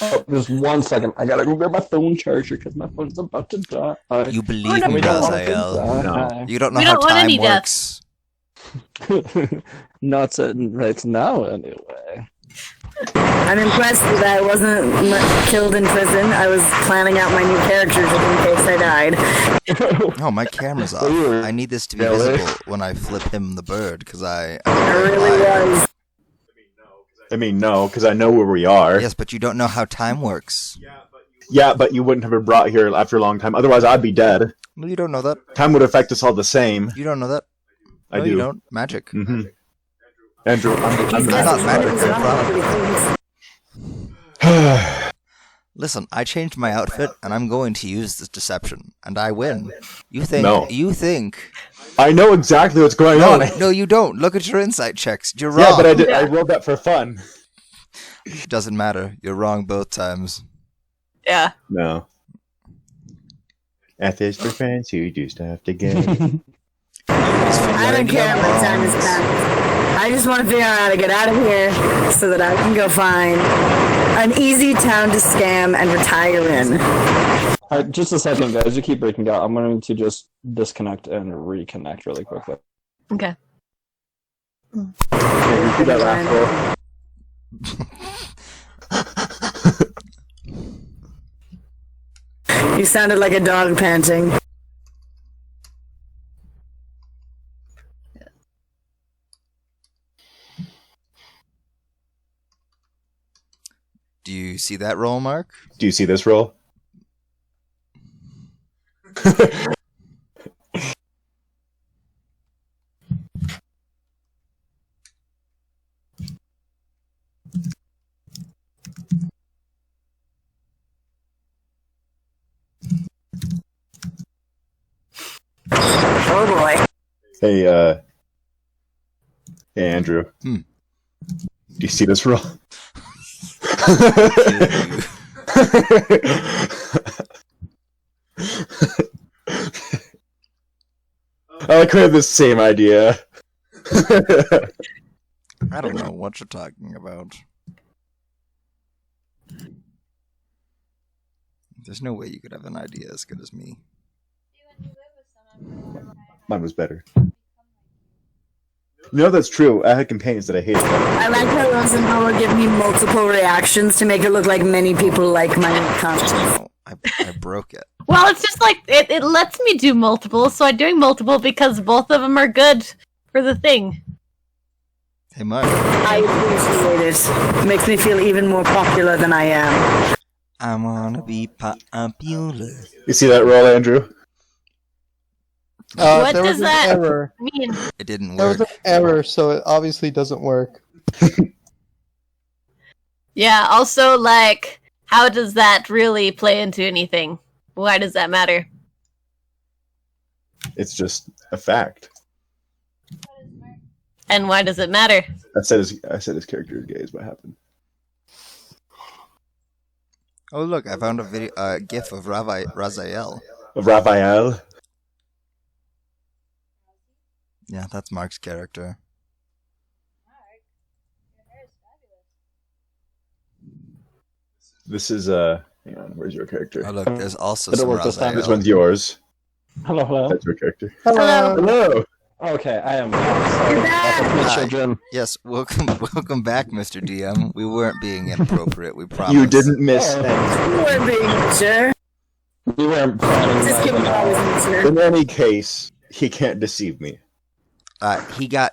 Oh, just 1 second. I gotta go grab my phone charger because my phone's about to die. You believe me, We don't want it to Raziel. die. You don't know We how don't want time any works. Not certain right now, anyway. I'm impressed that I wasn't killed in prison. I was planning out my new character just in case I died. Oh, my camera's off. I need this to be Really? visible when I flip him the bird because I really was. I mean, no, because I know where we are. Yes, but you don't know how time works. Yeah, but you wouldn't have been brought here after a long time. Otherwise, I'd be dead. No, you don't know that. Time would affect us all the same. You don't know that. I No, do. you don't. Magic. Mm-hmm. Andrew, I'm He's the got not some magic, things they're on magic. Listen, I changed my outfit and I'm going to use this deception, and I win. You think? No. You think? I know exactly what's going No, on. no, you don't. Look at your insight checks. You're wrong. Yeah, but I did. I rolled that for fun. It doesn't matter. You're wrong both times. Yeah. No. F is for friends who do stuff together. I don't care what time is passed. I just want to figure out how to get out of here so that I can go find an easy town to scam and retire in. Alright, just a second, guys. You keep breaking out. I'm going to just disconnect and reconnect really quickly. Okay. Okay, repeat that last roll. You sounded like a dog panting. Do you see that roll, Mark? Do you see this roll? Oh boy. Hey, Andrew. Hmm. Do you see this roll? I like we have the same idea. I don't know what you're talking about. There's no way you could have an idea as good as me. Mine was better. No, that's true. I had companions that I hated. I like how Rosenthal will give me multiple reactions to make it look like many people like my content. No, I broke it. Well, it's just like it lets me do multiple, so I'm doing multiple because both of them are good for the thing. Hey, Mark. I appreciate it. It makes me feel even more popular than I am. I wanna be popular. You see that roll, Andrew? What there does was an that error. mean? It didn't There was work. an error, so it obviously doesn't work. Yeah, also, like, how does that really play into anything? Why does that matter? It's just a fact. And why does it matter? I said his character is gay is what happened. Oh, look, I found a GIF of Raziel. Of Raphael. Yeah, that's Mark's character. This is hang on, where's your character? Oh, look, there's also Did it some work this time? This Raziel. one's yours. Hello, hello. That's your character. Hello. Hello. Okay, I am sorry. That's my Hi. children. Yes, welcome back, Mr. DM. We weren't being inappropriate, we promise. You didn't miss Oh. anything. You weren't being sure. We weren't planning Just that kidding, at I all. wasn't sure. In any case, he can't deceive me.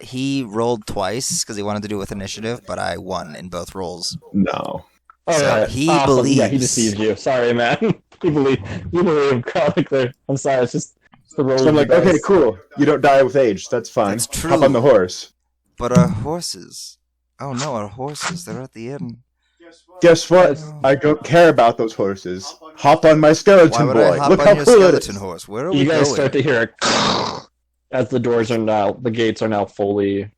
He rolled twice because he wanted to do it with initiative, but I won in both rolls. No. Oh, So right. he Awesome. believes. Yeah, he deceived you. Sorry, man. you believe Chronicler. I'm sorry. It's just the role. So I'm like, okay, cool. You don't die with age. That's fine. That's true. Hop on the horse. But our horses. Oh no, our horses. They're at the inn. Guess what? I don't care about those horses. Hop on my Why skeleton would boy. I hop Look on how your cool it skeleton is. horse? Where are we You guys going? start to hear a as the gates are now fully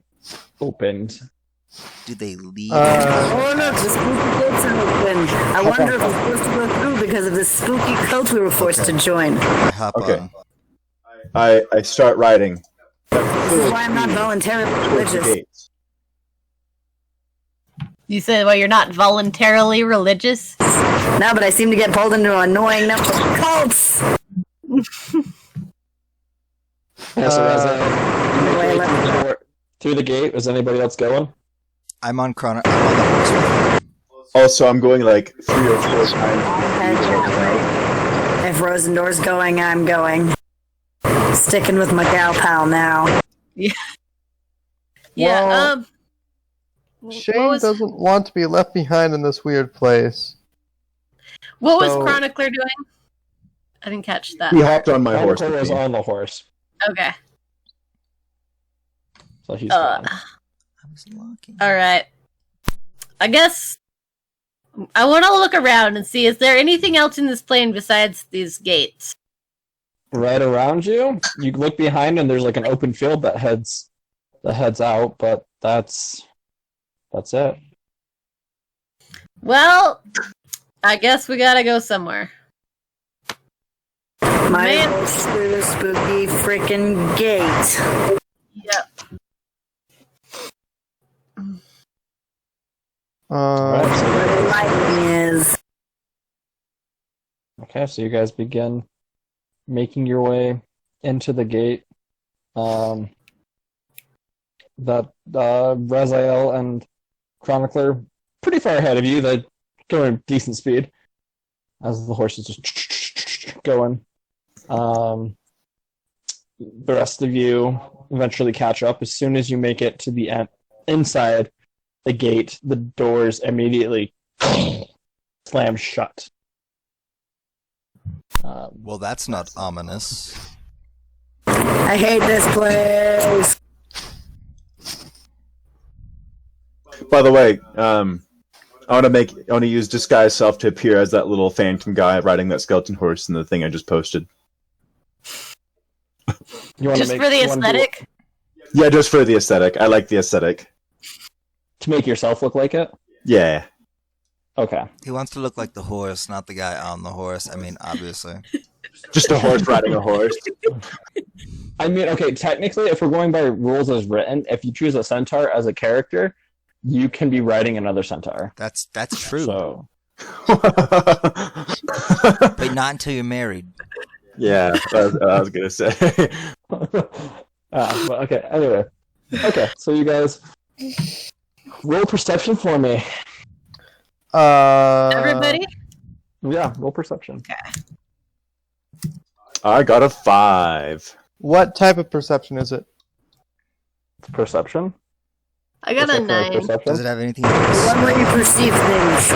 opened. Do they lead? Oh look, the spooky gates are open. I wonder if we're supposed to go through because of this spooky cult we were forced to join. I hop Okay. on. I start riding. This is why I'm not voluntarily Towards the religious. gates. You said, well, you're not voluntarily religious? No, but I seem to get pulled into annoying number of cults. Yeah, so as wait, you make through the gate, is anybody else going? I'm on the horse. Also, I'm going like 3 or 4 times. If Rosendor's going, I'm going. Sticking with my gal pal now. Yeah, Well, what Shane was, doesn't want to be left behind in this weird place. what was so- Chronicler doing? I didn't catch that. He hopped on my horse. Chronicler with is me. on the horse, Okay. so he's gone. I was looking. Alright. I guess I want to look around and see, is there anything else in this plane besides these gates? Right around you, you look behind, and there's like an open field that heads out, but that's it. Well, I guess we gotta go somewhere. My Man. horse through the spooky freaking gate. Yep. Right, so Where the lightning is. Okay, so you guys begin making your way into the gate. Raziel and Chronicler pretty far ahead of you. They're going at decent speed as the horse is just going. The rest of you eventually catch up. As soon as you make it to the inside the gate, the doors immediately slam shut. Well, that's not ominous. I hate this place. By the way, I want to use disguise self to appear as that little phantom guy riding that skeleton horse in the thing I just posted. You wanna Just make- for the you wanna do- aesthetic? Yeah, just for the aesthetic. I like the aesthetic. to make yourself look like it? Yeah. Okay. He wants to look like the horse, not the guy on the horse. I mean, obviously. Just a horse riding a horse. I mean, okay, technically, if we're going by rules as written, if you choose a centaur as a character, you can be riding another centaur. That's true. So, But not until you're married. Yeah, that's what I was going to say. but okay, anyway. Okay, so you guys roll perception for me. Everybody? Yeah, roll perception. I got a 5. What type of perception is it? Perception? I got a Perception is 9. perception? Does it have anything to do The with one where you perceive things.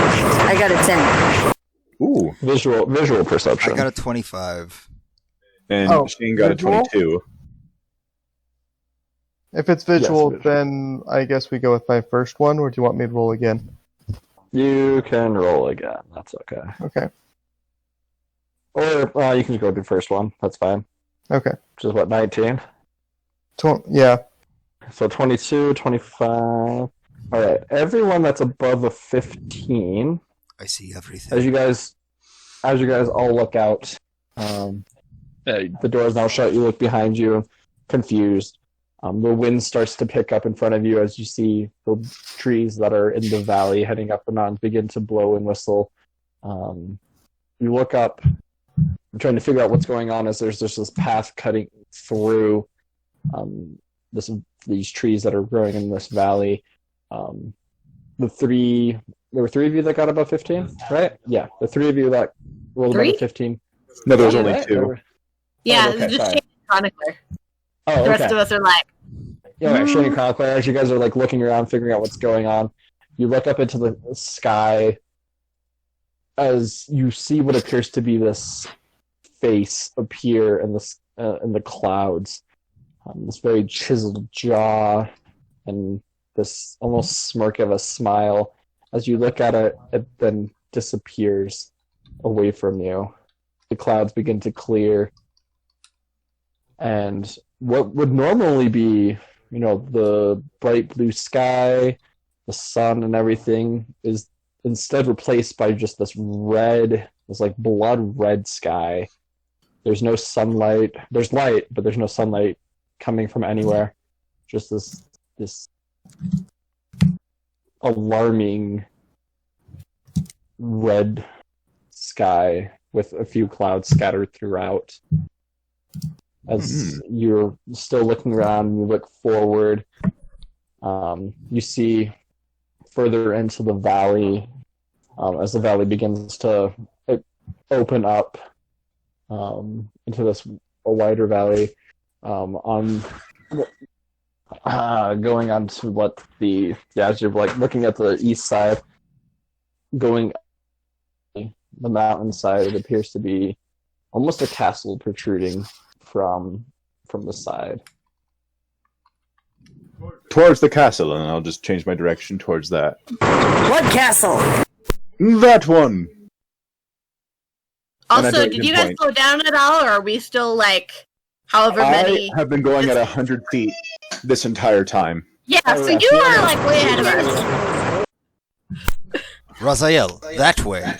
I got a 10. Ooh. Visual I perception. got a 25. And Oh, Shane got visual? a 22. If it's visual, visual. then I guess we go with my first one, or do you want me to roll again? You can roll again. That's okay. Okay. Or you can go to the first one. That's fine. Okay. Which is what, 19? Yeah. So 22, 25. All right. Everyone that's above a 15, I see everything. as you guys all look out, the door is now shut. You look behind you, confused. The wind starts to pick up in front of you as you see the trees that are in the valley heading up and on begin to blow and whistle. You look up, I'm trying to figure out what's going on as there's just this path cutting through these trees that are growing in this valley. There were 3 of you that got above 15, right? Yeah, the 3 of you that rolled Three? above 15. No, there was Yeah, only right? 2. Yeah, Oh, okay, just sorry. change Chronicler. Oh, The rest okay. of us are like, Shane and Chronicler, as you guys are like looking around, figuring out what's going on, you look up into the sky as you see what appears to be this face appear in the clouds. This very chiseled jaw and this almost smirk of a smile. As you look at it, it then disappears away from you. The clouds begin to clear, and what would normally be, the bright blue sky, the sun and everything is instead replaced by just this like blood red sky. There's no sunlight. There's light, but there's no sunlight coming from anywhere. Just this alarming red sky with a few clouds scattered throughout. As you're still looking around and you look forward, you see further into the valley, as the valley begins to open up into this a wider valley, going on to what as you're like looking at the east side, going the mountainside, it appears to be almost a castle protruding from the side. Towards the castle, and I'll just change my direction towards that. What castle? That one! And I Also, don't did you guys pinpoint. slow down at all, or are we still like however many? I have been going at 100 feet this entire time. Yeah, so yeah. you are like way ahead of us. Raziel, that way.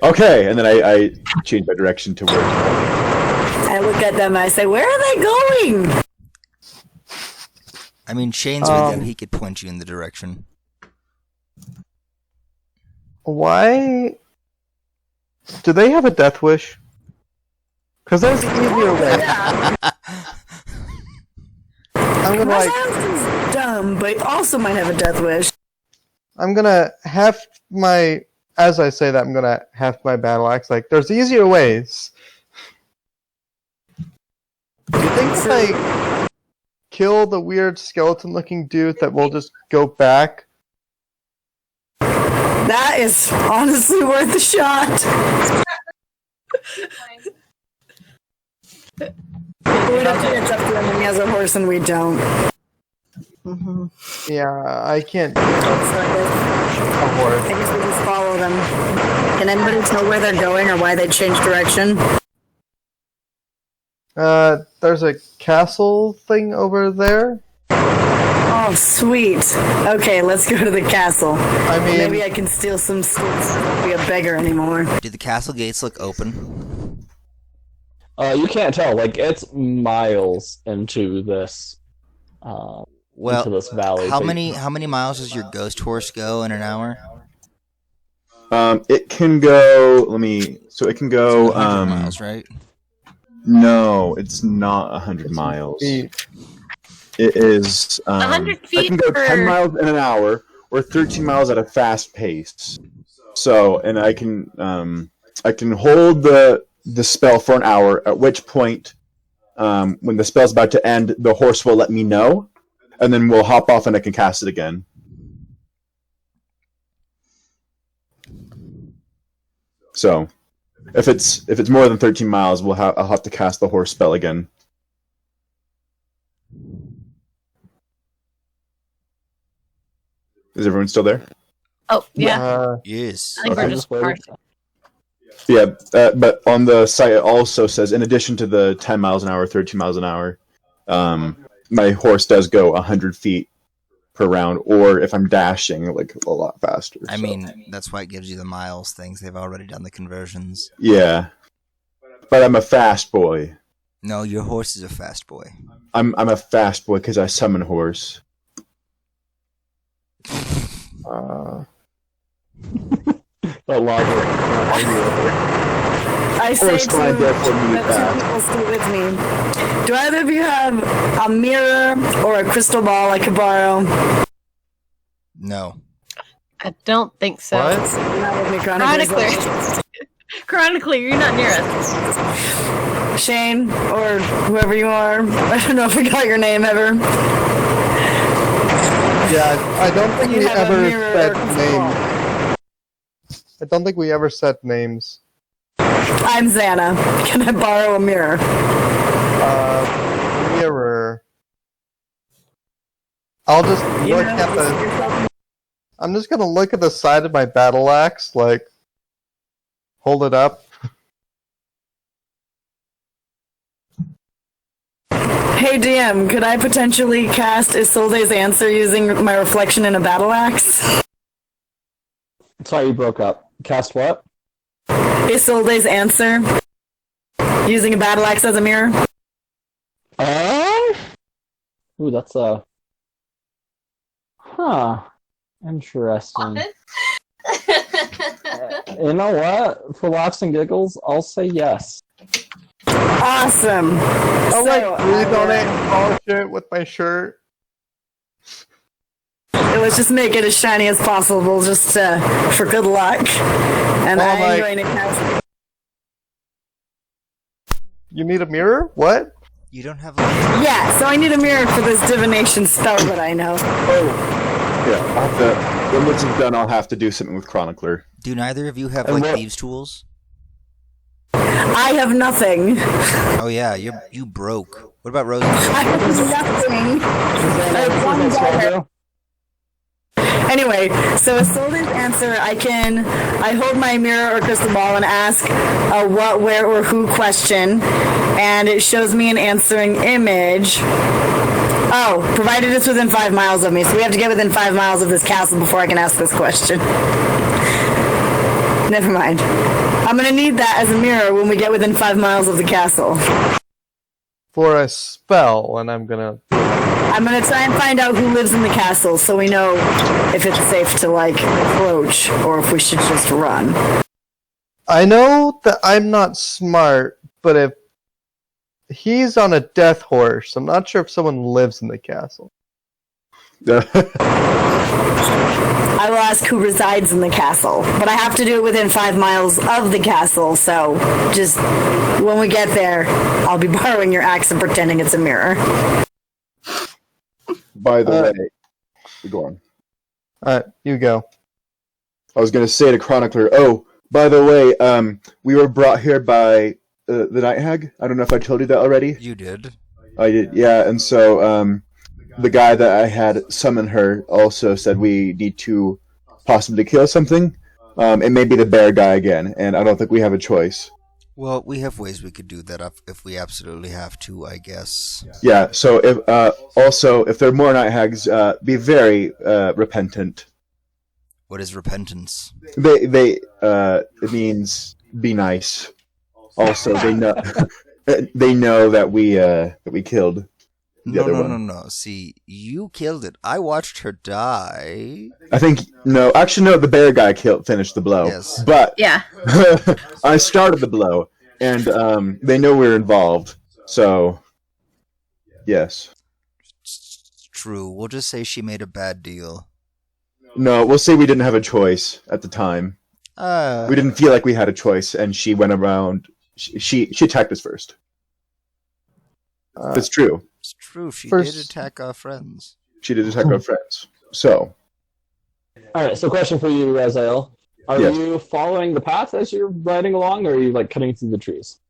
Okay, and then I change my direction to where. I look at them and I say, where are they going? I mean, Shane's with you. He could point you in the direction. Why? Do they have a death wish? Because there's an easier way. I'm gonna Raziel's dumb, but also might have a death wish. I'm gonna have my. As I say that, I'm gonna have my battle axe. Like, there's easier ways. Do you think if I kill the weird skeleton-looking dude, that we'll just go back? That is honestly worth a shot. We don't think it's up to him. He has a horse and we don't. Mm-hmm. Yeah, I can't. I Horse. guess we just follow them. Can anybody tell where they're going or why they changed direction? There's a castle thing over there. Oh, sweet. Okay, let's go to the castle. I mean, Maybe I can steal some stuff so I won't be a beggar anymore. Do the castle gates look open? You can't tell. Like, it's miles into this. Into Well, this valley. how So many miles does your ghost horse go in an hour? It can go. It can go. 100 miles, right? No, it's not 100 miles. It is. 100 I feet can go 10 per- miles in an hour or 13 miles at a fast pace. So, and I can hold the spell for an hour. At which point, when the spell's about to end, the horse will let me know, and then we'll hop off and I can cast it again. So, if it's more than 13 miles, I'll have to cast the horse spell again. Is everyone still there? Oh, yeah. Yes. I think we're okay. just parsing. Yeah, but on the site it also says, in addition to the 10 miles an hour, 13 miles an hour, my horse does go 100 feet per round, or if I'm dashing, like a lot faster. I so. mean, that's why it gives you the miles things. They've already done the conversions. Yeah, but I'm a fast boy. No, your horse is a fast boy. I'm a fast boy because I summon horse. The logic. I say Horse to climb, therefore move the two fast. people stay with me. Do either of you have a mirror or a crystal ball I could borrow? No. I don't think so. What? Not with me, Chronicler. Chronicler. Chronicler, you're not near us. Shane, or whoever you are. I don't know if I got your name ever. Yeah, I don't think You we have a ever mirror said crystal names. ball. I don't think we ever said names. I'm Xana. Can I borrow a mirror? Mirror. I'll just You look know, at you the. see yourself- I'm just gonna look at the side of my battle axe, like hold it up. Hey DM, could I potentially cast Isolde's answer using my reflection in a battle axe? Sorry, you broke up. Cast what? Isolde's answer using a battle axe as a mirror. Ooh, that's a. Huh. Interesting. You know what? For laughs and giggles, I'll say yes. Awesome. I'll breathe on it and polish it with my shirt. Let's just make it as shiny as possible, just for good luck. And Well, I'm like- going to cast. You need a mirror? What? You don't have. Yeah, so I need a mirror for this divination spell that I know. Yeah, I'll have to, when this is done, I'll have to do something with Chronicler. Do neither of you have And like what- thieves' tools? I have nothing. Oh yeah, you broke. What about Rosie? I have nothing. Like one dollar. Anyway, so Isolde's answer, I hold my mirror or crystal ball and ask a what, where, or who question, and it shows me an answering image. Oh, provided it's within 5 miles of me, so we have to get within 5 miles of this castle before I can ask this question. Never mind. I'm gonna need that as a mirror when we get within 5 miles of the castle. For a spell, and I'm gonna. I'm gonna try and find out who lives in the castle so we know if it's safe to, like, approach or if we should just run. I know that I'm not smart, but if he's on a death horse, I'm not sure if someone lives in the castle. I will ask who resides in the castle, but I have to do it within 5 miles of the castle, so just when we get there, I'll be borrowing your axe and pretending it's a mirror. By the way, go on. You go. I was going to say to Chronicler, oh, by the way, we were brought here by the Night Hag. I don't know if I told you that already. You did. I did, yeah, and so the guy that I had summon her also said we need to possibly kill something. It may be the bear guy again, and I don't think we have a choice. Well, we have ways we could do that if we absolutely have to, I guess. Yeah, so if also, if there are more Night Hags, be very repentant. What is repentance? It means be nice. Also, they know they know that we killed the No, other no, one. no. See, you killed it. I watched her die. I think actually no, the bear guy finished the blow. Yes. But Yeah. I started the blow, and they know we're involved. So, yes. It's true. We'll just say she made a bad deal. No, we'll say we didn't have a choice at the time. We didn't feel like we had a choice, and she went around. She attacked us first. It's true. It's true. She First- did attack our friends. She did attack our friends. So, All right. So, question for you, Raziel: are Yes. you following the path as you're riding along, or are you like cutting through the trees?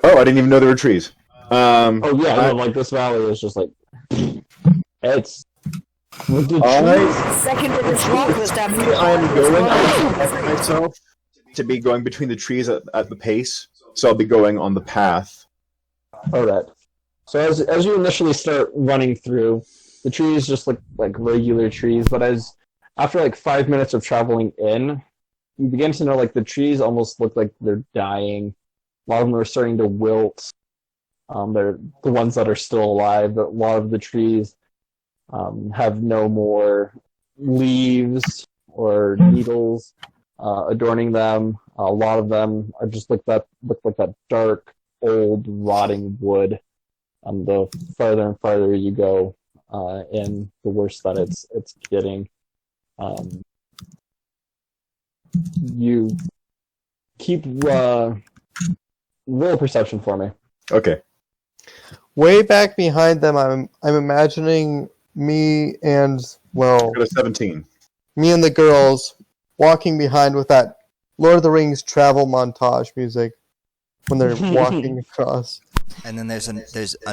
oh, I didn't even know there were trees. Oh yeah, no, like this valley is just like it's with the trees. Second to this walk was definitely. I'm going to expect myself to be going between the trees at the pace, so I'll be going on the path. All right. So as you initially start running through, the trees just look like regular trees, but after like 5 minutes of traveling in, you begin to know like the trees almost look like they're dying. A lot of them are starting to wilt. They're the ones that are still alive, but a lot of the trees have no more leaves or needles adorning them. A lot of them are just look like that dark, old, rotting wood. The farther and farther you go in, the worse that it's getting. You keep roll perception for me. Okay. Way back behind them, I'm imagining me and, well, I got a 17. me and the girls walking behind with that Lord of the Rings travel montage music when they're walking across. And then there's a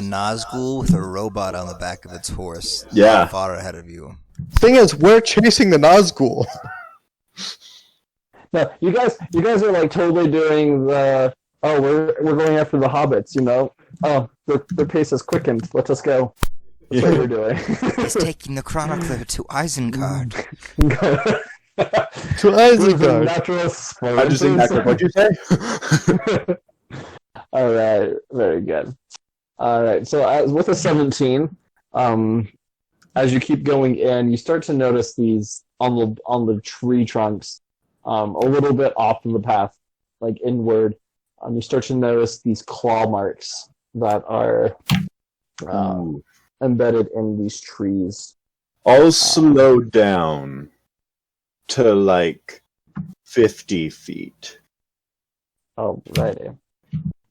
Nazgul with a robot on the back of its horse. Yeah. Far ahead of you. Thing is, we're chasing the Nazgul. No, you guys are like totally doing the. Oh, we're going after the hobbits. You know. Oh, the pace has quickened. Let us go. That's what you're doing. He's taking the chronicler to Isengard. To Isengard. I just think that's what you say. All right, very good. All right, so with a 17, as you keep going in, you start to notice these on the tree trunks, a little bit off of the path, like inward. You start to notice these claw marks that are embedded in these trees. I'll slow down to like 50 feet. Alrighty.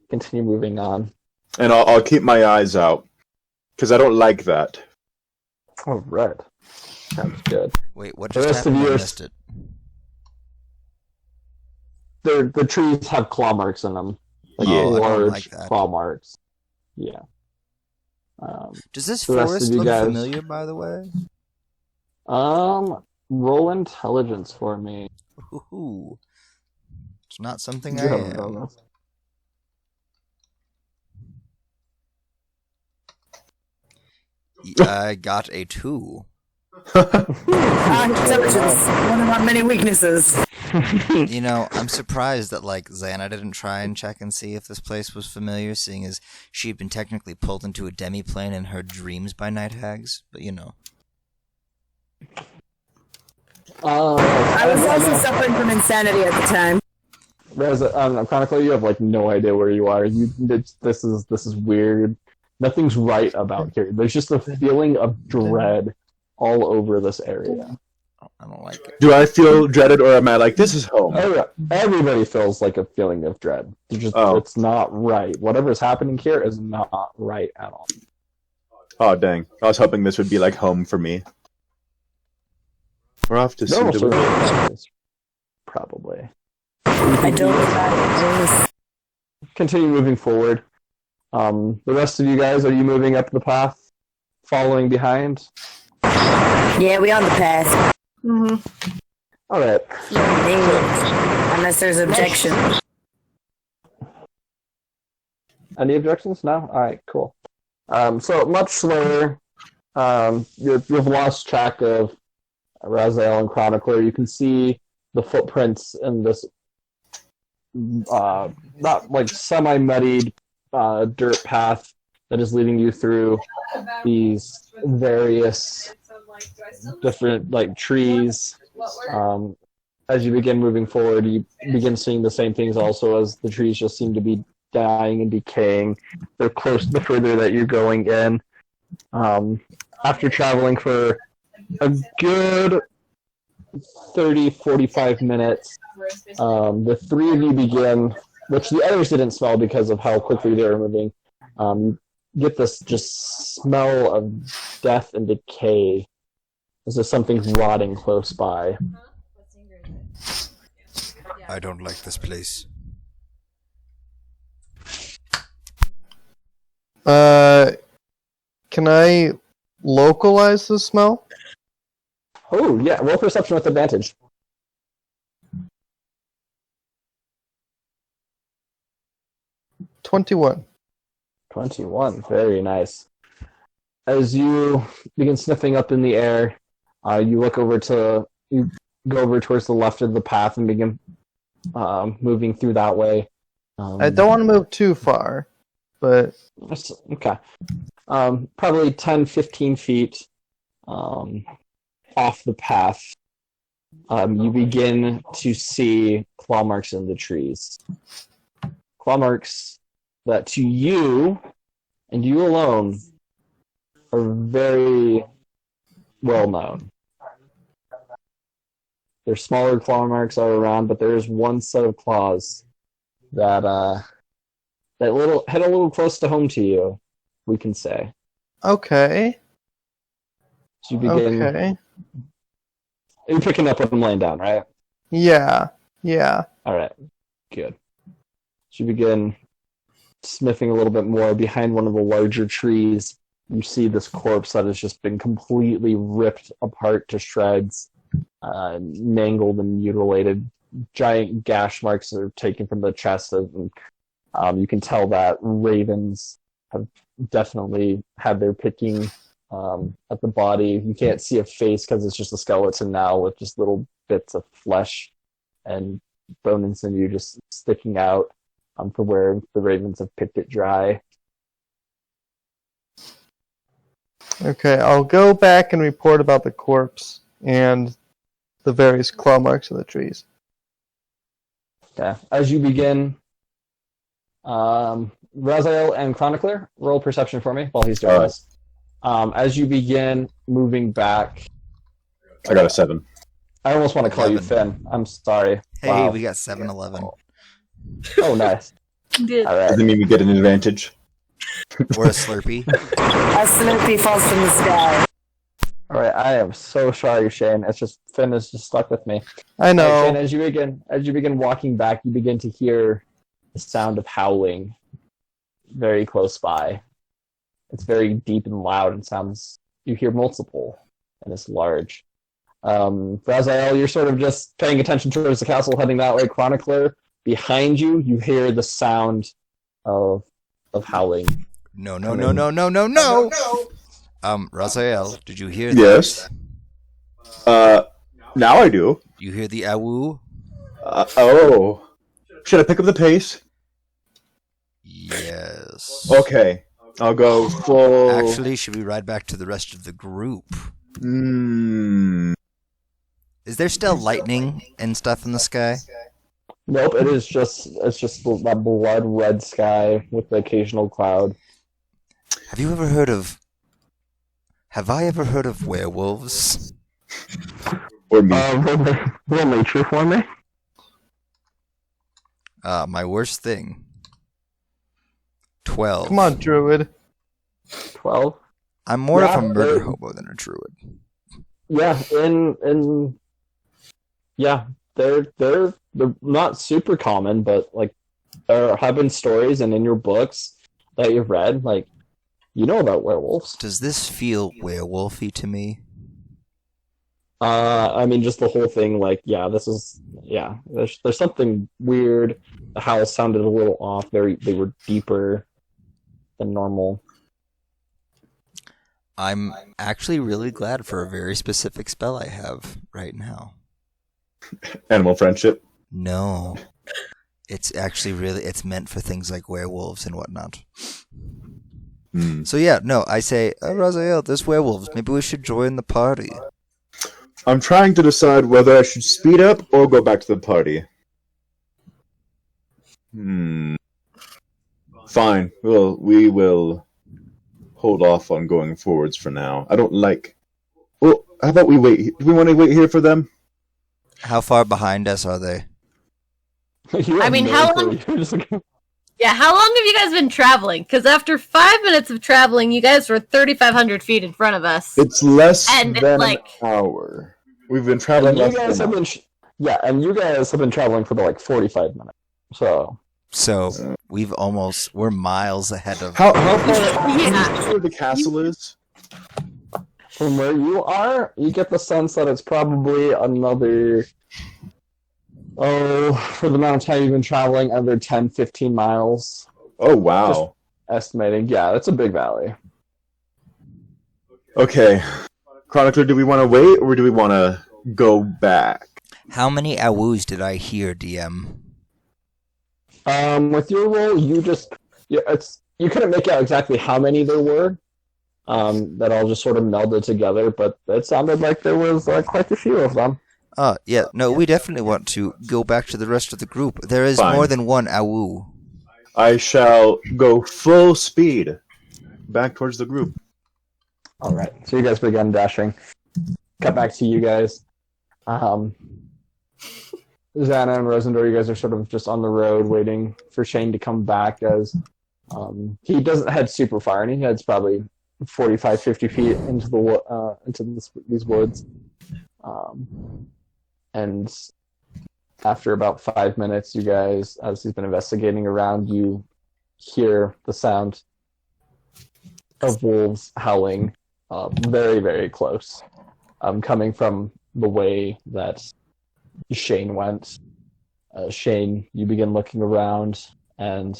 Continue moving on. And I'll keep my eyes out, because I don't like that. Alright. Sounds good. Wait, what The just rest of happened? I yours- missed it. The trees have claw marks in them. Like Yeah. Oh, I don't large like that. claw marks. Yeah. Does this the rest forest of you look guys- familiar, by the way? Roll intelligence for me. Ooh. It's not something You I haven't done am. this. I got a 2. Intelligence, one of our many weaknesses. You know, I'm surprised that, like, Xana didn't try and check and see if this place was familiar, seeing as she'd been technically pulled into a demi-plane in her dreams by night hags, but you know. I was also suffering from insanity at the time. Chronicler, you have like no idea where you are. This is weird. Nothing's right about here. There's just a feeling of dread all over this area. I don't like it. Do I feel dreaded, or am I like, this is home? Everybody feels like a feeling of dread. It's not right. Whatever's happening here is not right at all. Oh, dang. I was hoping this would be like home for me. We're off to see Normal the circumstances, probably. I don't. Continue moving forward. The rest of you guys, are you moving up the path, following behind? Yeah, we on the path. Mm-hmm. All right. Unless there's objection. Any objections? No? All right, cool. So much slower. You've lost track of Raziel and Chronicler. You can see the footprints in this not like semi-muddied dirt path that is leading you through these various different like trees. As you begin moving forward, you begin seeing the same things also, as the trees just seem to be dying and decaying. They're close the further that you're going in. After traveling for a good 30-45 minutes, the three of you begin, which the others didn't smell because of how quickly they were moving, get this just smell of death and decay. As if something's rotting close by. I don't like this place. Can I localize the smell? Oh, yeah, roll perception with advantage. $21. 21, very nice. As you begin sniffing up in the air, you go over towards the left of the path and begin moving through that way. I don't want to move too far, but Okay. Probably 10-15 feet off the path, you begin to see claw marks in the trees. Claw marks that to you, and you alone, are very well known. There's smaller claw marks all around, but there is one set of claws that hit a little close to home to you, we can say. okay. So you begin. Okay. You're picking up what I'm laying down, right? Yeah. All right, good. So you begin sniffing a little bit more behind one of the larger trees. You see this corpse that has just been completely ripped apart to shreds, mangled and mutilated. Giant gash marks are taken from the chest, and you can tell that ravens have definitely had their picking at the body. You can't see a face because it's just a skeleton now with just little bits of flesh and bone and sinew just sticking out from where the ravens have picked it dry. Okay, I'll go back and report about the corpse and the various claw marks on the trees. Okay. As you begin, Raziel and Chronicler, roll perception for me while he's doing this. As you begin moving back, I got a 7. I almost want to call you 11. Finn. I'm sorry. Hey, Wow. we got 7-11. Oh, nice. Good. All right. Doesn't mean we get an advantage. Or a Slurpee. A Slurpee falls from the sky. All right. I am so sorry, Shane. It's just Finn is just stuck with me. I know. All right, Shane, as you begin walking back, you begin to hear the sound of howling very close by. It's very deep and loud and sounds. You hear multiple, and it's large. Raziel, you're sort of just paying attention towards the castle, heading that way. Chronicler, behind you, you hear the sound of howling. No. Raziel, did you hear that? Yes. Now I do. You hear the awoo? Oh. Should I pick up the pace? Yes. Okay. I'll go full... Actually, should we ride back to the rest of the group? Is there still lightning and stuff in the sky? Nope, it's just that blood red sky with the occasional cloud. Have I ever heard of werewolves? Or me. Roll nature for me. My worst thing. 12. Come on, Druid. 12. I'm more of Yeah, a murder but- hobo than a druid. Yeah, they're not super common, but like there have been stories and in your books that you've read, like you know about werewolves. Does this feel werewolfy to me? I mean, just the whole thing. Like, there's something weird. The howls sounded a little off. They were deeper than normal. I'm actually really glad for a very specific spell I have right now. Animal friendship. No. It's actually it's meant for things like werewolves and whatnot. So yeah, no, I say, Raziel, there's werewolves. Maybe we should join the party. I'm trying to decide whether I should speed up or go back to the party. Fine. Well, we will hold off on going forwards for now. I don't like... Well, how about we wait? Do we want to wait here for them? How far behind us are they? You I have mean, no how clue. long- You're just like, Yeah, how long have you guys been traveling? Because after 5 minutes of traveling, you guys were 3,500 feet in front of us. It's less And it's than like- an hour. We've been traveling and you less guys than have an been, and you guys have been traveling for like 45 minutes. So So we're miles ahead of. How far Yeah. where the castle is? from where you are, you get the sense that it's probably another, for the amount of time you've been traveling, another 10, 15 miles. Oh, wow. Estimating. Yeah, it's a big valley. Okay. Chronicler, do we want to wait or do we want to go back? How many awoos did I hear, DM? With your roll, you couldn't make out exactly how many there were. That all just sort of melded together, but it sounded like there was quite a few of them. Yeah, no, we definitely want to go back to the rest of the group. There is Fine. more than one awoo. I shall go full speed back towards the group. All right, so you guys began dashing. Cut back to you guys. Xana and Rosendor, you guys are sort of just on the road waiting for Shane to come back as he doesn't head super far, and he heads probably 45, 50 feet into these woods. And after about 5 minutes, you guys, as he's been investigating around, you hear the sound of wolves howling very, very close, coming from the way that Shane went. Shane, you begin looking around, and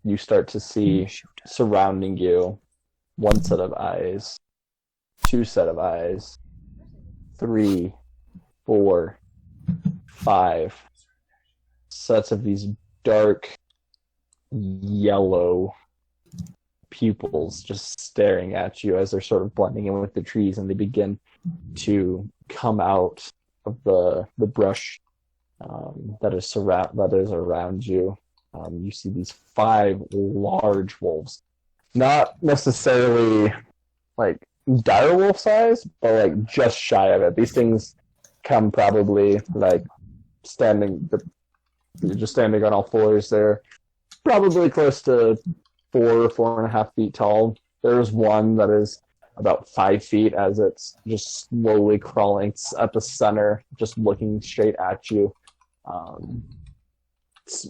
you start to see surrounding you one set of eyes, two set of eyes, 3, 4, 5 sets of these dark yellow pupils just staring at you as they're sort of blending in with the trees, and they begin to come out of the brush that is around you. You see these 5 large wolves, not necessarily like dire wolf size, but like just shy of it. These things come probably like standing on all fours. They're probably close to 4.5 feet tall. There's one that is about 5 feet as it's just slowly crawling at the center, just looking straight at you. It's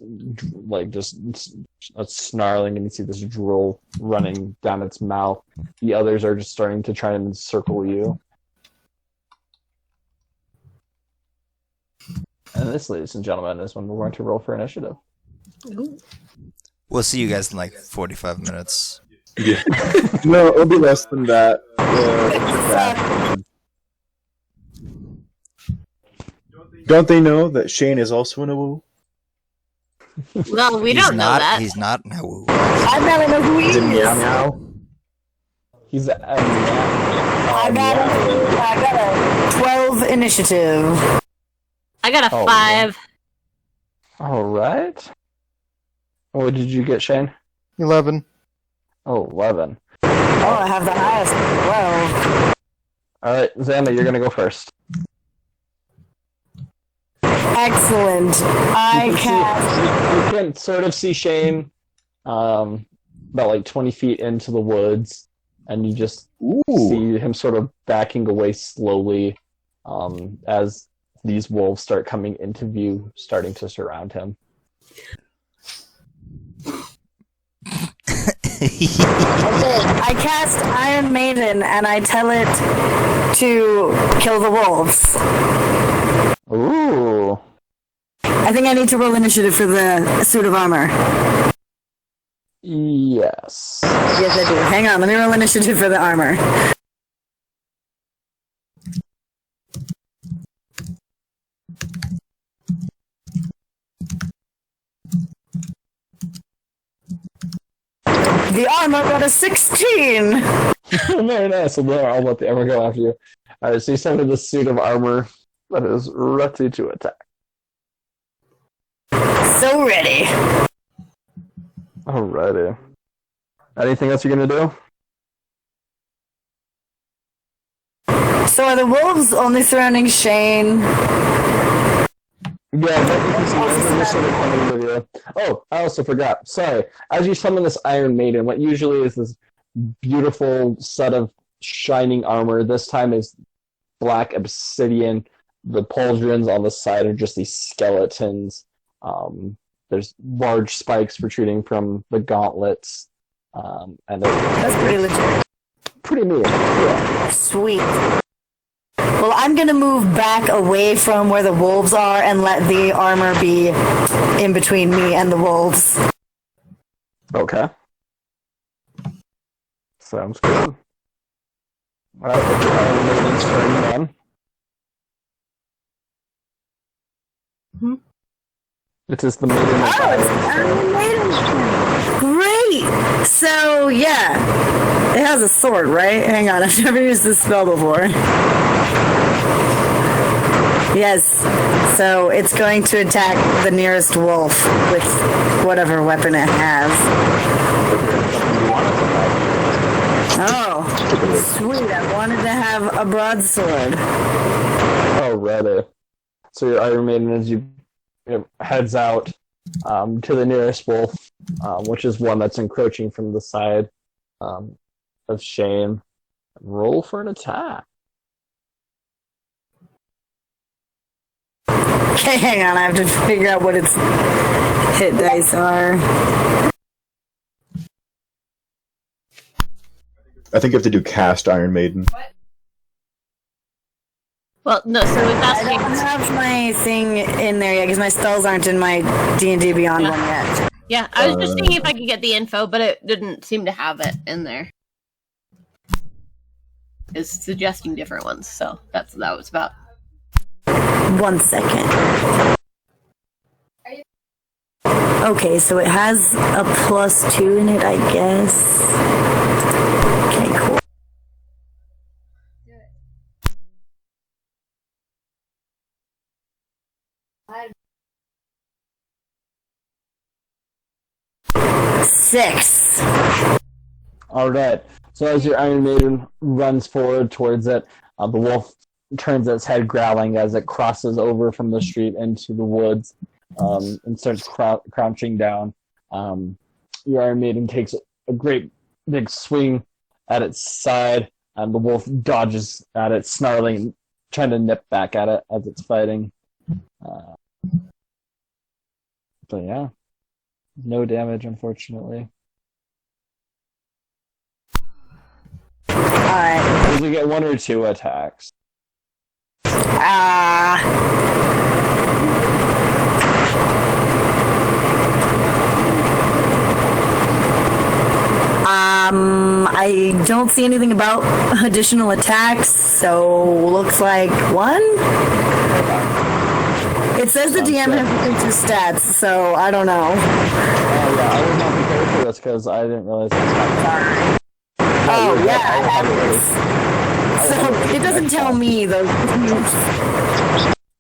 snarling, and you see this drool running down its mouth. The others are just starting to try and encircle you. And this, ladies and gentlemen, is when we're going to roll for initiative. We'll see you guys in like 45 minutes. Yeah. No, it'll be less than that. Don't they know that Shane is also an Awu? Well, we don't know that. He's not an Awu. I never know who he is. He's I got a 12 initiative. I got a 5. All right. What did you get, Shane? 11. Oh, 11. Oh, I have the highest. 12. All right, Xana, you're gonna go first. Excellent. You can sort of see Shane about like 20 feet into the woods, and you just see him sort of backing away slowly as these wolves start coming into view, starting to surround him. I cast Iron Maiden and I tell it to kill the wolves. Ooh. I think I need to roll initiative for the suit of armor. Yes. Yes, I do. Hang on, let me roll initiative for the armor. The armor got a 16! Very nice. Well, I'll let the armor go after you. Alright, so you send in the suit of armor that is ready to attack. So ready. Alrighty. Anything else you're gonna do? So are the wolves only surrounding Shane? Yeah, but you can see everything is sort of coming with you. Oh, I also forgot. Sorry. As you summon this Iron Maiden, what usually is this beautiful set of shining armor, this time is black obsidian. The pauldrons on the side are just these skeletons. There's large spikes protruding from the gauntlets. And That's pretty legit. pretty neat. Yeah. Sweet. Well, I'm gonna move back away from where the wolves are and let the armor be in between me and the wolves. Okay. Sounds good. Alright, Iron Maiden's turn then. It is the maiden of Iron. Great! So, yeah. It has a sword, right? Hang on, I've never used this spell before. Yes. So, it's going to attack the nearest wolf with whatever weapon it has. Oh, sweet. I wanted to have a broadsword. Alrighty. So your Iron Maiden, as you heads out to the nearest wolf, which is one that's encroaching from the side. of Shane. Roll for an attack. Okay, hang on. I have to figure out what its hit dice are. I think you have to do cast Iron Maiden. Well, no. So it's I don't asking. have my thing in there yet because my spells aren't in my D&D Beyond one yet. Yeah, I was just seeing if I could get the info, but it didn't seem to have it in there. It's suggesting different ones, so that was about. 1 second. Okay, so it has a +2 in it, I guess. Okay, cool. Six. All right. So as your Iron Maiden runs forward towards it, the wolf turns its head, growling as it crosses over from the street into the woods, and starts crouching down. Your Iron Maiden takes a great big swing at its side, and the wolf dodges at it, snarling, trying to nip back at it as it's fighting. But yeah, no damage, unfortunately. Alright. We get 1 or 2 attacks. I don't see anything about additional attacks, so looks like 1? It says the DM has to think through stats, so I don't know. Yeah, I was not prepared for this because I didn't realize it was happening. Oh, yeah, I have this. So it doesn't tell me those.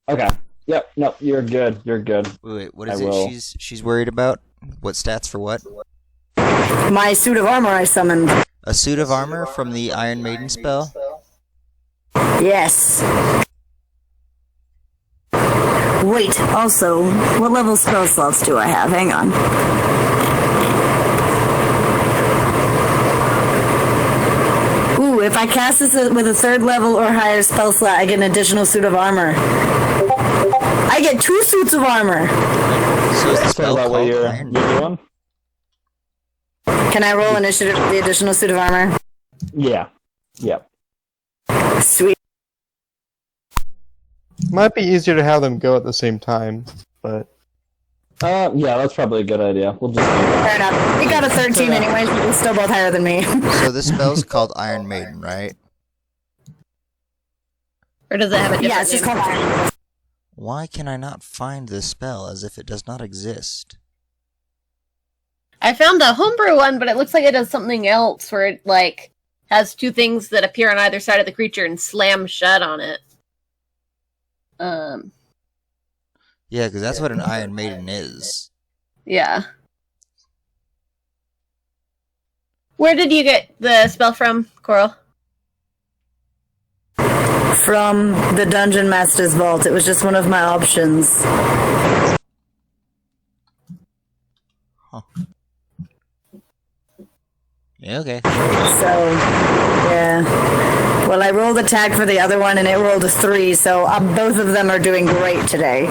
Okay. Yep. No, you're good. You're good. Wait, what I is will. it she's worried about? What stats for what? My suit of armor I summoned. A suit of armor from the Iron Maiden spell? Yes. Wait, also, what level spell slots do I have? Hang on. Ooh, if I cast this with a 3rd level or higher spell slot, I get an additional suit of armor. I get 2 suits of armor. So is the So spell that way called you're Iron doing? Can I roll initiative for the additional suit of armor? Yeah. Yep. Sweet. Might be easier to have them go at the same time, but Yeah, that's probably a good idea. We'll just do that. Fair enough. We got a 13 anyways, but we're still both higher than me. So this spell's called Iron Maiden, right? Or does it have a different Yeah, it's just name? called Iron. Why can I not find this spell as if it does not exist? I found a homebrew one, but it looks like it does something else where it, like, has 2 things that appear on either side of the creature and slam shut on it. Yeah, because that's what an Iron Maiden is. Yeah. Where did you get the spell from, Coral? From the Dungeon Master's Vault. It was just one of my options. Huh. Yeah, okay. So, yeah. Well, I rolled attack for the other one, and it rolled a 3, so both of them are doing great today.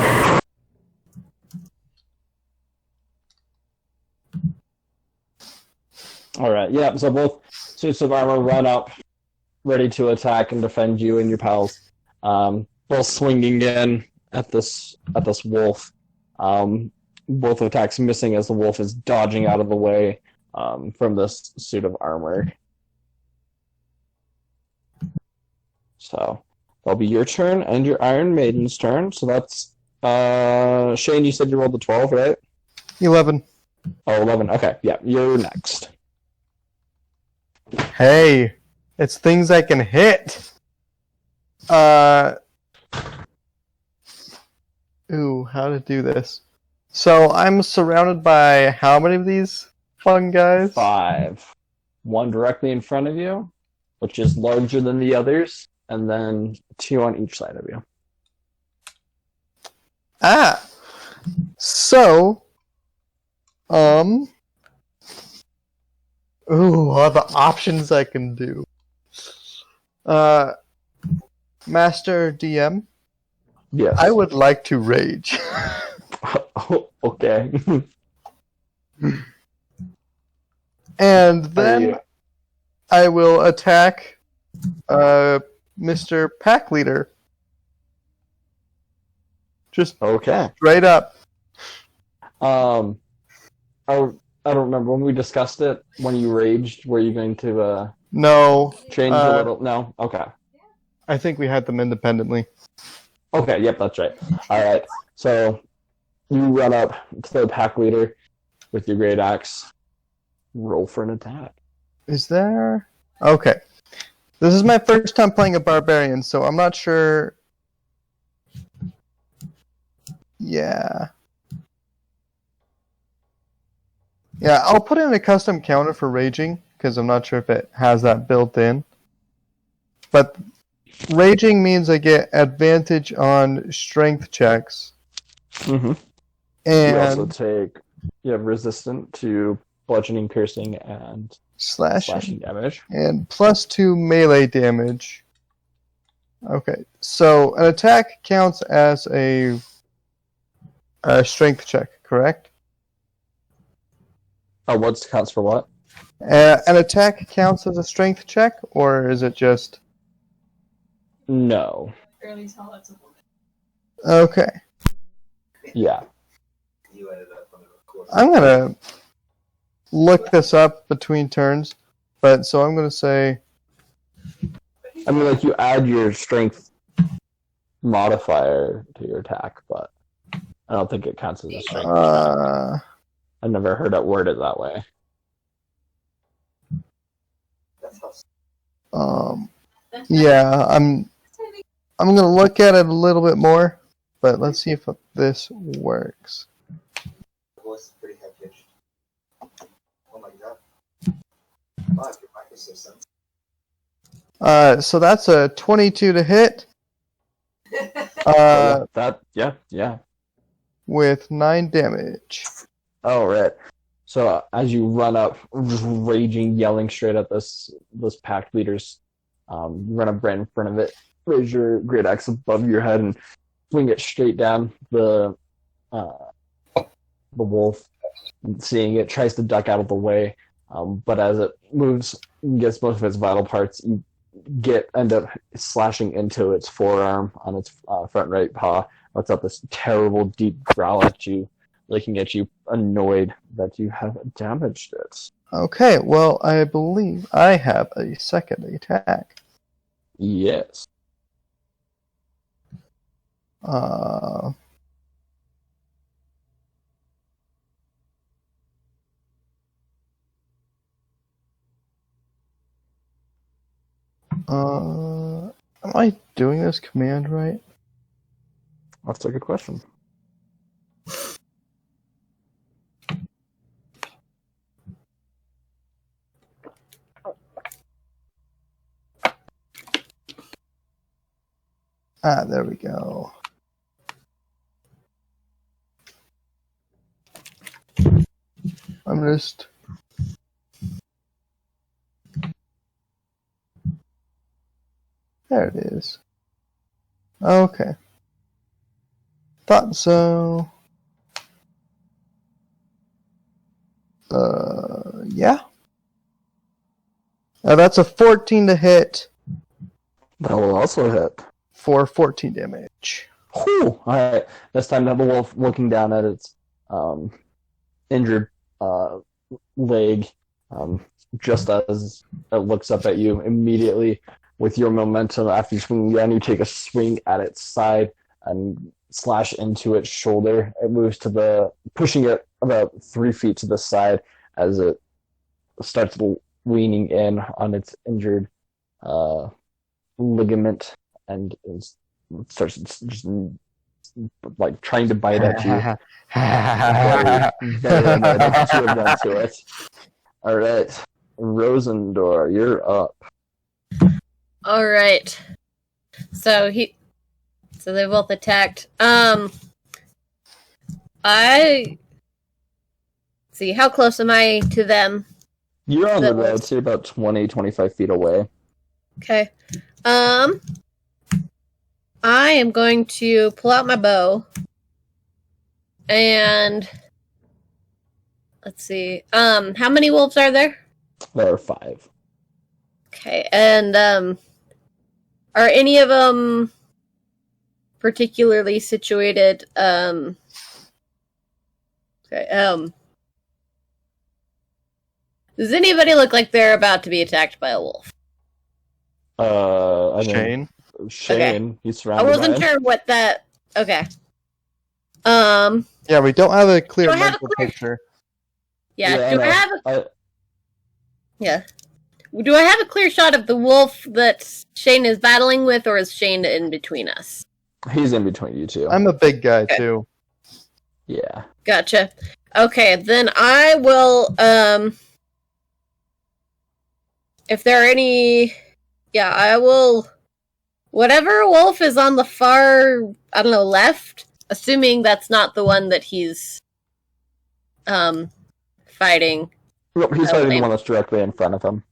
All right. Yep. So both suits of armor run up, ready to attack and defend you and your pals. Both swinging in at this wolf. Both attacks missing as the wolf is dodging out of the way from this suit of armor. So that'll be your turn and your Iron Maiden's turn. So that's Shane. You said you rolled the 12, right? 11. Oh, 11. Okay. Yeah, you're next. Hey, it's things I can hit. Ooh, how to do this? So I'm surrounded by how many of these fun guys? 5. 1 directly in front of you, which is larger than the others, and then 2 on each side of you. Ah. So, Ooh, all the options I can do. Master DM, Yes. I would like to rage. Okay. And Are then you- I will attack Mr. Pack Leader. Just Okay. straight up. I don't remember when we discussed it. When you raged, were you going to No, change a little? No. Okay. I think we had them independently. Okay. Yep, that's right. All right. So you run up to the pack leader with your great axe. Roll for an attack. Is there? Okay. This is my first time playing a barbarian, so I'm not sure. Yeah. Yeah, I'll put in a custom counter for raging, because I'm not sure if it has that built in. But raging means I get advantage on strength checks. Mm-hmm. You also And you have resistant to bludgeoning, piercing, and slashing damage. and +2 melee damage. Okay, so an attack counts as a strength check, correct? Oh, what counts for what? An attack counts as a strength check, or is it just No. okay? Yeah. I'm gonna look this up between turns, but so I'm gonna say I mean, like, you add your strength modifier to your attack, but I don't think it counts as a strength. I've never heard it worded that way. yeah, I'm gonna look at it a little bit more, but let's see if this works. Voice is pretty high pitched. Oh my god. Wow, your mic is so sensitive. So that's a 22 to hit. Yeah. With 9 damage. Oh, right. So as you run up, just raging, yelling straight at this pack leaders, you run up right in front of it, raise your great axe above your head, and swing it straight down the wolf. Seeing it, tries to duck out of the way, but as it moves, gets most of its vital parts, you end up slashing into its forearm on its front right paw. Lets out this terrible deep growl at you, looking at you, annoyed that you have damaged it. Okay, well, I believe I have a second attack. Yes. Am I doing this command right? That's a good question. There we go. I'm just... There it is. Okay. Thought so. Yeah. That's a 14 to hit That will also hit. for 14 damage. Whew. Alright. This time, the wolf, looking down at its injured leg, just as it looks up at you, immediately with your momentum, after you swing down, you take a swing at its side and slash into its shoulder. It moves pushing it about 3 feet to the side as it starts leaning in on its injured ligament and starts just like trying to bite at you. Very annoyed that you have done to it. All right, Rosendor, you're up. All right. So they both attacked. I see. How close am I to them? You're on the That road, works. so you're about 20, 25 feet away. Okay. I am going to pull out my bow. And let's see. How many wolves are there? There are 5. Okay. And are any of them particularly situated? Okay. Does anybody look like they're about to be attacked by a wolf? I mean, Shane. Shane, he's I surrounded wasn't by him. sure what that. Okay. Yeah, we don't have a clear Do I have a mental clear- picture. Yeah. Do I have a? I Yeah. Do I have a clear shot of the wolf that Shane is battling with, or is Shane in between us? he's in between you two. I'm a big guy too. Yeah. Gotcha. Okay, then I will. If there are any, yeah, I will. Whatever wolf is on the far, I don't know, left. Assuming that's not the one that he's, fighting. Nope, he's Oh, fighting the lame. one that's directly in front of him.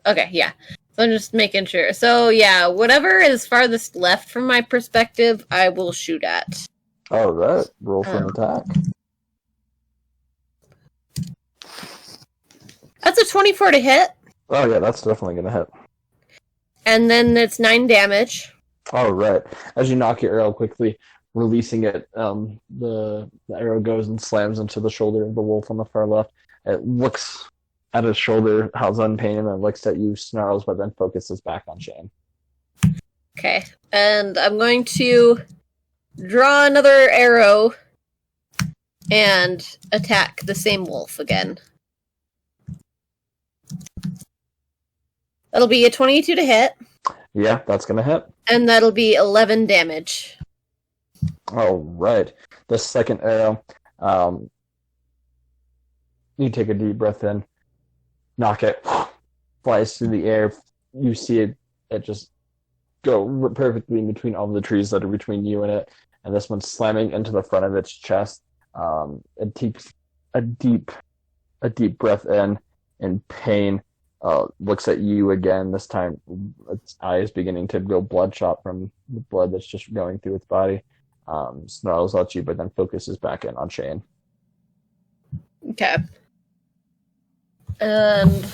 Okay, yeah. So I'm just making sure. So yeah, whatever is farthest left from my perspective, I will shoot at. All right, roll for an Oh. attack. That's a 24 to hit, Oh yeah, that's definitely gonna hit. and then it's 9 damage. All right. As you knock your arrow quickly, releasing it, the arrow goes and slams into the shoulder of the wolf on the far left. It looks at his shoulder, howls on pain, and then looks at you, snarls, but then focuses back on Shane. Okay, and I'm going to draw another arrow and attack the same wolf again. That'll be a 22 to hit, Yeah, that's gonna hit. and that'll be 11 damage. All right. The second arrow, you take a deep breath in, knock it, flies through the air. You see it just go perfectly in between all the trees that are between you and it, and this one's slamming into the front of its chest. It takes a deep breath in pain. Looks at you again. This time, its eyes beginning to go bloodshot from the blood that's just going through its body. Snarls at you, but then focuses back in on Shane. Okay. And I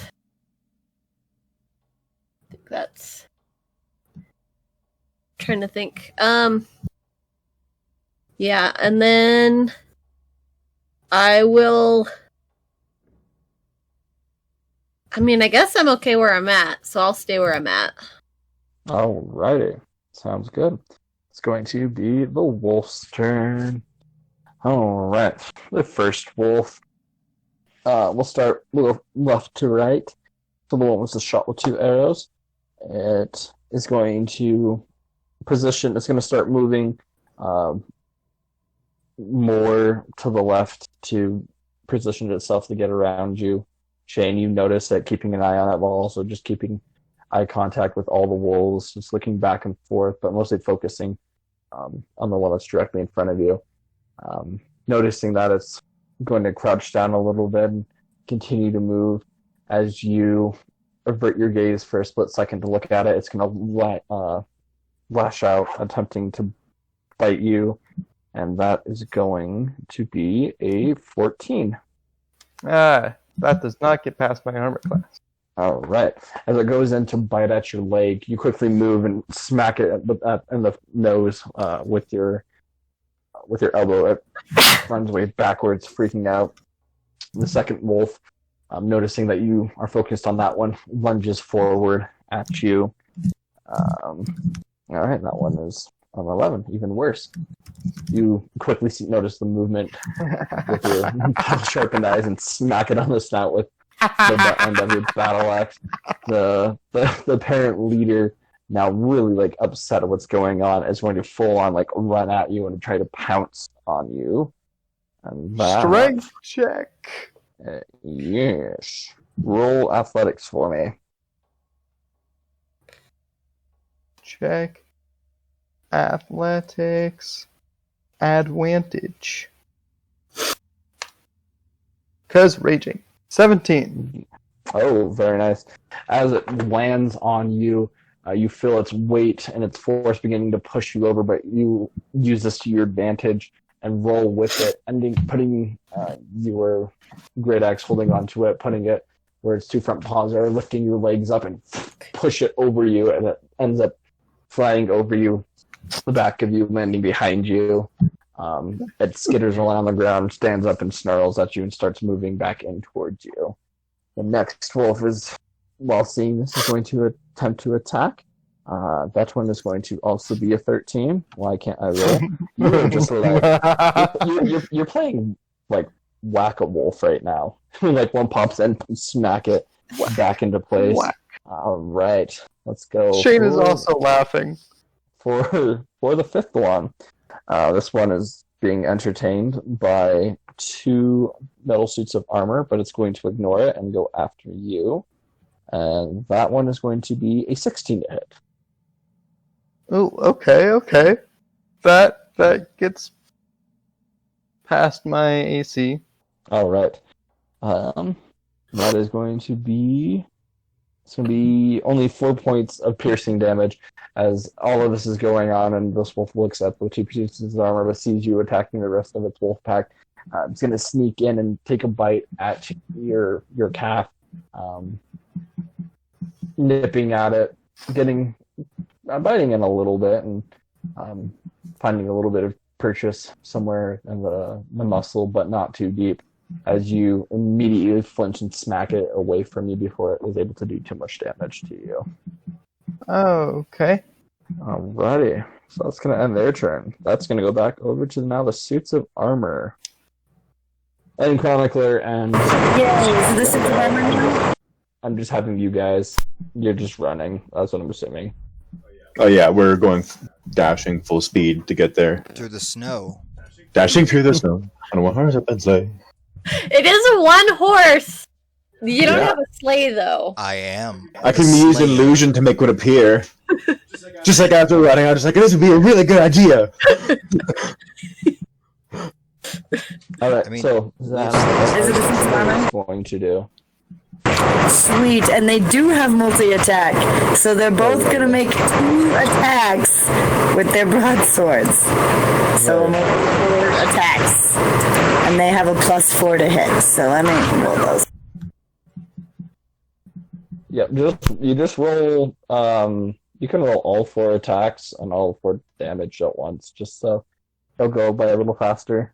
think that's trying to think. Yeah, and then I will I mean, I guess I'm okay where I'm at, so I'll stay where I'm at. Alrighty. Sounds good. It's going to be the wolf's turn. Alright. The first wolf. We'll start left to right. So the one was shot with 2 arrows. It is going to position, it's going to start moving more to the left to position itself to get around you. Shane, you notice that keeping an eye on it while also just keeping eye contact with all the wolves, just looking back and forth, but mostly focusing on the one that's directly in front of you. Noticing that it's going to crouch down a little bit and continue to move. As you avert your gaze for a split second to look at it, it's going to lash out, attempting to bite you, and that is going to be a 14. Ah, that does not get past my armor class. All right. As it goes in to bite at your leg, you quickly move and smack it in the nose with your elbow. It runs way backwards, freaking out. The second wolf, noticing that you are focused on that one, lunges forward at you. All right, that one is on 11, even worse. You quickly notice the movement with your sharpened eyes and smack it on the snout with the butt end of your battle axe. The parent leader, now really upset at what's going on, is going to full on run at you and try to pounce on you. And that, Strength check. yes. Roll athletics for me. Check. Athletics. Advantage. Cause raging. 17. Oh, very nice. As it lands on you, you feel its weight and its force beginning to push you over, but you use this to your advantage and roll with it, putting your great axe, holding onto it, putting it where its two front paws are, lifting your legs up and push it over you, and it ends up flying over you, the back of you, landing behind you. It skitters around the ground, stands up and snarls at you and starts moving back in towards you. The next wolf is, while seeing this, is going to attempt to attack. That one is going to also be a 13. Why can't I roll? You're just like you're playing like Whack-A-Wolf right now. Like one pops in, smack it back into place. Whack. All right, let's go. Shane is also laughing. For the fifth one. This one is being entertained by 2 metal suits of armor, but it's going to ignore it and go after you. And that one is going to be a 16 to hit. Oh, okay. That gets past my AC. All right. That is going to be... It's going to be only 4 points of piercing damage as all of this is going on, and this wolf looks at the 2 pieces of armor but sees you attacking the rest of its wolf pack. It's going to sneak in and take a bite at your calf, nipping at it, biting in a little bit, and finding a little bit of purchase somewhere in the muscle, but not too deep, as you immediately flinch and smack it away from you before it was able to do too much damage to you. Oh, okay. Alrighty. So that's going to end their turn. That's going to go back over to now the suits of armor. And Chronicler and... Yay, is this suits of armor now? I'm just having you guys... You're just running. That's what I'm assuming. Oh yeah, we're going dashing full speed to get there. Through the snow. Dashing through the snow on one horse open sleigh. It is a one horse. You don't Yeah. have a sleigh though. I am. I can use Sleigh. illusion to make one appear. Just like after running, I was just like, this would be a really good idea. Alright, I mean, so... That's Is it the suits of armor? going to do. Sweet, and they do have multi-attack, so they're both gonna make 2 attacks with their broadswords. So multiple attacks, and they have a +4 to hit. So let me roll those. Yep, you just roll... you can roll all 4 attacks and all 4 damage at once, just so it'll go by a little faster.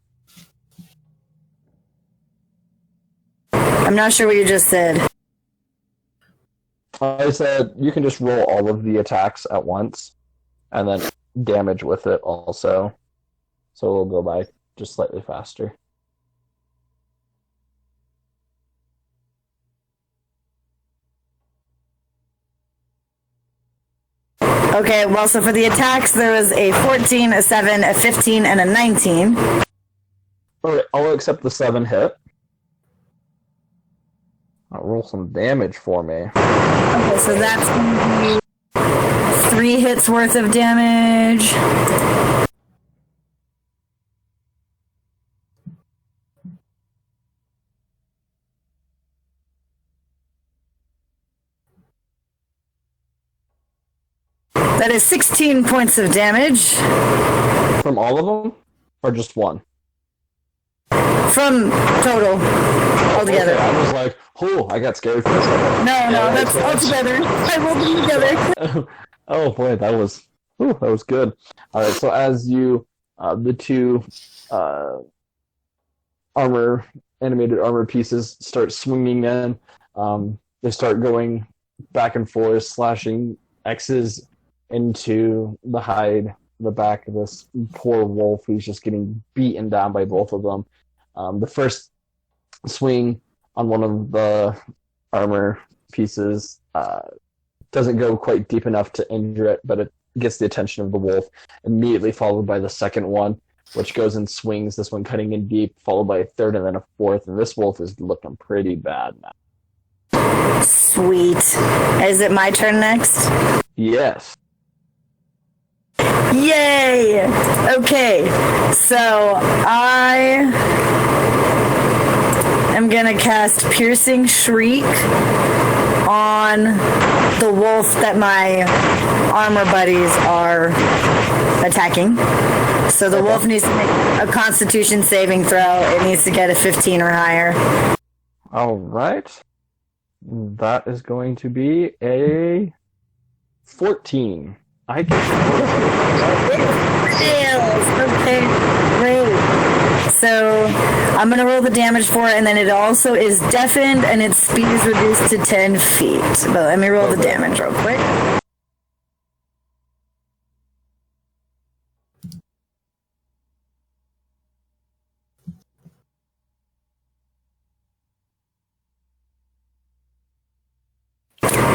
I'm not sure what you just said. I said you can just roll all of the attacks at once, and then damage with it also. So it'll go by just slightly faster. Okay, well, so for the attacks, there was a 14, a 7, a 15, and a 19. Alright, I'll accept the 7 hit. I'll roll some damage for me. Okay, so that's going to be 3 hits worth of damage. That is 16 points of damage From all of them? Or just one? from total altogether. Okay, I was like, oh, I got scared for a second. No, that's altogether. I rolled them together. Oh boy, that was good. Alright, so as you, the 2 animated armor pieces start swinging in, they start going back and forth, slashing X's into the hide, the back of this poor wolf who's just getting beaten down by both of them. The first swing on one of the armor pieces doesn't go quite deep enough to injure it, but it gets the attention of the wolf, immediately followed by the second one, which goes and swings, this one cutting in deep, followed by a third and then a fourth, and this wolf is looking pretty bad now. Sweet. Is it my turn next? Yes. Yay! Okay, so am gonna cast Piercing Shriek on the wolf that my armor buddies are attacking. So the wolf needs to make a Constitution saving throw. It needs to get a 15 or higher. All right. That is going to be a 14. I can. Okay, great. So I'm going to roll the damage for it, and then it also is deafened, and its speed is reduced to 10 feet. But let me roll the damage real quick.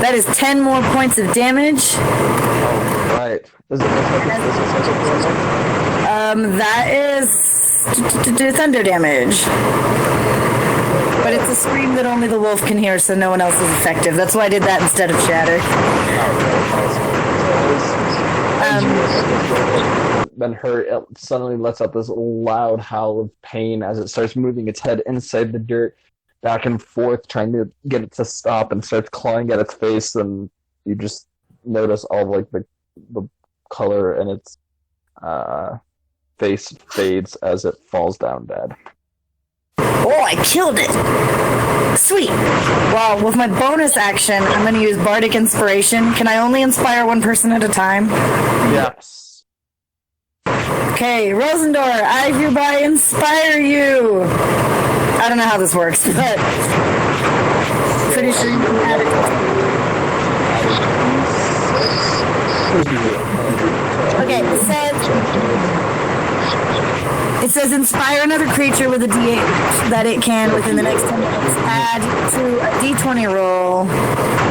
That is 10 more points of damage. Right. That is thunder damage. But it's a scream that only the wolf can hear, so no one else is effective. That's why I did that instead of shatter. Been hurt, it suddenly lets out this loud howl of pain as it starts moving its head inside the dirt, back and forth, trying to get it to stop, and starts clawing at its face. And you just notice all like the color in its face fades as it falls down dead. Oh, I killed it! Sweet! Well, with my bonus action, I'm going to use Bardic Inspiration. Can I only inspire one person at a time? Yes. Okay, Rosendor, I hereby inspire you! I don't know how this works, but pretty sure you can add it. Okay, it says inspire another creature with a D8 that it can within the next 10 minutes add to a D20 roll.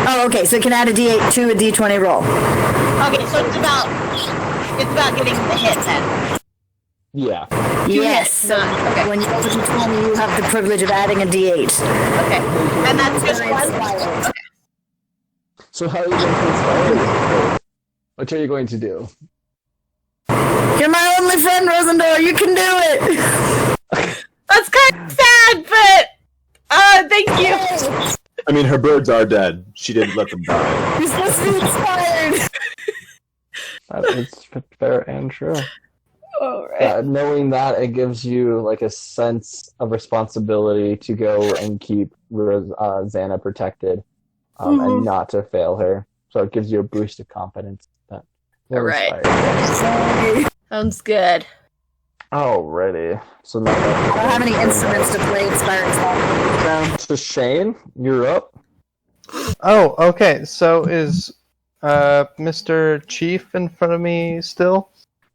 Oh, okay, so it can add a D8 to a D20 roll. Okay, so it's about getting the hit then. Yeah. Yes. So okay. when you roll the D20, you have the privilege of adding a D8. Okay, and that's just one. Okay. So how are you going to inspire? What are you going to do? You're my only friend, Rosendor. You can do it. That's kind of sad, but thank you. I mean, her birds are dead. She didn't let them die. You're supposed to be inspired. That is fair and true. All right. Knowing that, it gives you like a sense of responsibility to go and keep Xana protected, and not to fail her. So it gives you a boost of confidence. That all right. Sounds good. Alrighty. So now I don't have any instruments to play inspired song. down to Shane. You're up. Oh, okay. So is Mr. Chief in front of me still?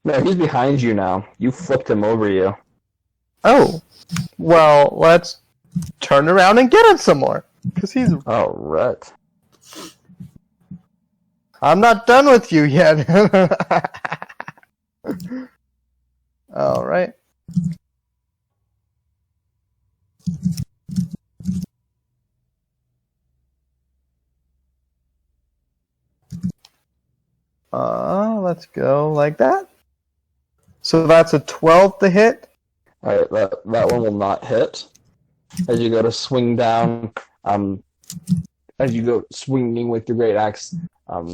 No, he's behind you now. You flipped him over you. Oh, well, let's turn around and get him some more. Because he's... Alright. I'm not done with you yet. Alright. Let's go like that. So that's a 12 to hit. Alright, that one will not hit. As you go to swing down, as you go swinging with your great axe,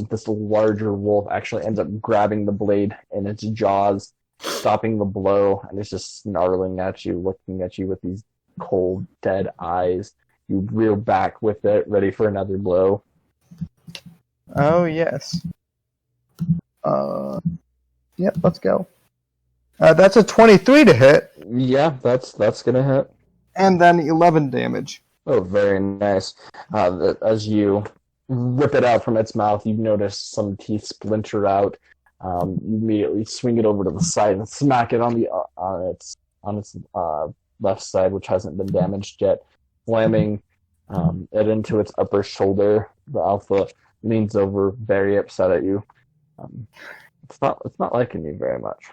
this larger wolf actually ends up grabbing the blade in its jaws, stopping the blow, and it's just snarling at you, looking at you with these cold, dead eyes. You reel back with it, ready for another blow. Oh, yes. Yep, let's go. That's a 23 to hit, Yeah, that's gonna hit. and then 11 damage. Oh, very nice. As you rip it out from its mouth, you notice some teeth splinter out. You immediately swing it over to the side and smack it on its left side, which hasn't been damaged yet, slamming it into its upper shoulder. The alpha leans over, very upset at you. It's not liking you very much.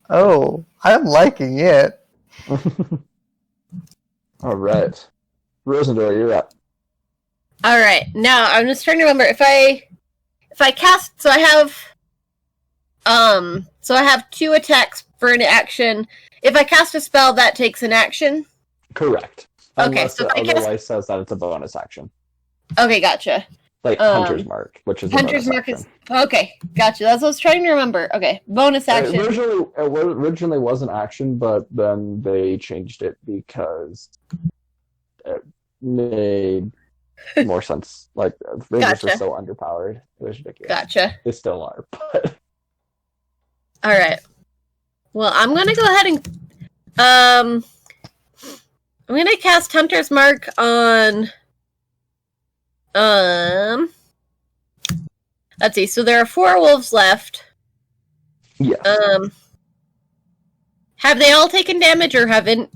Oh, I'm liking it. All right, Rosendor, you're up. All right. Now I'm just trying to remember if I cast. So I have 2 attacks for an action. If I cast a spell, that takes an action. Correct. Unless so it I guess. otherwise says that it's a bonus action. Okay, gotcha. Like Hunter's Mark, which is a Hunter's bonus Mark action. is okay. Gotcha. That's what I was trying to remember. Okay, bonus action. Originally was an action, but then they changed it because it made more sense. Like Rangers were Gotcha. so underpowered, it was ridiculous. Gotcha. They still are, but All right. Well, I'm gonna go ahead and I'm gonna cast Hunter's Mark on. Let's see. So there are 4 wolves left. yes. Have they all taken damage, or haven't?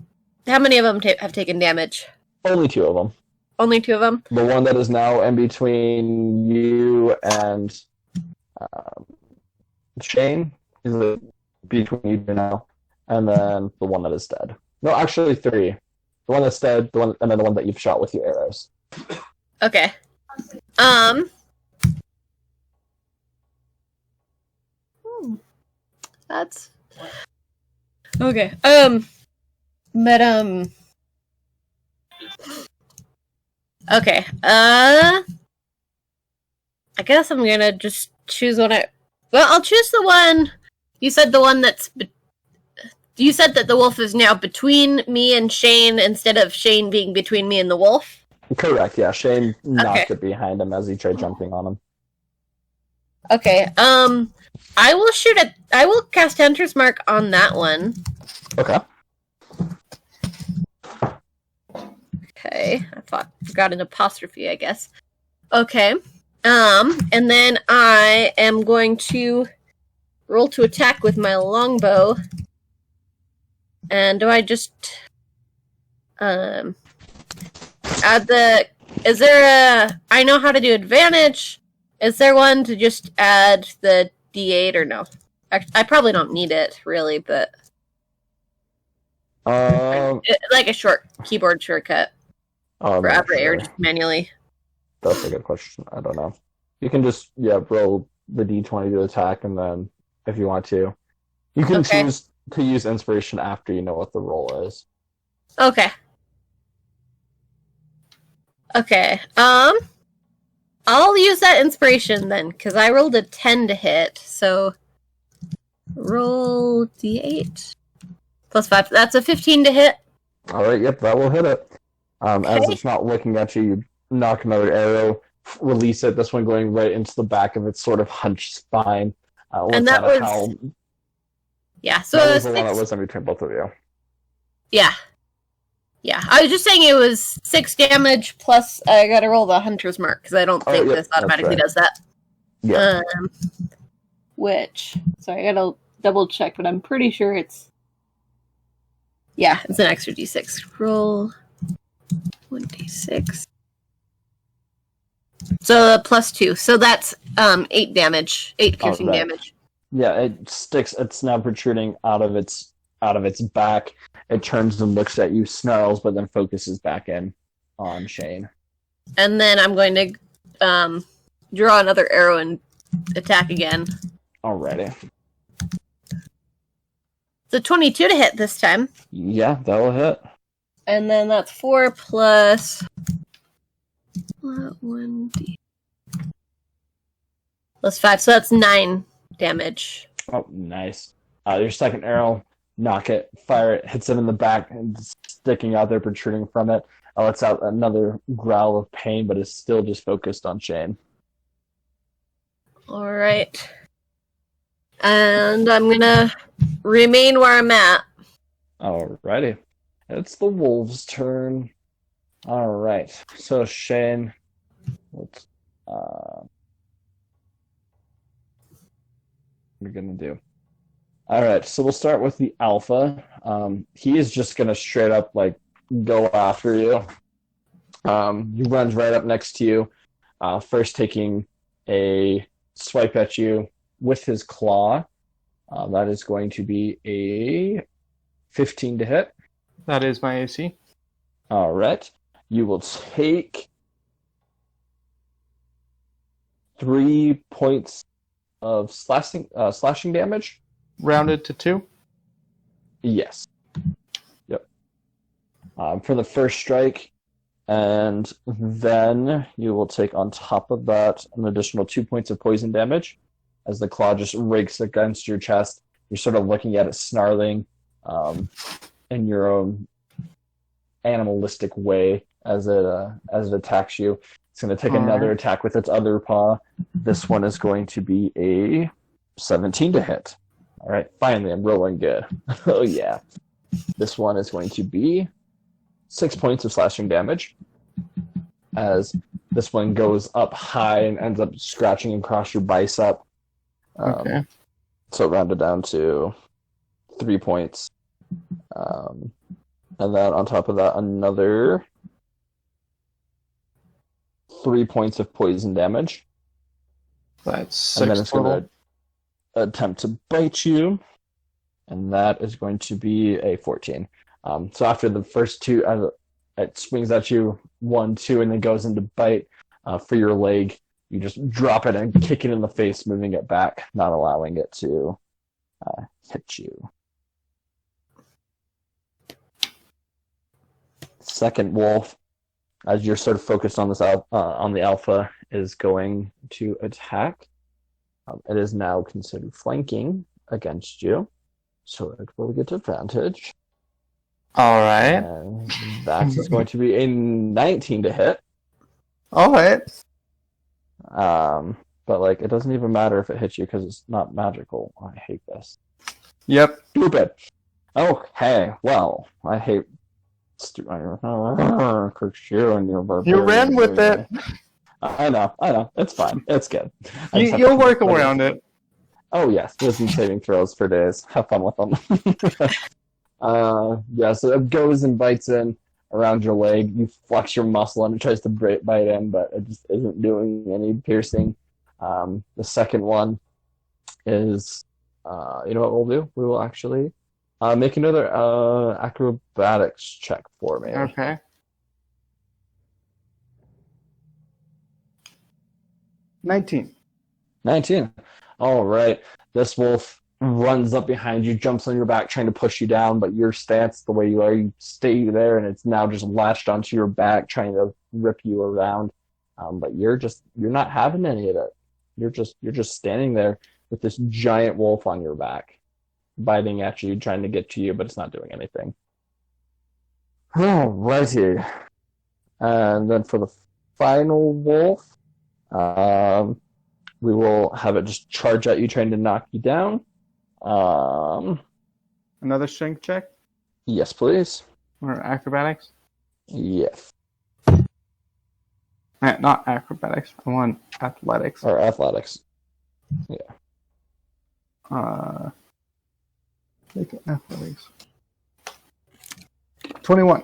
How many of them have taken damage? Only 2 of them. Only 2 of them. The one that is now in between you and Shane is between you two now, and then the one that is dead. No, actually 3. The one that's dead, the one, and then the one that you've shot with your arrows. Okay. That's okay. But okay. I guess I'm gonna just choose one. I'll choose the one. You said the one that's. You said that the wolf is now between me and Shane instead of Shane being between me and the wolf. Correct. Yeah, Shane knocked it behind him as he tried jumping on him. Okay. I will shoot at. I will cast Hunter's Mark on that one. Okay. Okay. Forgot an apostrophe, I guess. Okay. And then I am going to roll to attack with my longbow. And do I just add the? Is there a? I know how to do advantage. Is there one to just add the D8 or no? I probably don't need it really, but like a short keyboard shortcut for every or just manually. That's a good question. I don't know. You can just roll the D20 to attack, and then if you want to, you can choose to use inspiration after you know what the roll is. Okay. Okay. I'll use that inspiration then, because I rolled a 10 to hit, so roll D8 plus 5. That's a 15 to hit. Alright, yep, that will hit it. As it's not looking at you, you knock another arrow, release it, this one going right into the back of its sort of hunched spine. And that was... Yeah, so that was the one that was in between both of you. Yeah. Yeah, I was just saying it was 6 damage plus I gotta roll the Hunter's Mark, because I don't think this automatically does that. Yeah. Sorry, I gotta double check, but I'm pretty sure it's... Yeah, it's an extra d6. Roll 1d6. So plus 2, so that's 8 damage, 8 piercing damage. Yeah, it sticks. It's now protruding out of its back. It turns and looks at you, snarls, but then focuses back in on Shane. And then I'm going to draw another arrow and attack again. Alrighty. It's a 22 to hit this time. Yeah, that will hit. And then that's 4 plus 1d plus 5, so that's 9 damage. Oh, nice. Your second arrow, knock it, fire it, hits it in the back, and it's sticking out there, protruding from it. Lets out another growl of pain, but is still just focused on Shane. Alright. And I'm gonna remain where I'm at. Alrighty. It's the wolves' turn. Alright. So, Shane, what we're gonna do. Alright, so we'll start with the alpha. He is just gonna straight up, go after you. He runs right up next to you, first taking a swipe at you with his claw. That is going to be a 15 to hit. That is my AC. Alright. You will take 3 points of slashing damage. Rounded to 2? Yes. Yep. for the first strike, and then you will take on top of that an additional 2 points of poison damage as the claw just rakes against your chest. You're sort of looking at it snarling in your own animalistic way as it attacks you. It's going to take another attack with its other paw. This one is going to be a 17 to hit. All right, finally, I'm rolling good. Oh, yeah. This one is going to be 6 points of slashing damage as this one goes up high and ends up scratching across your bicep. Okay. So rounded down to 3 points. And then on top of that, another 3 points of poison damage. That's 6 And then it's total. going to attempt to bite you, and that is going to be a 14. So after the first two, it swings at you 1, 2, and then goes into bite for your leg. You just drop it and kick it in the face, moving it back, not allowing it to hit you. Second wolf, as you're sort of focused on this on the alpha, is going to attack. It is now considered flanking against you, so it will get advantage. All right. And that is going to be a 19 to hit. All right. But like, it doesn't even matter if it hits you because it's not magical. I hate this. Yep. Stupid. Okay, well, I hate. Curse you and your barbarian. You ran with it. I know. It's fine. It's good. You'll work around it. Oh, yes. Wisdom saving throws for days. Have fun with them. Yeah, so it goes and bites in around your leg. You flex your muscle and it tries to bite in, but it just isn't doing any piercing. The second one is, you know what we'll do? We will actually make another acrobatics check for me. Okay. 19. All right. This wolf runs up behind you, jumps on your back, trying to push you down, but your stance, the way you are, you stay there, and it's now just latched onto your back, trying to rip you around. But you're not having any of it. You're just standing there with this giant wolf on your back, biting at you, trying to get to you, but it's not doing anything. Alrighty. And then for the final wolf, we will have it just charge at you, trying to knock you down. Another strength check? Yes, please. Or acrobatics? Yes. Not acrobatics. I want athletics. Or athletics. Yeah. Make it athletics. 21.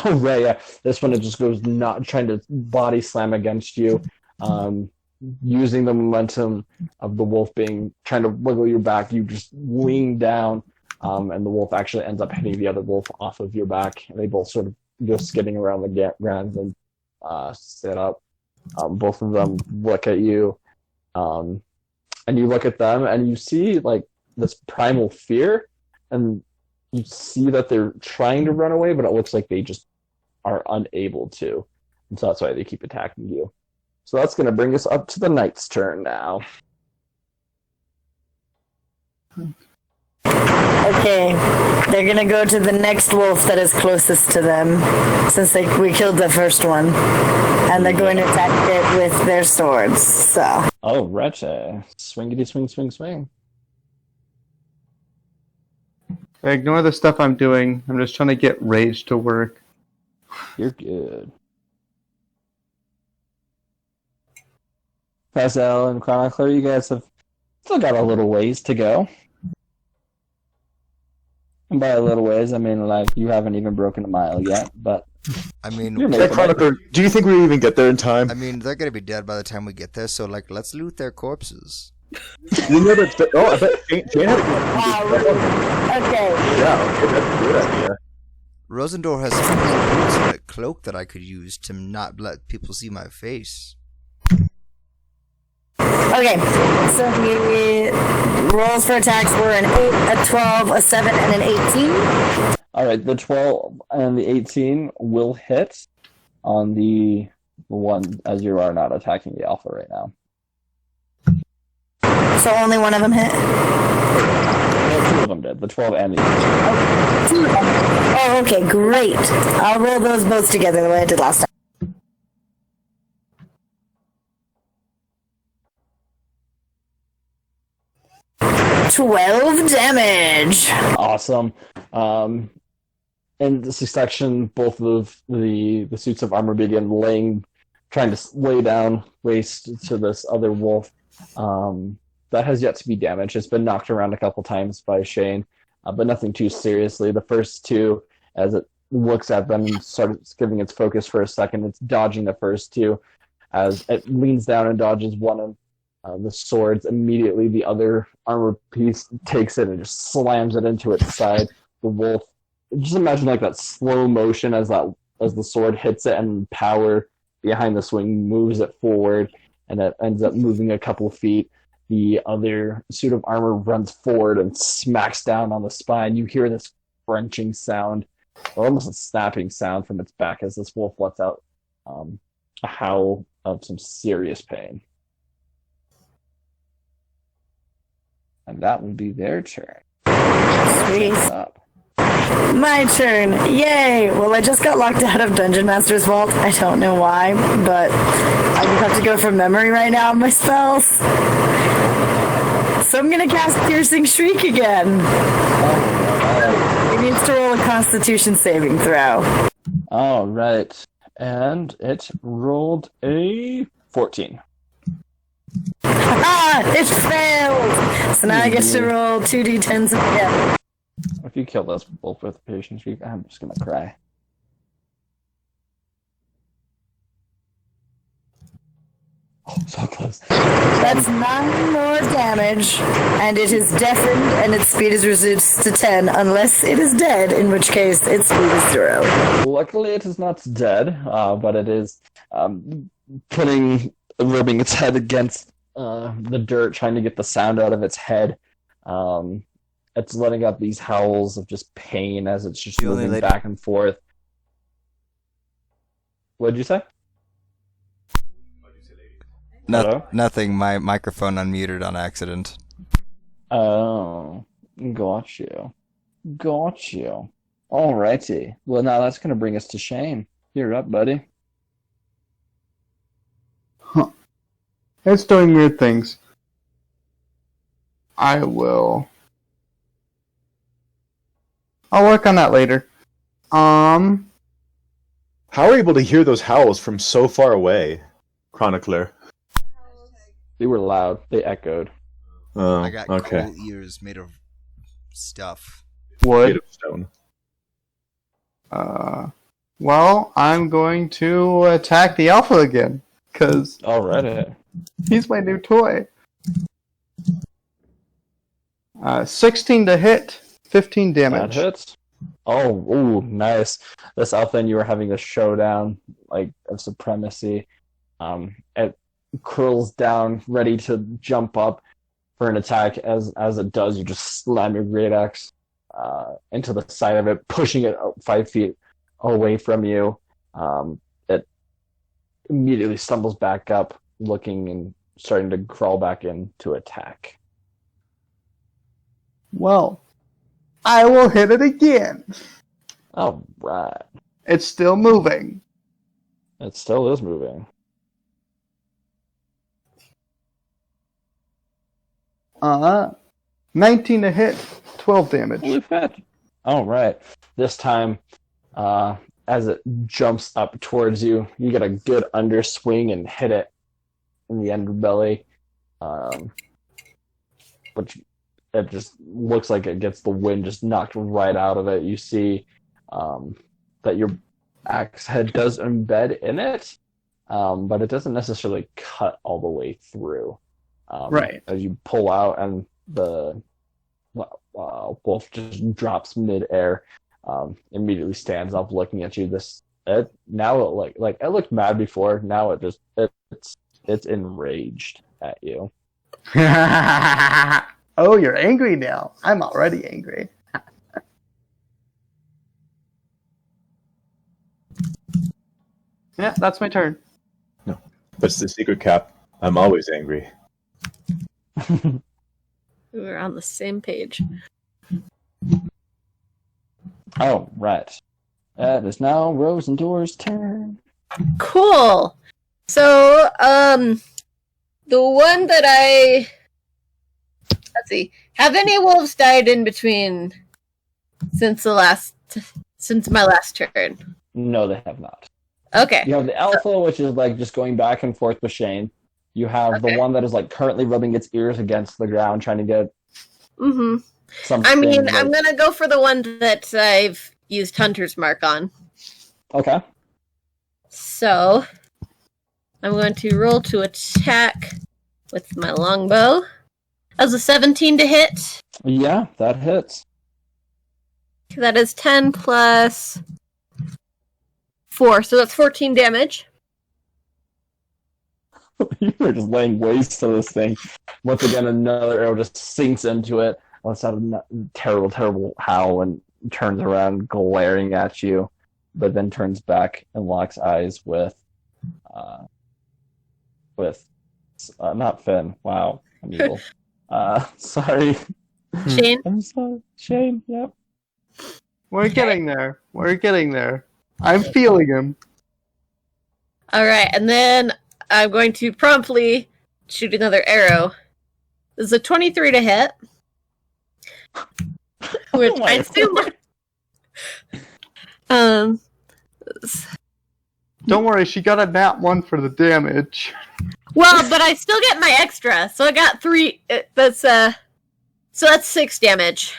Oh, right, yeah. This one, it just goes not trying to body slam against you. Using the momentum of the wolf trying to wiggle your back, you just lean down, and the wolf actually ends up hitting the other wolf off of your back. And they both sort of go skidding around the ground and sit up. Both of them look at you, and you look at them, and you see like this primal fear, and you see that they're trying to run away, but it looks like they just are unable to, and so that's why they keep attacking you. So that's going to bring us up to the knight's turn now. Okay, they're gonna go to the next wolf that is closest to them, since we killed the first one, and they're going to attack it with their swords. So. Oh, Reche. Swingity swing, swing, swing. Ignore the stuff I'm doing. I'm just trying to get rage to work. You're good. Pascal and Chronicler, you guys have still got a little ways to go. And by a little ways, I mean, like, you haven't even broken a mile yet, but I mean, you're Hey, making it. Chronicler, do you think we even get there in time? I mean, they're gonna be dead by the time we get there. So, like, let's loot their corpses. You know that? Oh, I bet Jane had a Okay. Yeah, okay, that's a good idea. Rosendor has boots and a cloak that I could use to not let people see my face. Okay, so the rolls for attacks were an 8, a 12, a 7, and an 18. All right, the 12 and the 18 will hit on the one, as you are not attacking the alpha right now. So only one of them hit? Well, two of them did, the 12 and the 18. Oh, okay, great. I'll roll those both together the way I did last time. 12 damage. Awesome. In this section, both of the suits of armor begin trying to lay down waste to this other wolf. That has yet to be damaged. It's been knocked around a couple times by Shane, but nothing too seriously. The first two, as it looks at them and starts giving its focus for a second, it's dodging the first two. As it leans down and dodges one of the swords, immediately the other armor piece takes it and just slams it into its side. The wolf, just imagine like that slow motion as the sword hits it, and power behind the swing moves it forward, and it ends up moving a couple of feet. The other suit of armor runs forward and smacks down on the spine. You hear this crunching sound, or almost a snapping sound from its back as this wolf lets out a howl of some serious pain. And that will be their turn. Sweet. Up. My turn. Yay! Well, I just got locked out of Dungeon Master's Vault. I don't know why, but I just have to go from memory right now on my spells. So I'm gonna cast Piercing Shriek again. It needs to roll a Constitution saving throw. All right. And it rolled a 14. Ah! It failed! So now I get to roll 2d10s again. If you kill this wolf with Piercing Shriek, I'm just gonna cry. Oh, so close. That's 9 more damage, and it is deafened, and its speed is reduced to 10, unless it is dead, in which case its speed is 0. Luckily, it is not dead, but it is rubbing its head against the dirt, trying to get the sound out of its head. It's letting out these howls of just pain as it's just moving back and forth. What did you say? Nothing. My microphone unmuted on accident. Oh, got you. Alrighty. Well, now that's going to bring us to Shane. You're up, buddy. Huh. It's doing weird things. I'll work on that later. How are you able to hear those howls from so far away, Chronicler? They were loud. They echoed. Oh, I got okay. cool ears made of stuff. Made Wood. of stone. Well, I'm going to attack the alpha again, because Alrighty. he's my new toy. 16 to hit, 15 That damage. hits. Oh, ooh, nice. This alpha and you were having a showdown, like, of supremacy. It curls down, ready to jump up for an attack. As it does, you just slam your great axe into the side of it, pushing it 5 feet away from you. It immediately stumbles back up, looking and starting to crawl back in to attack. Well, I will hit it again. All right. It's still moving. It still is moving. 19 to hit, 12 damage. Holy fat. All right. This time, as it jumps up towards you, you get a good underswing and hit it in the underbelly. But it just looks like it gets the wind just knocked right out of it. You see that your axe head does embed in it, but it doesn't necessarily cut all the way through. Right. As you pull out, and the wolf just drops mid-air, immediately stands up, looking at you. It looked mad before. Now it's enraged at you. Oh, you're angry now. I'm already angry. Yeah, that's my turn. But it's the secret, Cap. I'm always angry. We're on the same page. Oh, right. It is now Rosendor's turn. Cool. So, the one that let's see. Have any wolves died in between since my last turn? No, they have not. Okay. You have the alpha, which is like just going back and forth with Shane. You have the one that is like currently rubbing its ears against the ground, trying to get something. I mean, like... I'm gonna go for the one that I've used Hunter's Mark on. Okay. So, I'm going to roll to attack with my longbow. As a 17 to hit. Yeah, that hits. That is 10 plus 4, so that's 14 damage. You were just laying waste to this thing. Once again, another arrow just sinks into it. Lets out a terrible, terrible howl and turns around, glaring at you, but then turns back and locks eyes with not Finn. Wow, I'm evil. Sorry. Shane? I'm sorry. Shane, yep. We're getting there. We're getting there. I'm feeling him. Alright, and then I'm going to promptly shoot another arrow. This is a 23 to hit. Which I assume... Don't worry, she got a nat 1 for the damage. Well, but I still get my extra, so I got 3... so that's 6 damage.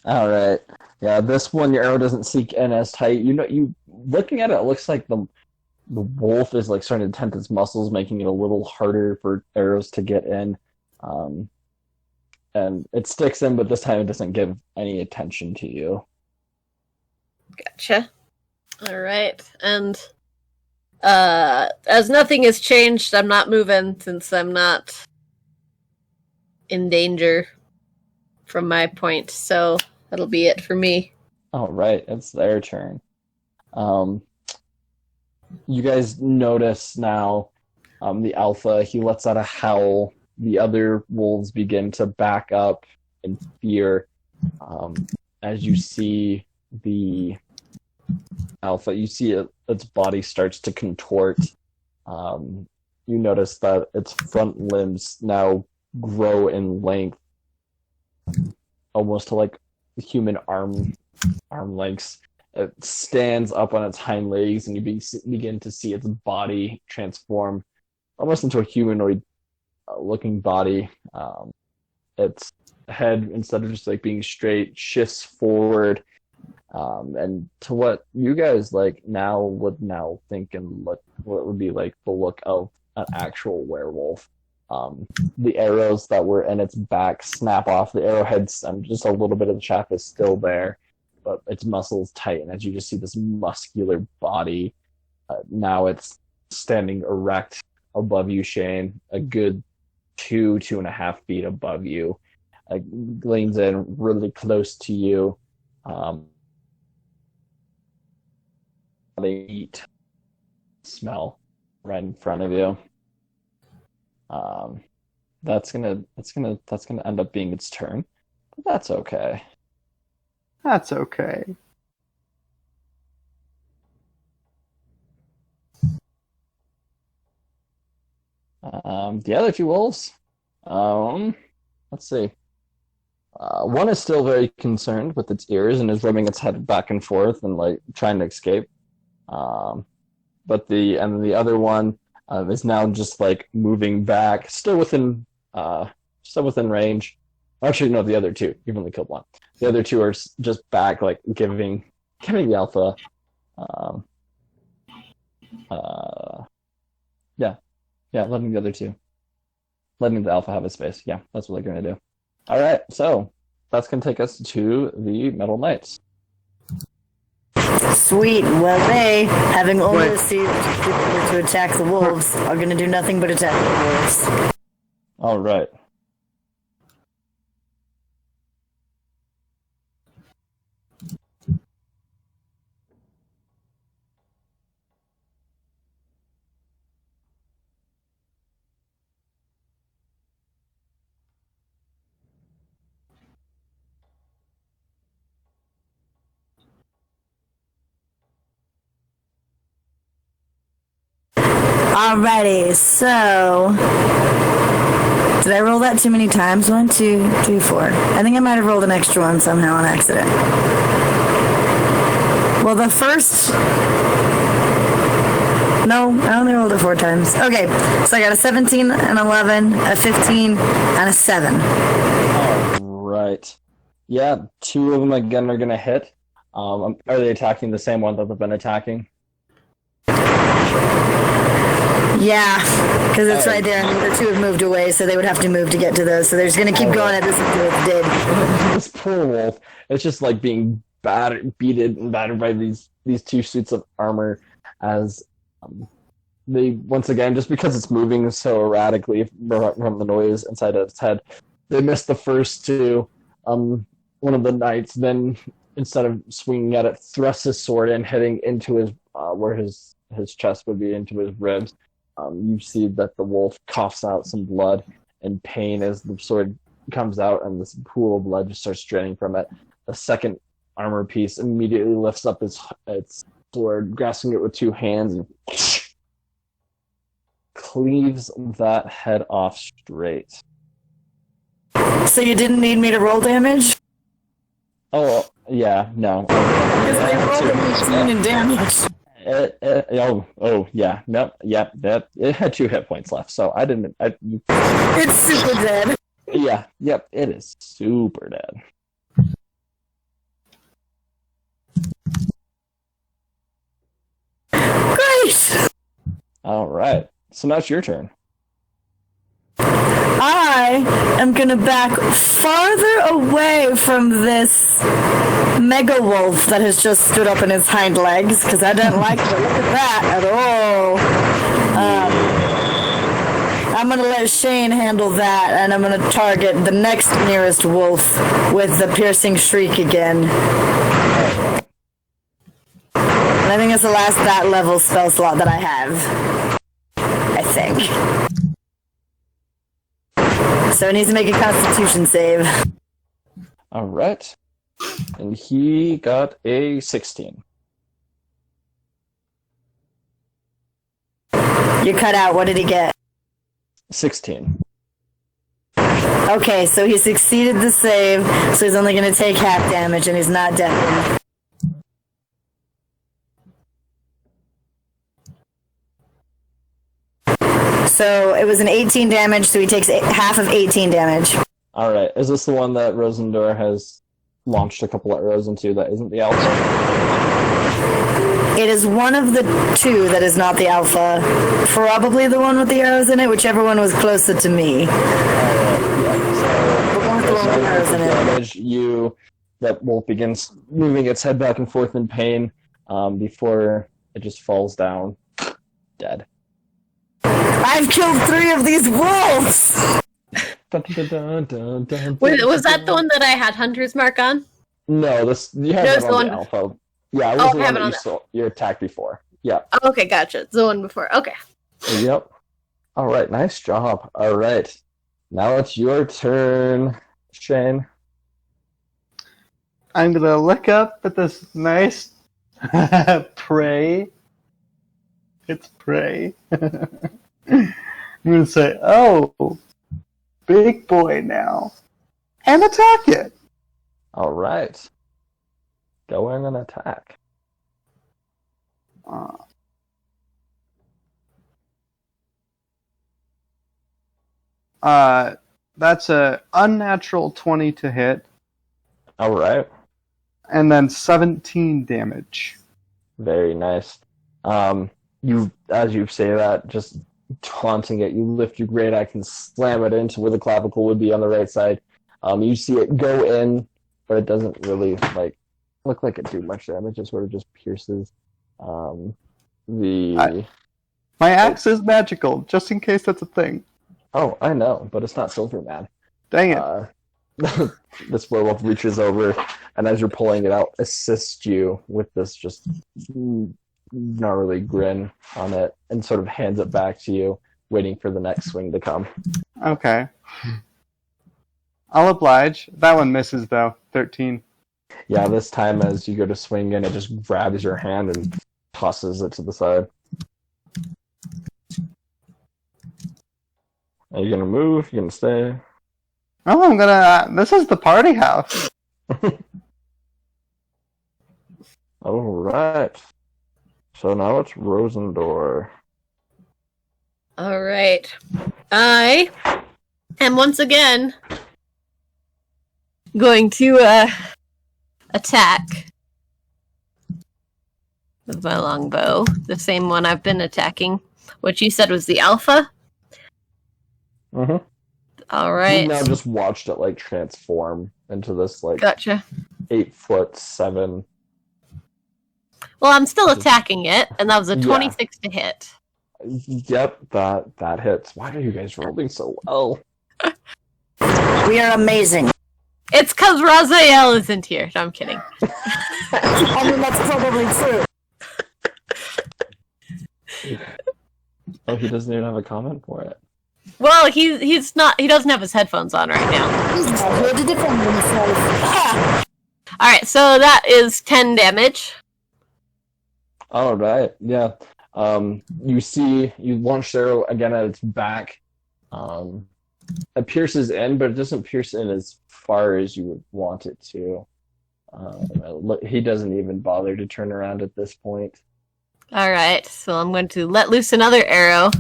Alright. Yeah, this one, your arrow doesn't sink in as tight. You looking at it, it looks like the wolf is like starting to tense its muscles, making it a little harder for arrows to get in. And it sticks in, but this time it doesn't give any attention to you. Gotcha. Alright, and as nothing has changed, I'm not moving since I'm not in danger from my point, so that'll be it for me. Alright, it's their turn. You guys notice now the alpha, he lets out a howl. The other wolves begin to back up in fear as you see the alpha. You see its body starts to contort. You notice that its front limbs now grow in length, almost to like human arm lengths. It stands up on its hind legs, and you begin to see its body transform almost into a humanoid looking body. Its head, instead of just like being straight, shifts forward, and to what you guys like would think and look what would be like the look of an actual werewolf. The arrows that were in its back snap off. The arrowheads and just a little bit of the chaff is still there, but its muscles tighten as you just see this muscular body. Now it's standing erect above you, Shane, a good 2.5 feet above you. Leans in really close to you. They eat, smell right in front of you. That's gonna end up being its turn, but that's okay. That's okay. The other two wolves, let's see. One is still very concerned with its ears and is rubbing its head back and forth and like trying to escape. But the other one is now just like moving back, still within range. Actually, no, the other two. You've only killed one. The other two are just back, like giving the alpha. Letting the other two, letting the alpha have his space. Yeah, that's what they're gonna do. All right, so that's gonna take us to the Metal Knights. Sweet. Well, they, having only received to attack the wolves, are going to do nothing but attack the wolves. All right. Alrighty, so did I roll that too many times? 1, 2, 3, 4. I think I might have rolled an extra one somehow on accident. Well, the first... No, I only rolled it 4 times. Okay, so I got a 17, an 11, a 15, and a 7. Right. Yeah, 2 of them again are going to hit. Are they attacking the same one that they've been attacking? Yeah, because it's right there, and the other 2 have moved away, so they would have to move to get to those. So they're just going to keep going at this until it's dead. This poor wolf, it's just like being battered by these 2 suits of armor as they, once again, just because it's moving so erratically from the noise inside of its head, they missed the first 2. One of the knights then, instead of swinging at it, thrusts his sword in, hitting into his where his chest would be, into his ribs. You see that the wolf coughs out some blood in pain as the sword comes out, and this pool of blood just starts draining from it. The second armor piece immediately lifts up its sword, grasping it with 2 hands, and cleaves that head off straight. So you didn't need me to roll damage? Oh, yeah, no. Because I rolled an 18 in damage. Yeah, nope, yeah, that it had 2 hit points left, so I didn't. It's super dead. Yeah, yep, it is super dead. Great! All right, so now it's your turn. I am gonna back farther away from this mega wolf that has just stood up on its hind legs, because I don't like to look at that at all. I'm gonna let Shane handle that, and I'm gonna target the next nearest wolf with the piercing shriek again. And I think it's the last bat level spell slot that I have. I think. So it needs to make a Constitution save. All right, and he got a 16. You cut out. What did he get? 16. Okay, so he succeeded the save, so he's only going to take half damage, and he's not dead. So it was an 18 damage, so he takes half of 18 damage. All right, is this the one that Rosendor has launched a couple of arrows into that isn't the alpha? It is one of the 2 that is not the alpha. Probably the one with the arrows in it, whichever one was closer to me. The one with the arrows in it. Damage, that wolf begins moving its head back and forth in pain before it just falls down dead. I've killed 3 of these wolves! Was that the one that I had Hunter's Mark on? No, you have it on the alpha. Yeah, it was the one that you attacked before. Yeah. Okay, gotcha. It's the one before. Okay. Yep. All right, nice job. All right. Now it's your turn, Shane. I'm gonna look up at this nice prey. It's prey. I'm gonna say, "Oh, big boy now," and attack it. All right. Go in and attack. That's a unnatural 20 to hit. All right. And then 17 damage. Very nice. As you say that, just taunting it, you lift your great axe and slam it into where the clavicle would be on the right side. You see it go in, but it doesn't really look like it do much damage. It sort of just pierces My axe is magical, just in case that's a thing. Oh, I know, but it's not Silver Man. Dang it. This werewolf reaches over, and as you're pulling it out, assists you with this just gnarly grin on it, and sort of hands it back to you, waiting for the next swing to come. Okay. I'll oblige. That one misses, though. 13. Yeah, this time as you go to swing in, it just grabs your hand and tosses it to the side. Are you gonna move? You gonna stay? Oh, I'm gonna. This is the party house. All right. So now it's Rosendor. All right. I am once again going to attack with my longbow, the same one I've been attacking, which you said was the alpha. Mm-hmm. All right. You've now just watched it like transform into this like Gotcha. 8'7". Well, I'm still attacking it, and that was a 26 to hit. Yep, that hits. Why are you guys rolling so well? We are amazing. It's because Raziel isn't here. No, I'm kidding. I mean, that's probably true. Oh, he doesn't even have a comment for it. Well, he's not. He doesn't have his headphones on right now. He's not here to defend himself. Ha! All right, so that is 10 damage. All right, yeah. You see, you launch the arrow again at its back. It pierces in, but it doesn't pierce in as far as you would want it to. He doesn't even bother to turn around at this point. All right, so I'm going to let loose another arrow.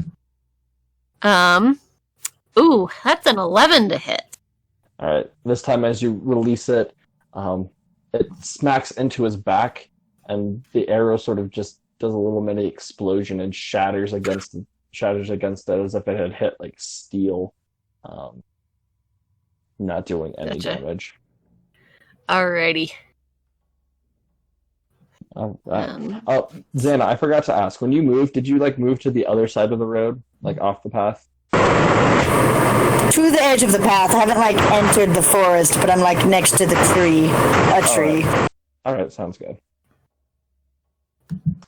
Ooh, that's an 11 to hit. All right, this time as you release it, it smacks into his back, and the arrow sort of just does a little mini explosion and shatters against it as if it had hit like steel, not doing any Gotcha. damage. Alrighty. All right. Oh, Xana, I forgot to ask. When you moved, did you like move to the other side of the road, like off the path? To the edge of the path. I haven't like entered the forest, but I'm like next to the tree. A tree. All right, sounds good.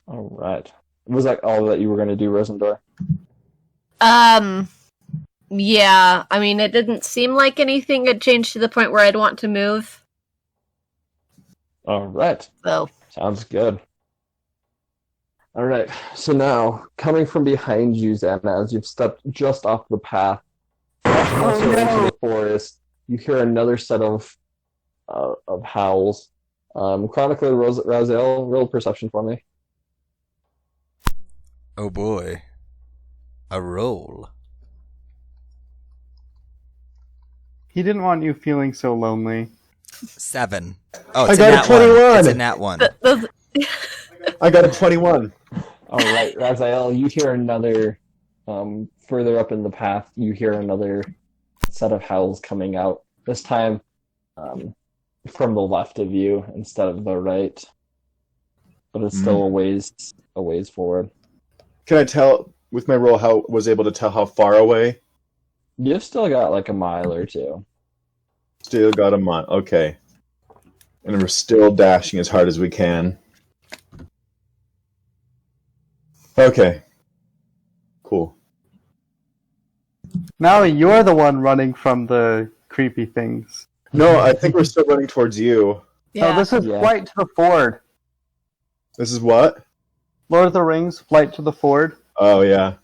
All right. Was that all that you were going to do, Rosendor? Yeah. I mean, it didn't seem like anything had changed to the point where I'd want to move. All right. So. Sounds good. All right. So now, coming from behind you, Xana, as you've stepped just off the path, into the forest, you hear another set of howls. Chronicler Raziel, roll perception for me. Oh boy. A roll. He didn't want you feeling so lonely. 7. Oh, I it's got a nat 21. 1. It's a nat 1. I got a 21. All right, Raziel, you hear another, further up in the path, you hear another set of howls coming out. This time, from the left of you instead of the right. But it's still a ways forward. Can I tell with my roll how was able to tell how far away? You've still got like a mile or two. Still got a mile. Okay. And we're still dashing as hard as we can. Okay. Cool. Now you're the one running from the creepy things. No, I think we're still running towards you. Oh, this is Yeah. Flight to the Ford. This is what? Lord of the Rings, Flight to the Ford. Oh, yeah.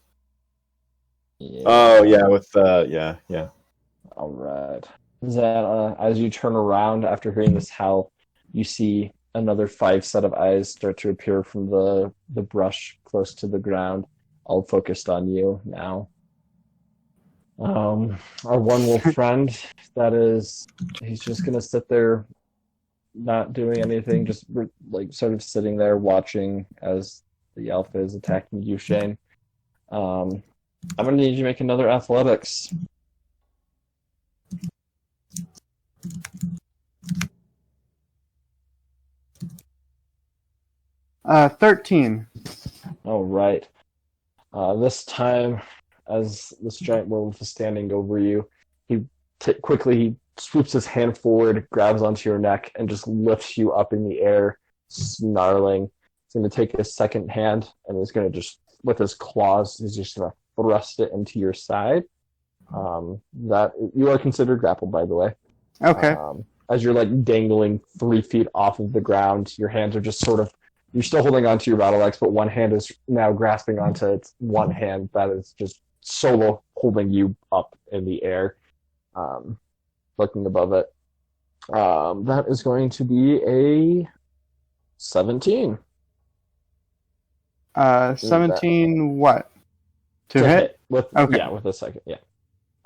Yeah. Oh, yeah, with, yeah. All right. Xana, as you turn around after hearing this howl, you see another 5 set of eyes start to appear from the brush close to the ground, all focused on you now. Our one wolf friend, he's just gonna sit there, not doing anything, just like sort of sitting there watching as the alpha is attacking you, Shane. I'm gonna need you to make another athletics. 13. All right. This time, as this giant wolf is standing over you, he quickly swoops his hand forward, grabs onto your neck, and just lifts you up in the air, snarling. He's going to take his second hand, and he's going to just, with his claws, he's just going to thrust it into your side. That you are considered grappled, by the way. Okay. As you're like dangling 3 feet off of the ground, your hands are just sort of, you're still holding onto your battle axe, but one hand is now grasping onto its one hand that is just solo holding you up in the air, looking above it. That is going to be a 17. 17 what? To hit? With Okay. Yeah, with a second, yeah.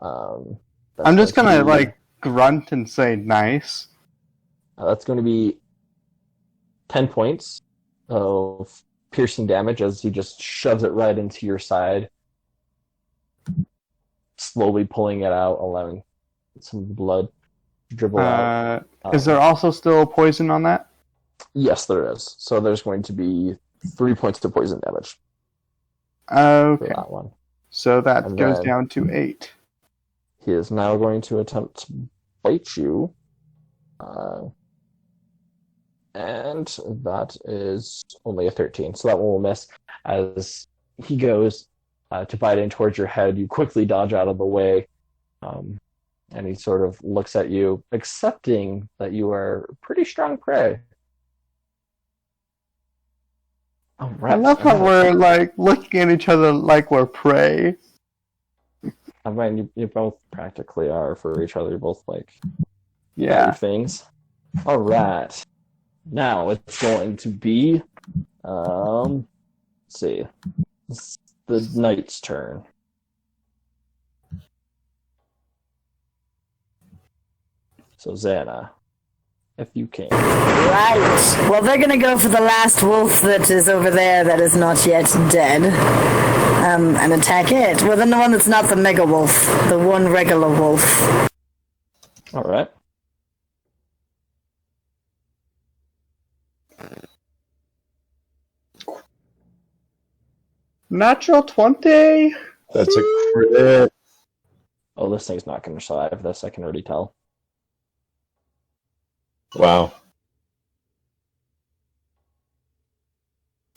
I'm just gonna like grunt and say nice. That's going to be 10 points of piercing damage as he just shoves it right into your side, slowly pulling it out, allowing some blood to dribble out. Is there also still poison on that? Yes, there is. So there's going to be 3 points of poison damage for Okay. that one. So that And goes then- down to 8. He is now going to attempt to bite you. And that is only a 13. So that one will miss. As he goes to bite in towards your head, you quickly dodge out of the way. And he sort of looks at you, accepting that you are pretty strong prey. All right. I love how we're like looking at each other like we're prey. I mean, you both practically are for each other. You're both like Yeah. things. All right. Now it's going to be, let's see, it's the knight's turn. So Xana, if you can. Right. Well, they're gonna go for the last wolf that is over there that is not yet dead. And attack it. Well, then the one that's not the mega wolf. The one regular wolf. All right. Natural 20? That's a crit. Oh, this thing's not going to survive this. I can already tell. Wow.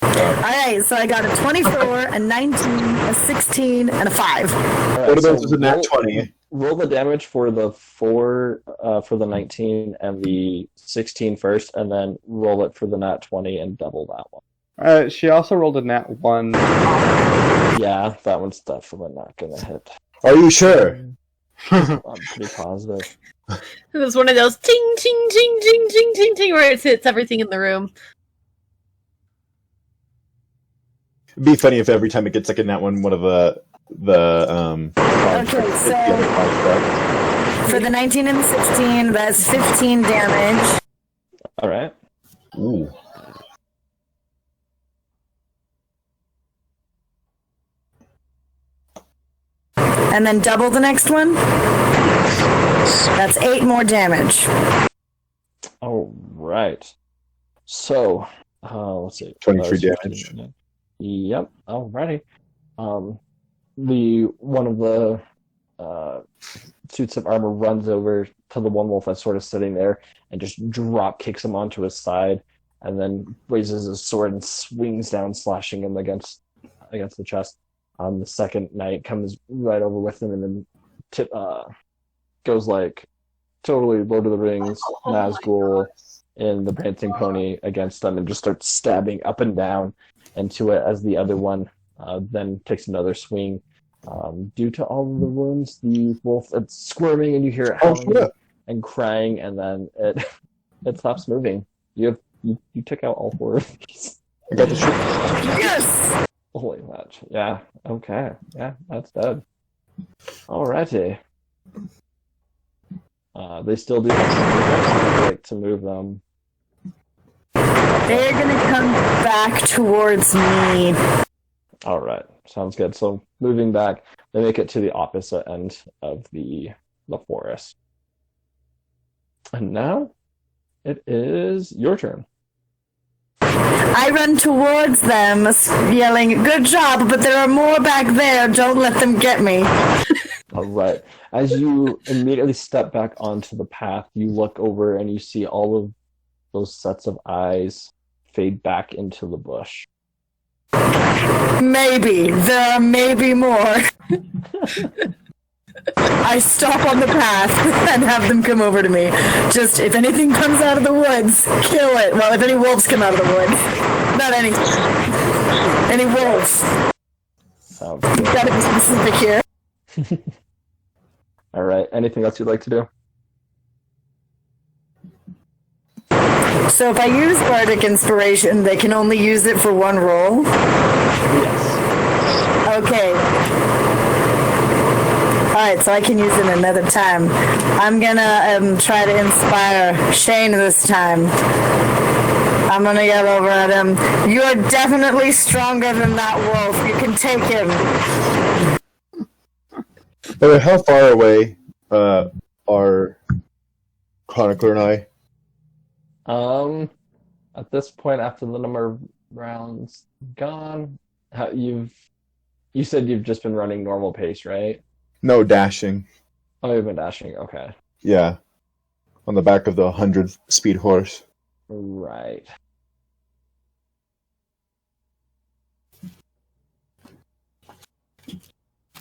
Alright, so I got a 24, a 19, a 16, and a 5. All right, What about this so a nat roll- 20? Roll the damage for the 4, for the 19 and the 16 first, and then roll it for the nat 20 and double that one. She also rolled a nat 1. Yeah, that one's definitely not going to hit. Are you sure? I'm pretty positive. It was one of those ting, ting, ting, ting, ting, ting, ting, where it hits everything in the room. It'd be funny if every time it gets like a nat one of the Okay, so for the 19 and the 16, that's 15 damage. All right. Ooh. And then double the next one. That's 8 more damage. All right. So, let's see. 23 That was damage. 15. Yep. Alrighty. The one of the suits of armor runs over to the one wolf that's sort of sitting there and just drop kicks him onto his side, and then raises his sword and swings down, slashing him against the chest. The second knight comes right over with him and then goes like totally Lord of the Rings, Nazgul, and the Prancing Pony against them, and just starts stabbing up and down into it as the other one then takes another swing. Due to all of the wounds, the wolf it's squirming, and you hear it howling and crying, and then it stops moving. You took out all 4 of these. I got the shit. Yes! Holy match. Yeah. Okay. Yeah, that's dead. Alrighty. They still do have like to move them. They're gonna come back towards me. All right, sounds good. So moving back, they make it to the opposite end of the forest. And now it is your turn. I run towards them, yelling, "Good job, but there are more back there. Don't let them get me." All right. As you immediately step back onto the path, you look over and you see all of those sets of eyes fade back into the bush. Maybe. There are maybe more. I stop on the path and have them come over to me. Just, if anything comes out of the woods, kill it. Well, if any wolves come out of the woods. Not any wolves. Sounds Gotta be specific here. good. All right. Anything else you'd like to do? So if I use Bardic Inspiration, they can only use it for one roll? Yes. Okay. Alright, so I can use it another time. I'm gonna try to inspire Shane this time. I'm gonna yell over at him. You are definitely stronger than that wolf. You can take him. By the way, how far away are Chronicler and I? At this point, after the number of rounds gone, you said you've just been running normal pace, right? No, dashing. Oh, you've been dashing. Okay. Yeah. On the back of the 100-speed horse. Right.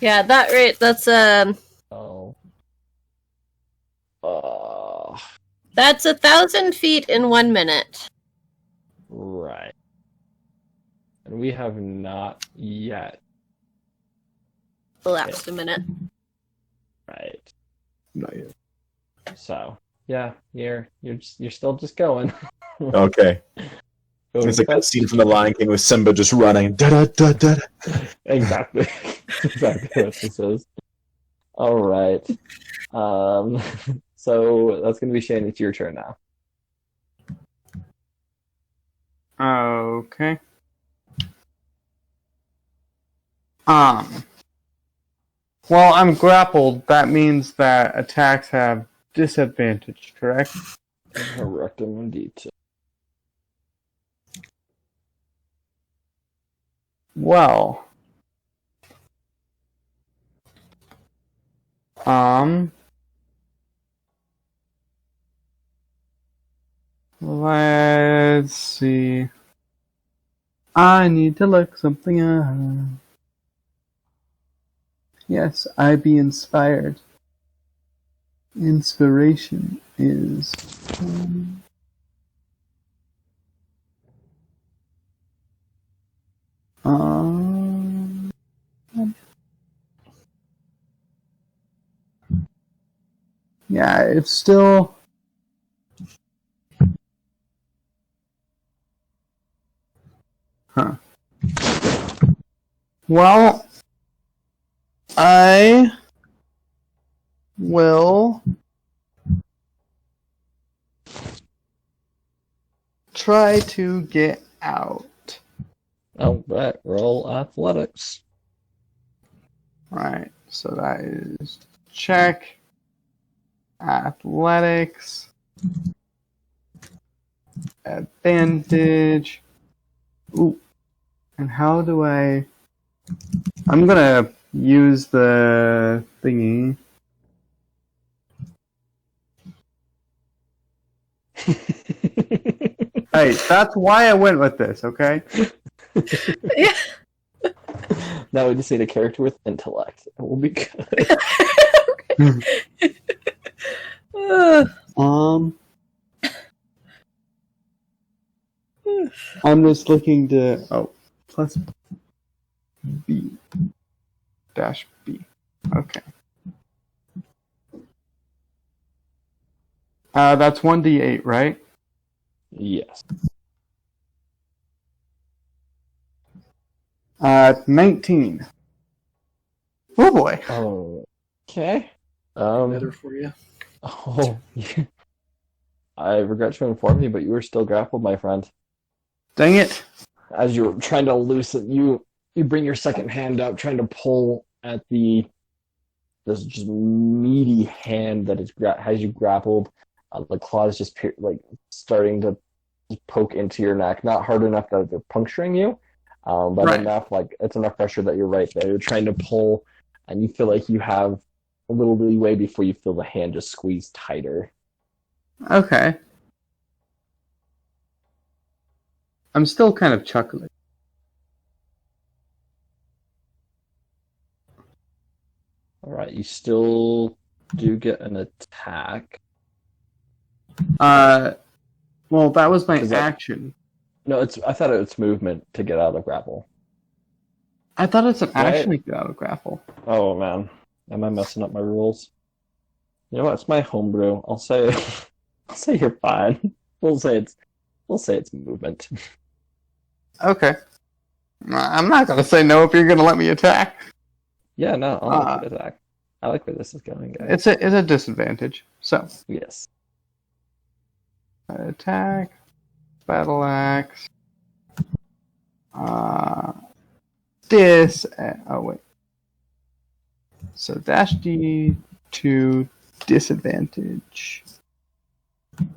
Yeah, that rate. That's Oh. That's 1,000 feet in 1 minute. Right. And we have not yet. Elapsed a minute. Right. Not yet. So yeah, you're still just going. Okay. Going It's like that fast. scene from The Lion King with Simba just running. Da-da-da-da. Exactly. Exactly what this is. All right. So that's gonna be Shane. It's your turn now. Okay. Well, I'm grappled. That means that attacks have disadvantage, correct? Correct indeed. Well. Let's see. I need to look something up. Yes, I be inspired. Inspiration is. Um, yeah, it's still. Huh. Well, I will try to get out. All right. Roll athletics. Right, so that is check. Athletics. Advantage. Ooh. And how do I... I'm gonna use the thingy. Hey, that's why I went with this, okay? Yeah. Now we just need a character with intellect. It will be good. I'm just looking to... Oh, plus B. Dash B. Okay. That's 1d8, right? Yes. 19. Oh boy. Oh. Okay. Better for you. Oh. I regret to inform you, but you were still grappled, my friend. Dang it. As you're trying to loosen, you bring your second hand up, trying to pull at this just meaty hand that has you grappled. The claw is just starting to poke into your neck, not hard enough that they're puncturing you, but Right. enough it's enough pressure that you're right there. You're trying to pull, and you feel like you have a little leeway before you feel the hand just squeeze tighter. Okay. I'm still kind of chuckling. All right, you still do get an attack. Well, that was my Is that- action. No, I thought it's movement to get out of grapple. I thought it's an action Right. to get out of grapple. Oh man, am I messing up my rules? You know what? It's my homebrew. I'll say, I'll say you're fine. We'll say it's movement. Okay. I'm not gonna say no if you're gonna let me attack. Yeah, no, I'll let you attack. I like where this is going, guys. It's a disadvantage. So Yes. attack, battle axe, oh wait. So dash D to disadvantage.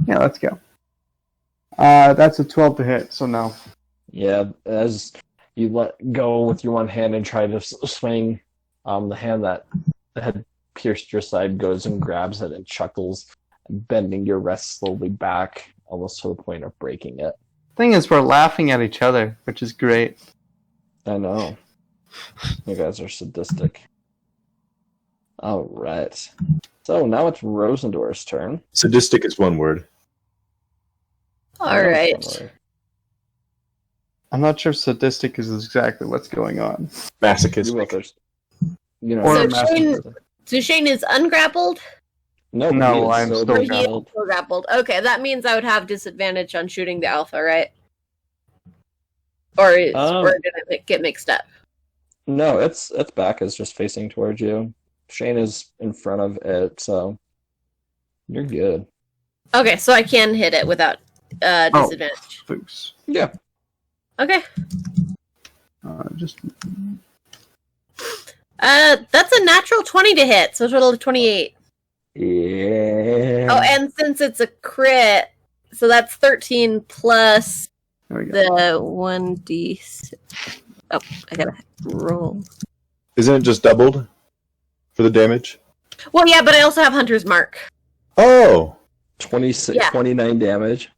Yeah, let's go. That's a 12 to hit, so no. Yeah, as you let go with your one hand and try to swing, the hand that had pierced your side goes and grabs it and chuckles, bending your wrist slowly back, almost to the point of breaking it. Thing is, we're laughing at each other, which is great. I know. You guys are sadistic. Alright. So now it's Rosendor's turn. Sadistic is one word. All right. I'm not sure sadistic is exactly what's going on. Masochistic. You know, Or So Shane is ungrappled? no, No, he is I'm still still Or being he is grappled. still grappled. Okay, that means I would have disadvantage on shooting the alpha, right? Or did it get mixed up? No, its back is just facing towards you. Shane is in front of it, so you're good. Okay, so I can hit it without disadvantage. Boost. Yeah. Okay. Just That's a natural 20 to hit, so a total of 28. Yeah. Oh, and since it's a crit, so that's 13 plus there we go. the 1d6. Oh, I gotta roll. Isn't it just doubled for the damage? Well, yeah, but I also have Hunter's Mark. Oh, 26, Yeah. 29 damage.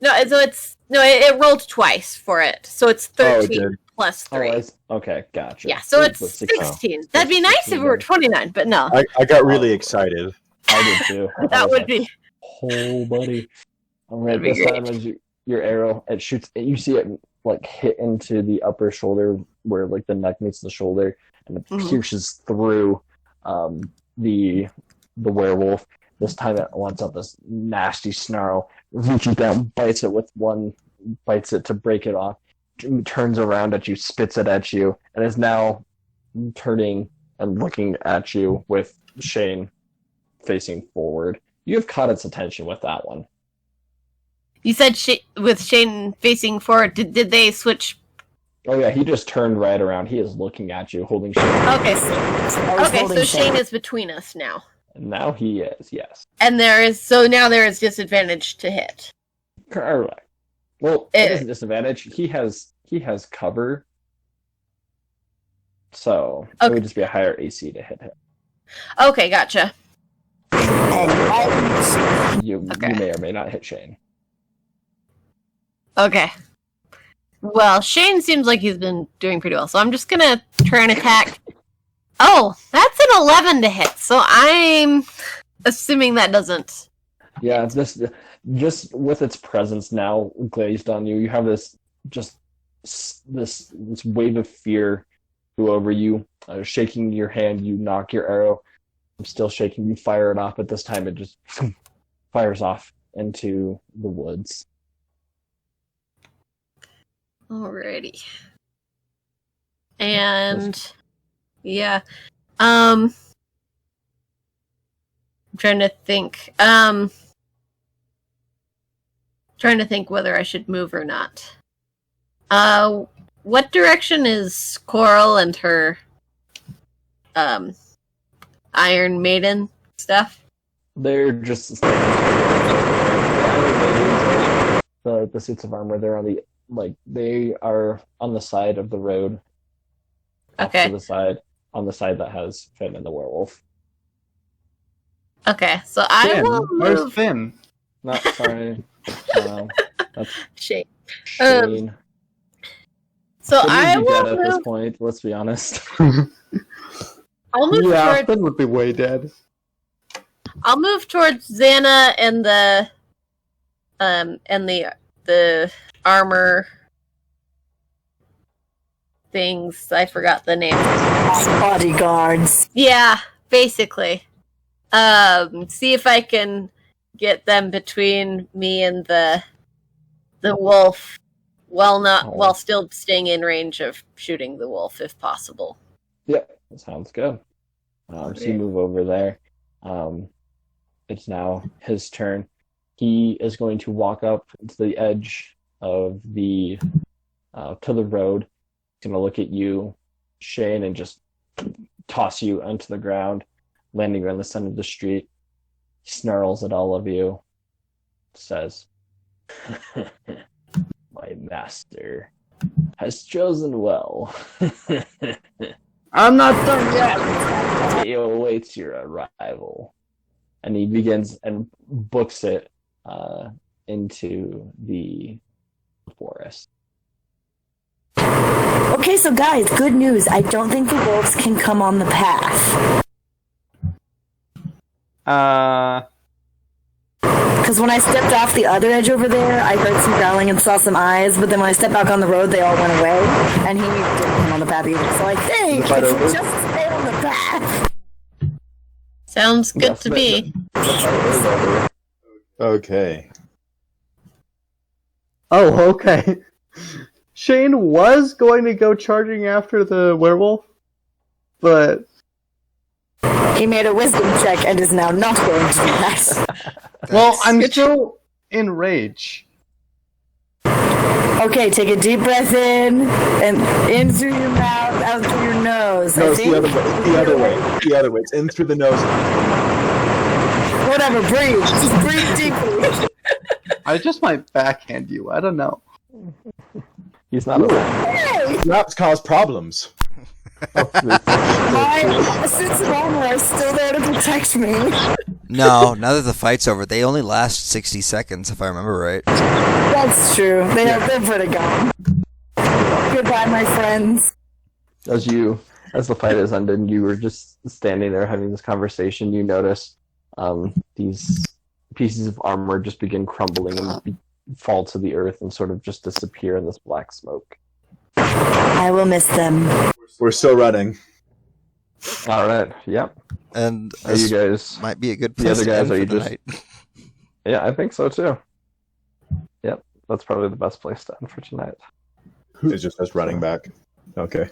It rolled twice for it, so it's 13 did. plus Oh, 3. okay, gotcha. Yeah, so it's With 16. That'd be nice if it were 29, but no. I got really excited. I did too. I That was would like, be. oh, buddy. All right, That'd be this time great. as your arrow, it shoots. You see it like hit into the upper shoulder where like the neck meets the shoulder, and it Mhm. pierces through the werewolf. This time it lets out this nasty snarl, reaches down, bites it to break it off, turns around at you, spits it at you, and is now turning and looking at you with Shane facing forward. You have caught its attention with that one. You said with Shane facing forward, did they switch? Oh yeah, he just turned right around. He is looking at you, holding Shane. Okay, holding so Shane. Shane is between us now. And now he is, yes. And now there is disadvantage to hit. Correct. Well, it is a disadvantage. He has cover. So it Okay. would just be a higher AC to hit him. Okay, gotcha. And You Okay. may or may not hit Shane. Okay. Well, Shane seems like he's been doing pretty well, so I'm just gonna try and attack. Oh, that's an 11 to hit, so I'm assuming that doesn't. Yeah, it's just with its presence now glazed on you, you have this wave of fear go over you. Shaking your hand, you knock your arrow. I'm still shaking. You fire it off, but this time it just fires off into the woods. Alrighty. And yeah. I'm trying to think. Trying to think whether I should move or not. What direction is Coral and her Iron Maiden stuff? They're just the suits of armor. They're they are on the side of the road. Off Okay. to the side, on the side that has Finn and the werewolf. Okay, so I Finn, will where's move Finn? Not sorry. That's Shane. Shane. So Finn I would be dead will at this move. point. Let's be honest. I'll move Yeah, towards. Finn would be way dead. I'll move towards Xana and the armor. things. I forgot the name. Bodyguards. Yeah, basically. See if I can get them between me and the wolf, while still staying in range of shooting the wolf if possible. Yeah, that sounds good. So you move over there. It's now his turn. He is going to walk up to the edge of the to the road. He's going to look at you, Shane, and just toss you onto the ground, landing on the center of the street. He snarls at all of you, says, "My master has chosen well." I'm not done yet. He awaits your arrival. And he begins and books it into the forest. Okay, so guys, good news. I don't think the wolves can come on the path. Because when I stepped off the other edge over there, I heard some growling and saw some eyes, but then when I stepped back on the road, they all went away, and he didn't come on the path either. So I think if we just stay on the path. Sounds good to me. Okay. Oh, okay. Shane was going to go charging after the werewolf, but he made a wisdom check and is now not going to do that. Well, I'm still in rage. Okay, take a deep breath in, and in through your mouth, out through your nose. No, I it's think. the other way. The other way. The other way. It's in through the nose. Whatever, breathe. Just breathe deeply. I just might backhand you. I don't know. He's not a Hey! Snaps cause problems. My suits of armor are still there to protect me. No, now that the fight's over, they only last 60 seconds, if I remember right. That's true. They're pretty gone. Goodbye, my friends. As the fight is ended, and you were just standing there having this conversation, you notice these pieces of armor just begin crumbling and fall to the earth and sort of just disappear in this black smoke. I will miss them. We're still running. All right. Yep. And Are you this guys? might be a good The place other to guys, end are for you the just- night. Yeah, I think so too. Yep. That's probably the best place to end for tonight. It's just us running back. Okay.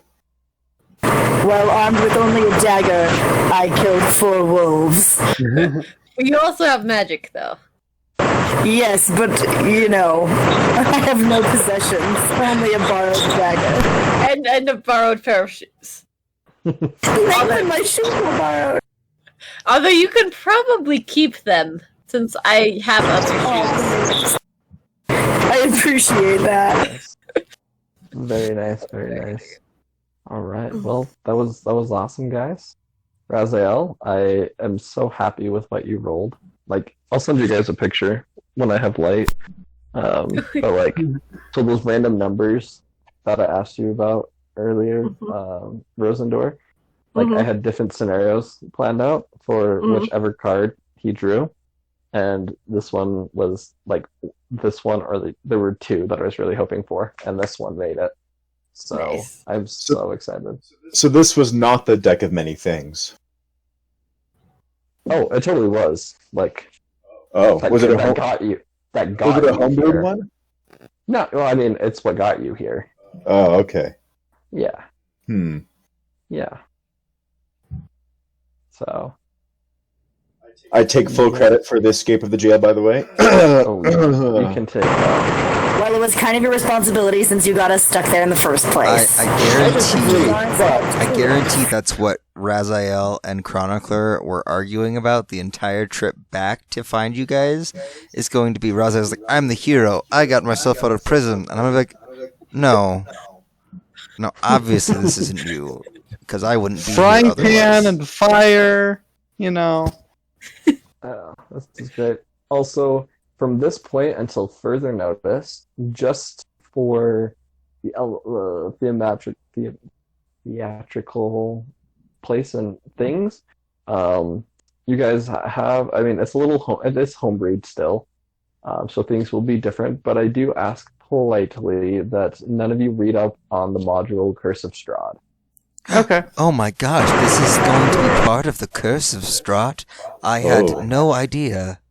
Well, armed with only a dagger, I killed 4 wolves. You also have magic, though. Yes, but, I have no possessions. Only a borrowed dagger. And a borrowed pair of shoes. Even my shoes were borrowed. Although you can probably keep them, since I have other shoes. I appreciate that. Very nice. Very nice. All right. Well, that was awesome, guys. Raziel, I am so happy with what you rolled. Like, I'll send you guys a picture when I have light. But like, so those random numbers that I asked you about earlier, Rosendor, like I had different scenarios planned out for whichever card he drew, and this one was like this one, or there were 2 that I was really hoping for, and this one made it. So Nice. I'm so excited. So this was not the deck of many things. Oh, it totally was. Like, Oh, was it a that got you? That got was it a you homebrewed here. one? No, well, I mean, it's what got you here. Oh, okay. Yeah, yeah. So, I take full credit for the escape of the jail, by the way. you can take. Well, it was kind of your responsibility since you got us stuck there in the first place. I guarantee that's what Raziel and Chronicler were arguing about the entire trip back to find you guys. Is going to be Raziel's like, I'm the hero. I got myself out of prison. And I'm like, no, obviously this isn't you. Because I wouldn't be Frying here otherwise. pan and fire, This is great. Also, from this point until further notice, just for the theatrical place and things, you guys have. I mean, it's a little. It is homebreed still, so things will be different. But I do ask politely that none of you read up on the module Curse of Strahd. Okay. Oh my gosh, this is going to be part of the Curse of Strahd? I had Oh. no idea.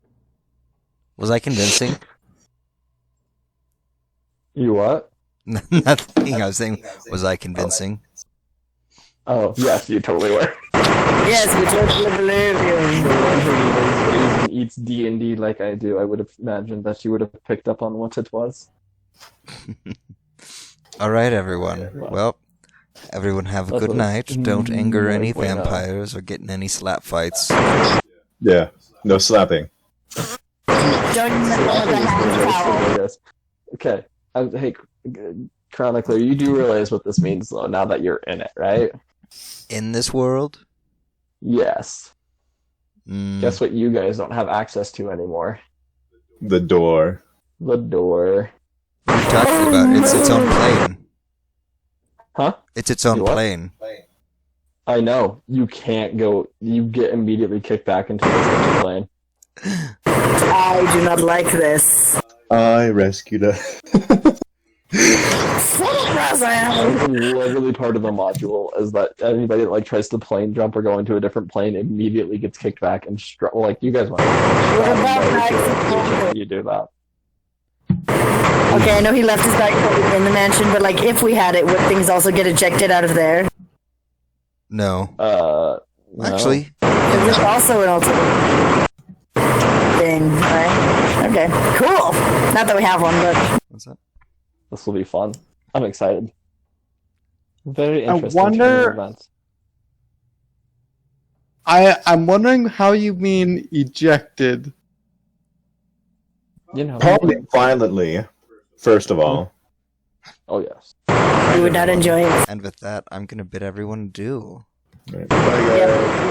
Was I convincing? You what? Nothing. I was saying, was I convincing? Oh, yes, you totally were. Yes, we totally believe you. Anyone who knows and eats D&D like I do, I would have imagined that you would have picked up on what it was. Alright, everyone. Well, everyone have a That's good what night. Don't anger any 9.0. vampires or get in any slap fights. Yeah, no slapping. Don't even let the hand towel. Yes. Okay. Hey, Chronicler, you do realize what this means, though, now that you're in it, right? In this world? Yes. Mm, Guess what you guys don't have access to anymore? The door. The door. what are you talking about? It's its own plane. Huh? It's its own You what? plane. I know. You can't go. You get immediately kicked back into the plane. I do not like this. I rescued her. That's literally part of the module is that anybody that tries to plane jump or go into a different plane immediately gets kicked back and you guys want about you do that. Okay, I know he left his bike in the mansion, but like if we had it, would things also get ejected out of there? No. No. Actually, Is this also an alternate thing, right? Okay, cool. Not that we have one, but what's that? This will be fun. I'm excited. Very I interesting wonder- turn of events. I'm wondering how you mean ejected. You know. Probably violently, first of all. Oh yes. we would not enjoy it. And with that, I'm gonna bid everyone adieu. Right. Bye, guys.